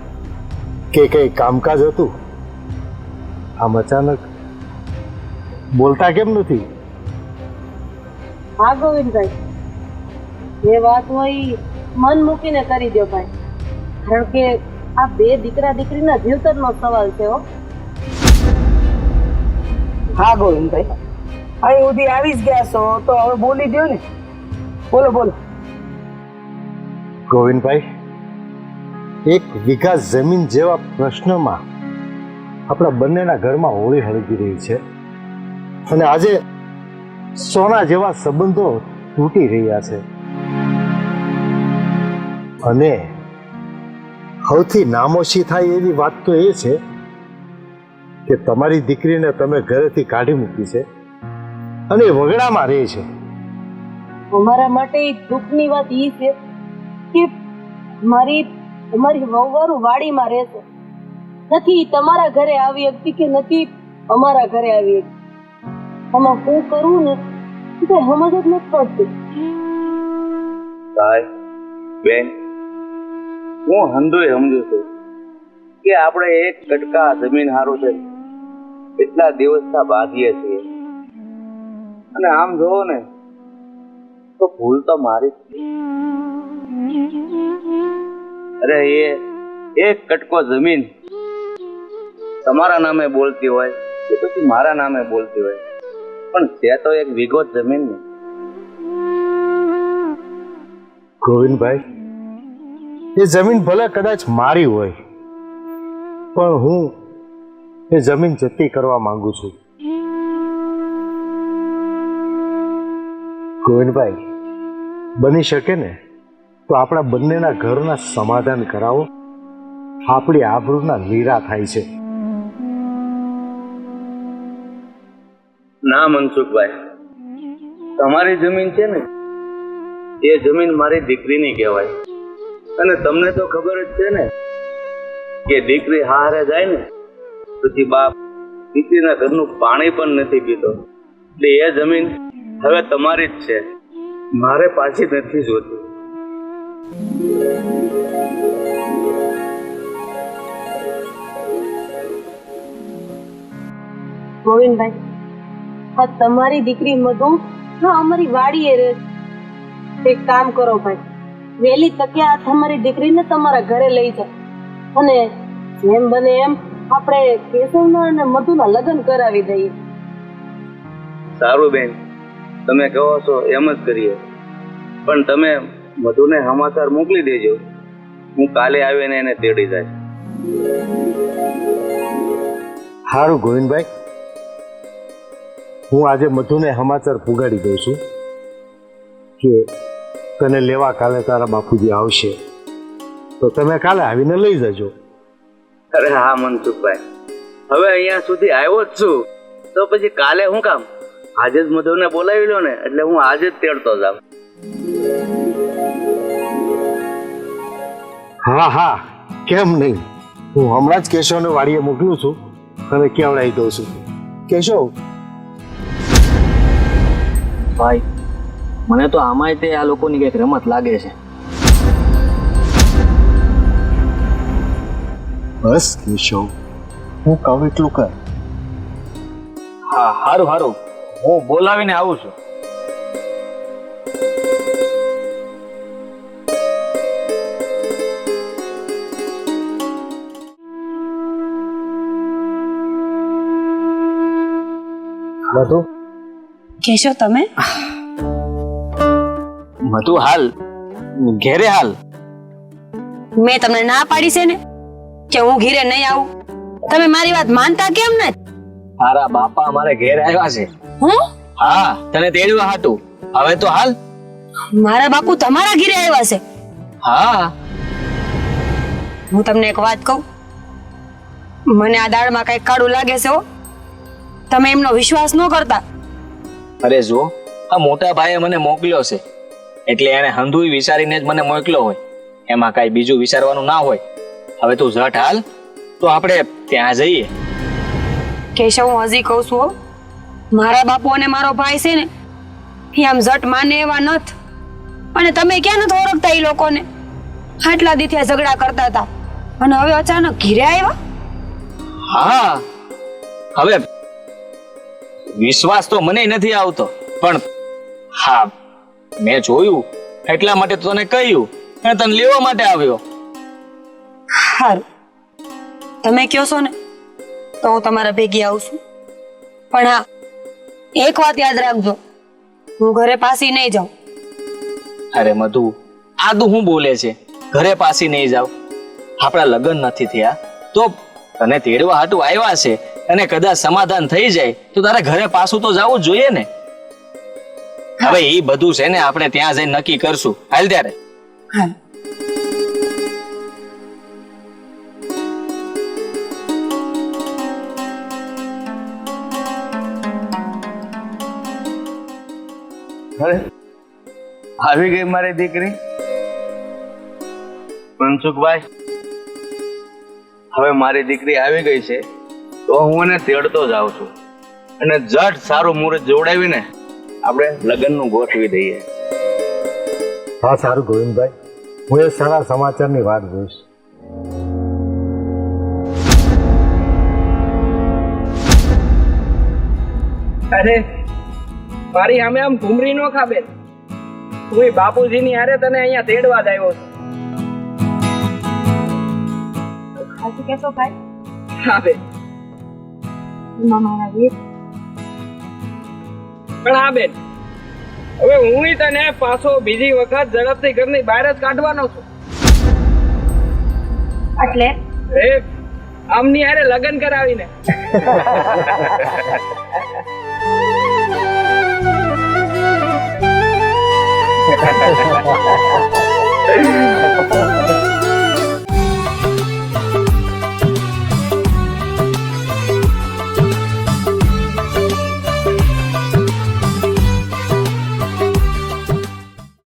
કે કઈ કામકાજ હતું? આમ અચાનક બોલતા કેમ નથી? હા ગોવિંદભાઈ, જે વાત હોય મન મૂકીને કરી દો ભાઈ, કારણ કે આ 2 દીકરા દીકરીના જીવતરનો સવાલ છે હો. હા ગોવિંદભાઈ, અહીં સુધી આવી જ ગયા છો તો હવે બોલી દો ને. બોલો બોલો. ગોવિંદભાઈ, 1 વીઘા જમીન જેવા પ્રશ્નમાં આપણા બંનેના ઘરમાં હોળી હળગી રહી છે અને આજે સોના જેવા સંબંધો તૂટી રહ્યા છે. અને સૌથી નામોશી થાય એવી વાત તો એ છે કે તમારી દીકરીને તમે ઘરેથી કાઢી મૂકી છે અને એ વગડામાં રહે છે. અમારા માટે દુઃખની વાત એ છે કે અમારી વહુવારું વાડીમાં રહેશે, નથી તમારા ઘરે આવી શકતી કે નથી અમારા ઘરે આવી શકતી. આમાં હું કરું ને તો સમજ જ નથી પડતી. ભાઈ બેન, હું હંધુય સમજુ છું કે આપણે એક કટકા જમીન હારું છે એટલા દિવસના ભાગીએ છીએ, અને આમ જોવો ને તો ભૂલ તો મારી જ છે. અરે એ એક કટકો જમીન તમારા નામે બોલતી હોય કે પછી મારા નામે બોલતી હોય, પણ છે તો 1 વીઘો જ જમીન ને. ગોવિંદભાઈ, એ જમીન ભલે કદાચ મારી હોય પણ હું એ જમીન જતી કરવા માંગુ છું. ગોવિંદભાઈ, બની શકે ને તો આપણા બંનેના ઘરના સમાધાન કરાવો. આપણી આબરૂના લીરા થાય છે. ના મનસુખભાઈ, તમારી જમીન છે ને એ જમીન મારી દીકરીની કહેવાય, અને તમને તો ખબર જ છે ને કે દીકરી હારે જાય ને પછી બાપ દીકરીના ઘરનું પાણી પણ નથી પીતો. એટલે એ જમીન હવે તમારી જ છે, મારે પાછી નથી જોતી. ગોવિંદભાઈ, આ તમારી દીકરી મધુ હા અમારી વાડીએ રહે. એક કામ કરો ભાઈ, વહેલી તકે આ તમારી દીકરીને તમારા ઘરે લઈ જાઓ અને જેમ બને એમ આપણે કેશવના અને મધુના લગ્ન કરાવી દઈએ. સારું બેન, તમે કહો છો એમ જ કરીએ, પણ તમે મધુને સમાચાર મોકલી દેજો, હું કાલે આવીને એને તેડી જાય. સારું ગોવિંદભાઈ, હું આજે મધુને સમાચાર પુગાડી દઉં છું કે તને લેવા કાલે તારા બાપુજી આવશે, તો તમે કાલે આવીને લઈ જજો. અરે હા મનસુખભાઈ, હવે અહીંયા સુધી આવ્યો જ છું તો પછી કાલે હું કામ? આજે જ મધુને બોલાવી લો ને, એટલે હું આજે જ તેડતો જાઉં. હા હા, કેમ નહીં. હું હમણાં જ કેશવને વાડીએ મોકલું છું અને કેવડાવી દઉં છું. કેશવ, ભાઈ મને તો આમાંય તે આ લોકોની કઈક રમત લાગે છે. બસ કેશવ, હું કહું એટલું કર. હા હારું હારું, હું બોલાવીને આવું છું. બધું કેશવ તમે મધુ હાલ ઘેરે હાલ. મેં તમને ના પાડી છે ને કે હું ઘીરે નહીં આવું. તમે મારી વાત માનતા કેમ ને? તારા બાપા અમારે ઘેર આવ્યા છે. હું હા, તને તેડવા હાટું. હવે તો હાલ. મારા બાપુ તમારા ઘીરે આવ્યા છે? હા. હું તમને એક વાત કહું, મને આ દાળમાં કઈક કાળું લાગે છે હો. તમે એમનો વિશ્વાસ ન કરતા. અરે જો, આ મોટા ભાઈએ મને મોકલ્યો છે એટલે એને હંધુય વિચારીને જ મને મોકલ્યો હોય, એમાં કાંઈ બીજું વિચારવાનું ના હોય. હવે તું ઝટ હાલ તો આપણે ત્યાં જઈએ. કેશવ, હું હજી કહું છું હો, મારા બાપુ અને મારો ભાઈ છે ને એ આમ ઝટ માને એવા નથ. અને તમે ક્યાં નથી ઓળખતા એ લોકોને? આટલા દીથી આ ઝઘડા કરતા હતા અને હવે અચાનક ઘીરે આવ્યા. હા, હવે વિશ્વાસ તો મને નથી આવતો, પણ હા મેં જોયું એટલા માટે તને કહ્યું અને તને લેવા માટે આવ્યો. સારું, તમે કહો છો ને તો હું તમારા ભેગી આવું છું. પણ હા, એક વાત યાદ રાખજો, હું ઘરે પાછી નહીં જાઉં. અરે મધુ, આ તું શું બોલે છે? ઘરે પાછી નહીં જાવ? આપણા લગ્ન નથી થયા તો તને તેડવા હાટું આવ્યા છે અને કદાચ સમાધાન થઈ જાય તો તારે ઘરે પાછું તો જવું જ જોઈએ ને. હવે એ બધું છે ને આપણે ત્યાં જઈને નક્કી કરશું. હાલ ત્યારે. હા. અરે આવી ગઈ મારી દીકરી. મનસુખભાઈ, હવે મારી દીકરી આવી ગઈ છે તો હું એને તેડતો જાઉં છું અને જટ સારું મુહૂર્ત જોડાવીને આપણે લગ્નનું ગોઠવી દઈએ. હા સારું ગોવિંદભાઈ, હું એ સારા સમાચારની વાત જોઈશ. અરે મારી સામે આમ ઘૂમરી નો ખાબે. હું બાપુજીની હારે તને અહીંયા તેડવા જ આવ્યો છું. સાચું કેશો ભાઈ? હા બેન, મારા વીર, પણ હા બેન, હવે હું તને પાછો બીજી વખત ઝડપથી ઘરની બહાર જ કાઢવાનો છું. એટલે એ આમની હારે લગ્ન કરાવીને.